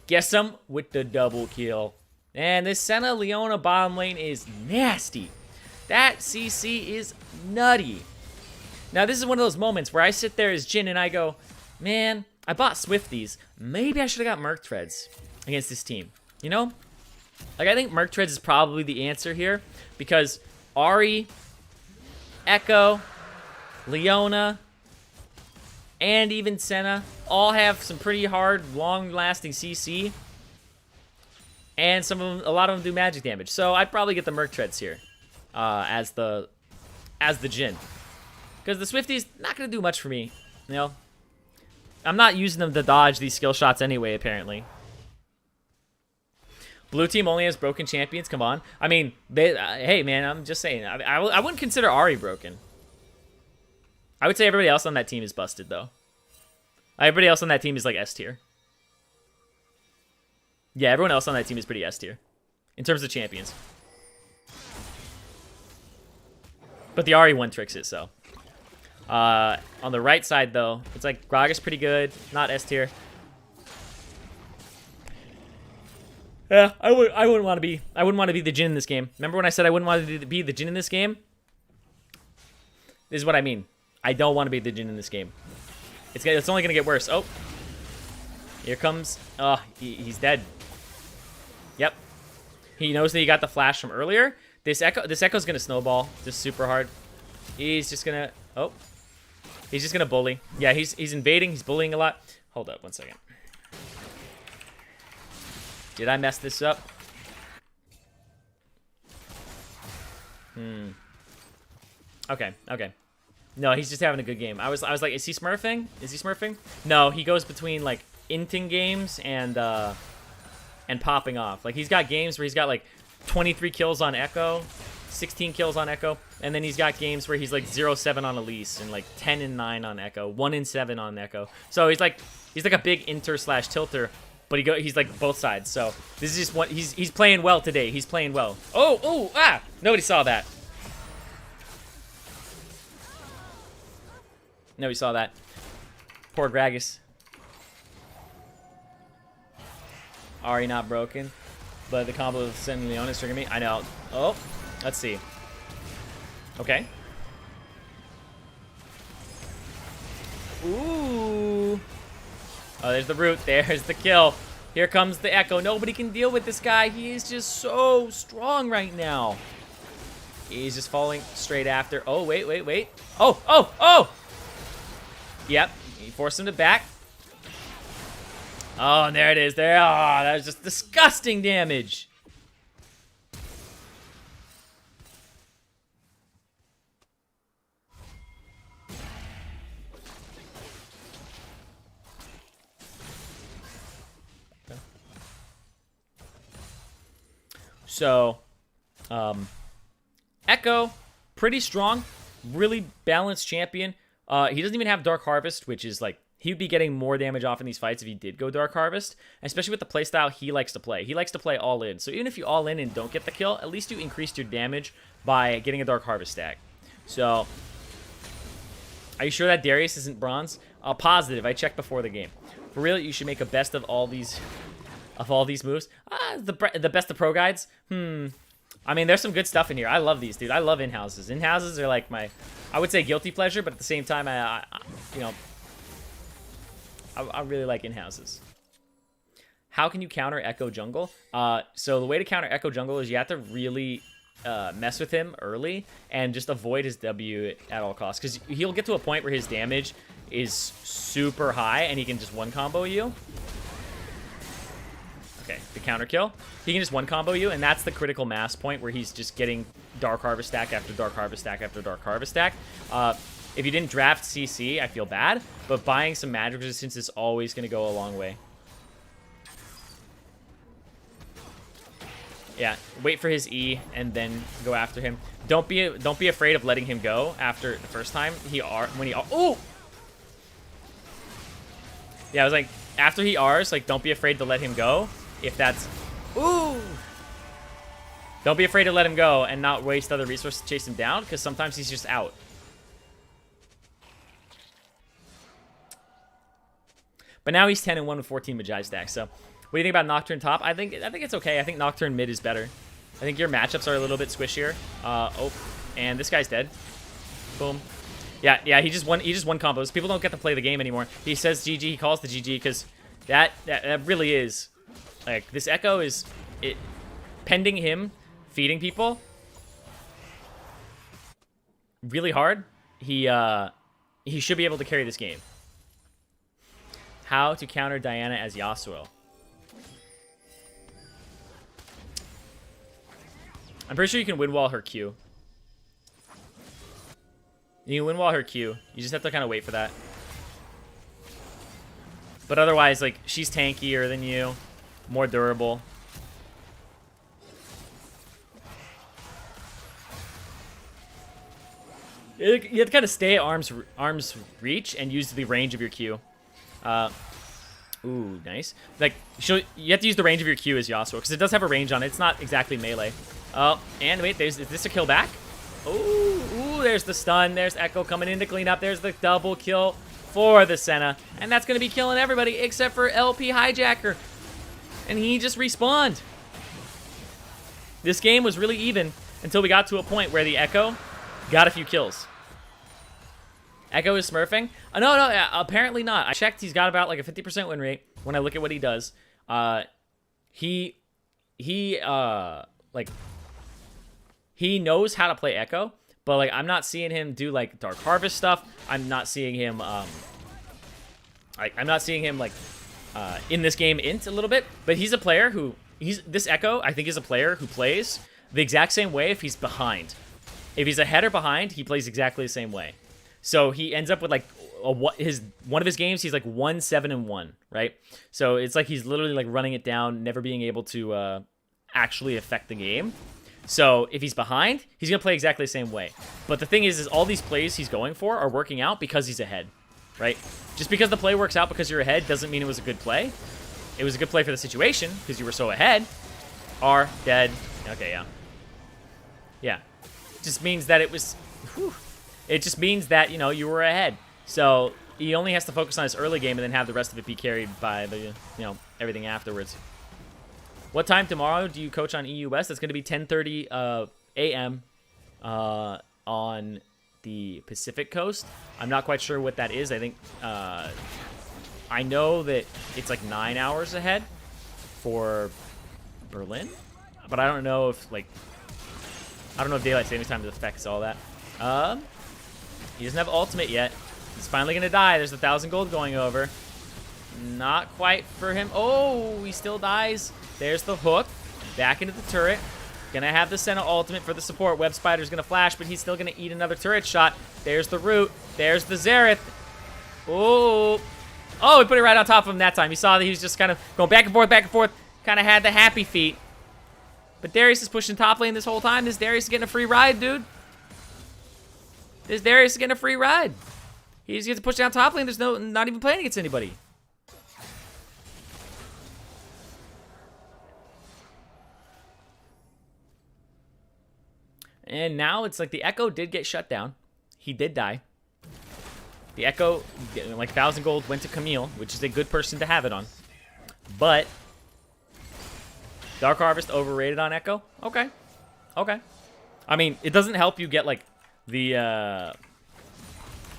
Guess him with the double kill. And this Senna Leona bottom lane is nasty. That CC is nutty. Now, this is one of those moments where I sit there as Jhin and I go, man, I bought Swifties. Maybe I should have got Merc Treads against this team. You know? Like, I think Merc Treads is probably the answer here because Ahri, Echo, Leona, and even Senna all have some pretty hard, long-lasting CC. And some of them, a lot of them do magic damage. So I'd probably get the Merc Treads here as the Jhin. Because the Swifties, not going to do much for me. You know? I'm not using them to dodge these skill shots anyway, apparently. Blue team only has broken champions. Come on. I mean, hey, man, I'm just saying. I wouldn't consider Ahri broken. I would say everybody else on that team is busted, though. Everybody else on that team is, like, S tier. Yeah, everyone else on that team is pretty S tier. In terms of champions. But the Ahri one tricks it, so. On the right side, though, it's like Gragas pretty good. Not S tier. Yeah, I wouldn't want to be the Jhin in this game. Remember when I said I wouldn't want to be the Jhin in this game? This is what I mean. I don't want to be the Jhin in this game. It's only gonna get worse. Oh, here comes. Oh, he's dead. Yep. He knows that he got the flash from earlier. This Echo's gonna snowball just super hard. He's just gonna. Oh, he's just gonna bully. Yeah, he's invading. He's bullying a lot. Hold up, 1 second. Did I mess this up? Okay. No, he's just having a good game. I was like, is he smurfing? Is he smurfing? No, he goes between like inting games and popping off. Like he's got games where he's got like 23 kills on Echo, 16 kills on Echo, and then he's got games where he's like 0-7 on Elise and like 10-9 on Echo, 1-7 on Echo. So he's like a big inter/tilter. But he's like both sides. So this is just what he's playing well today. He's playing well. Oh, nobody saw that. Nobody saw that. Poor Gragas. Ahri not broken. But the combo of Senna and Leona is triggering me. I know. Oh, let's see. Okay. Ooh. Oh, there's the root. There's the kill. Here comes the Echo. Nobody can deal with this guy. He is just so strong right now. He's just falling straight after. Oh, wait. Oh! Yep. He forced him to back. Oh, and there it is. There. Oh, that was just disgusting damage. So, Echo, pretty strong, really balanced champion. He doesn't even have Dark Harvest, which is like, he would be getting more damage off in these fights if he did go Dark Harvest, especially with the playstyle he likes to play. He likes to play all in. So even if you all in and don't get the kill, at least you increased your damage by getting a Dark Harvest stack. So, are you sure that Darius isn't bronze? Positive. I checked before the game. For real, you should make a best of all these moves. The best of ProGuides. I mean, there's some good stuff in here. I love these, dude. I love in-houses. In-houses are like my, I would say guilty pleasure, but at the same time, I really like in-houses. How can you counter Echo Jungle? So the way to counter Echo Jungle is you have to really mess with him early and just avoid his W at all costs. Because he'll get to a point where his damage is super high and he can just one combo you. Okay, the counter kill. He can just one combo you, and that's the critical mass point where he's just getting Dark Harvest stack after Dark Harvest stack after Dark Harvest stack. If you didn't draft CC, I feel bad, but buying some magic resistance is always going to go a long way. Yeah, wait for his E and then go after him. Don't be afraid of letting him go after the first time. Oh! Yeah, I was like, after he Rs, like, don't be afraid to let him go. If that's... Ooh! Don't be afraid to let him go and not waste other resources to chase him down, because sometimes he's just out. But now he's 10-1 with 14 Magi stacks, so... What do you think about Nocturne top? I think it's okay. I think Nocturne mid is better. I think your matchups are a little bit squishier. Oh, and this guy's dead. Boom. Yeah, he just won combos. People don't get to play the game anymore. He says GG, he calls the GG because that really is like this Echo is pending him feeding people really hard. He should be able to carry this game. How to counter Diana as Yasuo? I'm pretty sure you can win wall her Q. You can win wall her Q. You just have to kind of wait for that. But otherwise, like, she's tankier than you. More durable. You have to kind of stay at arm's reach and use the range of your Q. Ooh, nice. Like, you have to use the range of your Q as Yasuo, because it does have a range on it. It's not exactly melee. Oh, and wait, is this a kill back? Ooh, there's the stun. There's Echo coming in to clean up. There's the double kill for the Senna. And that's going to be killing everybody except for LP Hijacker. And he just respawned. This game was really even until we got to a point where the Echo got a few kills. Echo is smurfing? No, apparently not. I checked, he's got about like a 50% win rate when I look at what he does. He knows how to play Echo, but like I'm not seeing him do like Dark Harvest stuff. I'm not seeing him in this game int a little bit, but he's a player who this Echo I think is a player who plays the exact same way if he's behind. If he's ahead or behind, he plays exactly the same way. So he ends up with like one of his games he's like 1-7-1, right? So it's like he's literally like running it down, never being able to actually affect the game. So if he's behind, he's gonna play exactly the same way. But the thing is all these plays he's going for are working out because he's ahead, right? Just because the play works out because you're ahead doesn't mean it was a good play. It was a good play for the situation because you were so ahead. Are dead. Okay, yeah. Yeah. It just means that it was... Whew. It just means that, you know, you were ahead. So he only has to focus on his early game and then have the rest of it be carried by the, you know, everything afterwards. What time tomorrow do you coach on EU West? It's going to be 10:30 a.m. On the Pacific Coast. I'm not quite sure what that is. I think I know that it's like 9 hours ahead for Berlin, but I don't know if daylight savings time affects all that. He doesn't have ultimate yet. He's finally gonna die. There's 1,000 gold going over. Not quite for him. Oh, he still dies. There's the hook. Back into the turret. Gonna have the Senna ultimate for the support. Web Spider's gonna flash, but he's still gonna eat another turret shot. There's the root. There's the Zirene. Oh. Oh, he put it right on top of him that time. You saw that he was just kind of going back and forth. Kind of had the happy feet. But Darius is pushing top lane this whole time. This Darius is getting a free ride, dude. This Darius is getting a free ride. He just gets to push down top lane. There's not even playing against anybody. And now it's like the Echo did get shut down. He did die. The Echo, like 1,000 gold, went to Camille, which is a good person to have it on. But Dark Harvest overrated on Echo? Okay. Okay. I mean, it doesn't help you get like the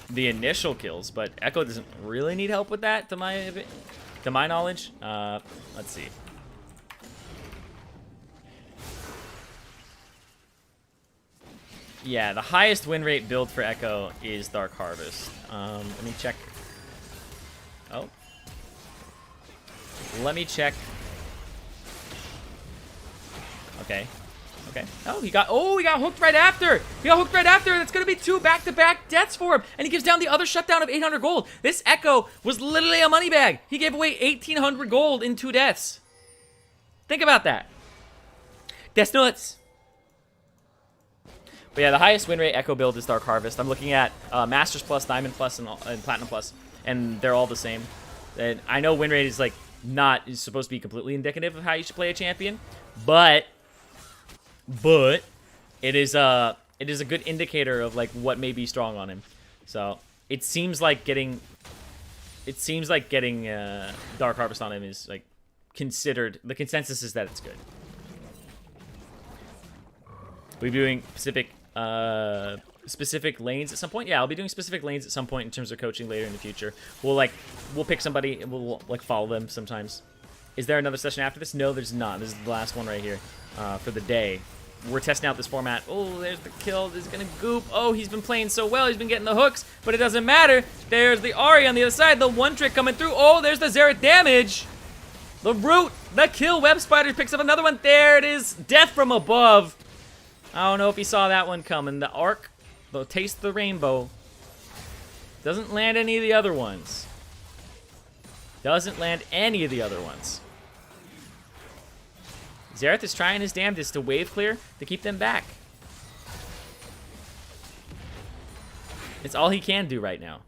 initial kills, but Echo doesn't really need help with that, to my opinion. To my knowledge, let's see. Yeah, the highest win rate build for Echo is Dark Harvest. Let me check. Oh. Let me check. Okay. Okay. Oh, he got hooked right after. He got hooked right after. That's going to be 2 back-to-back deaths for him. And he gives down the other shutdown of 800 gold. This Echo was literally a money bag. He gave away 1,800 gold in 2 deaths. Think about that. That's nuts. But yeah, the highest win rate Echo build is Dark Harvest. I'm looking at Masters Plus, Diamond Plus, and Platinum Plus, and they're all the same. And I know win rate is like is supposed to be completely indicative of how you should play a champion, but it is a good indicator of like what may be strong on him. So it seems like getting Dark Harvest on him is like considered. The consensus is that it's good. We'll be doing specific lanes at some point. Yeah, I'll be doing specific lanes at some point in terms of coaching later in the future. We'll pick somebody and we'll like follow them sometimes. Is there another session after this? No, there's not. This is the last one right here for the day. We're testing out this format. Oh, there's the kill. This is gonna goop. Oh, he's been playing so well. He's been getting the hooks, but it doesn't matter. There's the Ari on the other side. The one trick coming through. Oh, there's the Zirene damage. The root, the kill. Web Spider picks up another one. There it is. Death from above. I don't know if he saw that one coming. The arc, the taste the rainbow. Doesn't land any of the other ones. Doesn't land any of the other ones. Xerath is trying his damnedest to wave clear to keep them back. It's all he can do right now.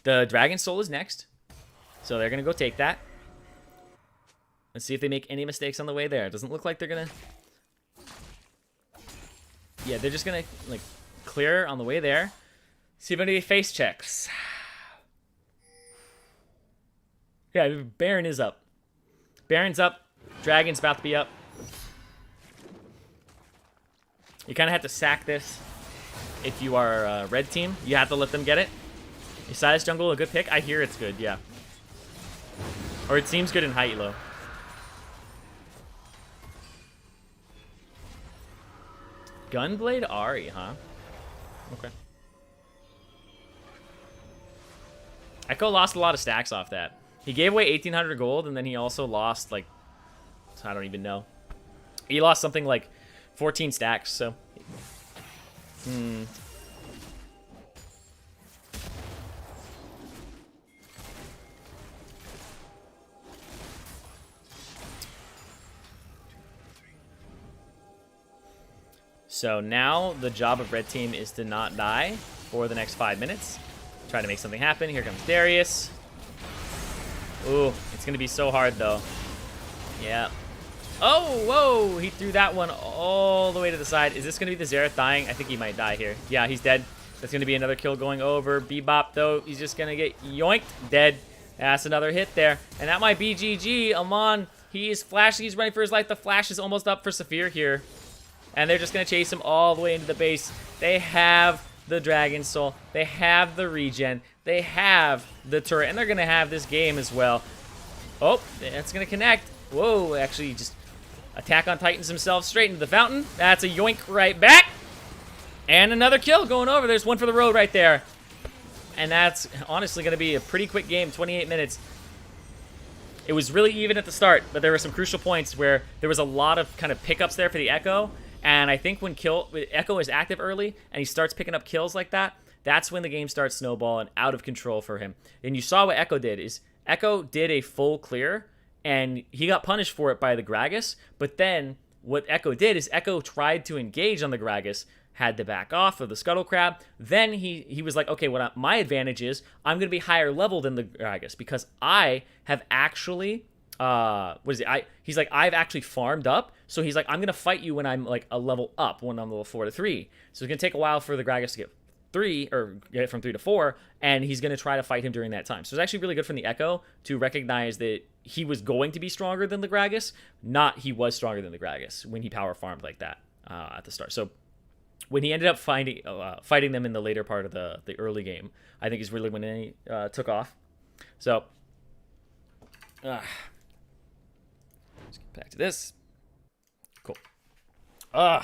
The Dragon Soul is next. So they're going to go take that. Let's see if they make any mistakes on the way there. It doesn't look like they're going to... Yeah, they're just going to like clear on the way there. See if anybody face checks. Yeah, Baron is up. Baron's up. Dragon's about to be up. You kind of have to sack this if you are a red team. You have to let them get it. Is Silas Jungle a good pick? I hear it's good, yeah. Or it seems good in high elo. Gunblade Ari, huh? Okay. Echo lost a lot of stacks off that. He gave away 1,800 gold, and then he also lost, like, I don't even know. He lost something like 14 stacks, so... So now the job of red team is to not die for the next 5 minutes. Try to make something happen. Here comes Darius. Ooh, it's going to be so hard, though. Yeah. Oh, whoa! He threw that one all the way to the side. Is this going to be the Xerath dying? I think he might die here. Yeah, he's dead. That's going to be another kill going over. Bebop, though, he's just going to get yoinked. Dead. That's another hit there. And that might be GG. Amon, he is flashing. He's running for his life. The flash is almost up for Saphir here. And they're just going to chase him all the way into the base. They have the Dragon Soul. They have the regen. They have the turret. And they're going to have this game as well. Oh, that's going to connect. Whoa, actually just Attack on Titans himself straight into the fountain. That's a yoink right back. And another kill going over. There's one for the road right there. And that's honestly going to be a pretty quick game, 28 minutes. It was really even at the start, but there were some crucial points where there was a lot of kind of pickups there for the Echo. And I think when Echo is active early and he starts picking up kills like that, that's when the game starts snowballing out of control for him. And you saw what Echo did. Echo did a full clear, and he got punished for it by the Gragas. But then what Echo did is Echo tried to engage on the Gragas, had to back off of the Scuttle Crab. Then he was like, okay, my advantage is I'm going to be higher level than the Gragas because I have actually... he's like, I've actually farmed up. So he's like, I'm going to fight you when I'm like a level up, when I'm level 4 to 3. So it's going to take a while for the Gragas to get 3, or get it from 3 to 4, and he's going to try to fight him during that time. So it's actually really good from the Echo to recognize that he was going to be stronger than the Gragas, not he was stronger than the Gragas when he power farmed like that at the start. So when he ended up fighting them in the later part of the early game, I think is really when he took off. So Let's get back to this. Cool. All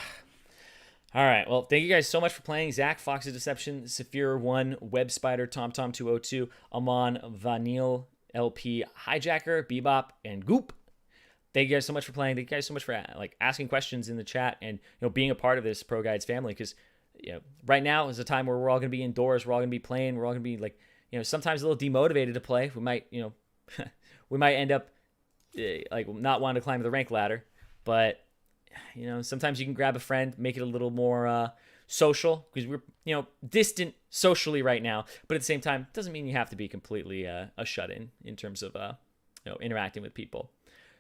right. Well, thank you guys so much for playing. Zach, Fox's Deception, Saphir1, Web Spider, TomTom202, Amon, Vanille, LP, Hijacker, Bebop, and Goop. Thank you guys so much for playing. Thank you guys so much for asking questions in the chat and being a part of this ProGuides family, because right now is a time where we're all going to be indoors. We're all going to be playing. We're all going to be sometimes a little demotivated to play. We might we might end up not wanting to climb the rank ladder, but sometimes you can grab a friend, make it a little more social, because we're distant socially right now, but at the same time doesn't mean you have to be completely a shut-in terms of interacting with people.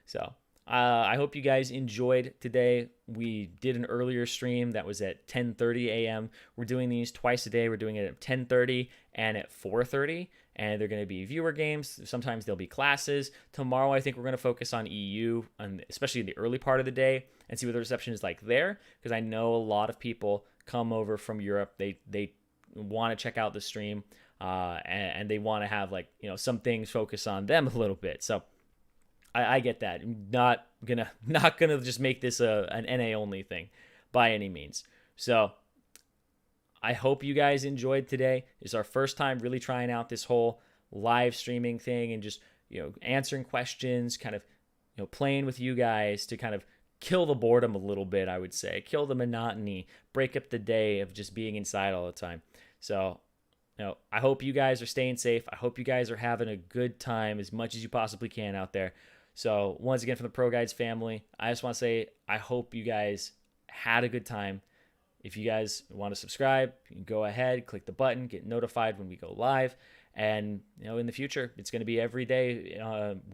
So I hope you guys enjoyed today. We did an earlier stream that was at 10:30 a.m. We're doing these twice a day. We're doing it at 10:30 and at 4:30, and they're going to be viewer games. Sometimes they'll be classes. Tomorrow I think we're going to focus on EU, and especially the early part of the day, and see what the reception is like there, because I know a lot of people come over from Europe. They want to check out the stream, and they want to have some things focus on them a little bit. So I get that. I'm not gonna just make this an NA only thing by any means. So I hope you guys enjoyed today. It's our first time really trying out this whole live streaming thing, and just answering questions, kind of playing with you guys to kind of kill the boredom a little bit. I would say kill the monotony, break up the day of just being inside all the time. So I hope you guys are staying safe. I hope you guys are having a good time as much as you possibly can out there. So once again, from the ProGuides family, I just want to say I hope you guys had a good time. If you guys want to subscribe, you can go ahead, click the button, get notified when we go live. And in the future, it's going to be every day,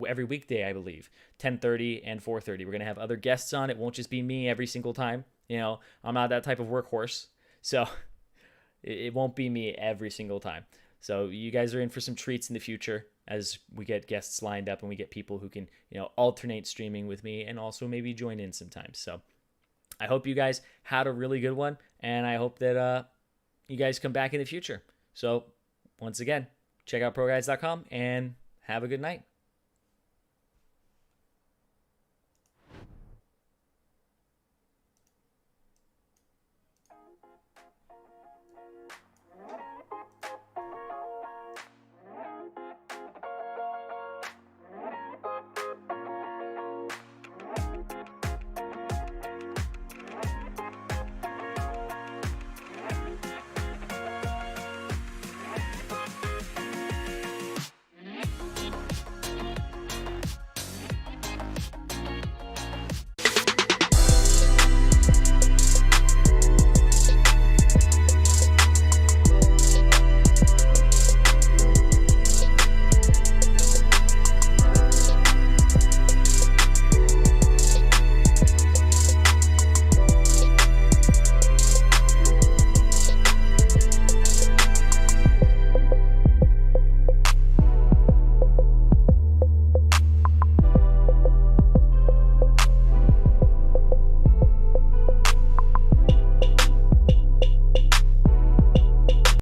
every weekday, I believe, 10:30 and 4:30. We're going to have other guests on. It won't just be me every single time. I'm not that type of workhorse, so it won't be me every single time. So you guys are in for some treats in the future as we get guests lined up and we get people who can, alternate streaming with me and also maybe join in sometimes. So I hope you guys had a really good one, and I hope that you guys come back in the future. So once again, check out ProGuides.com and have a good night.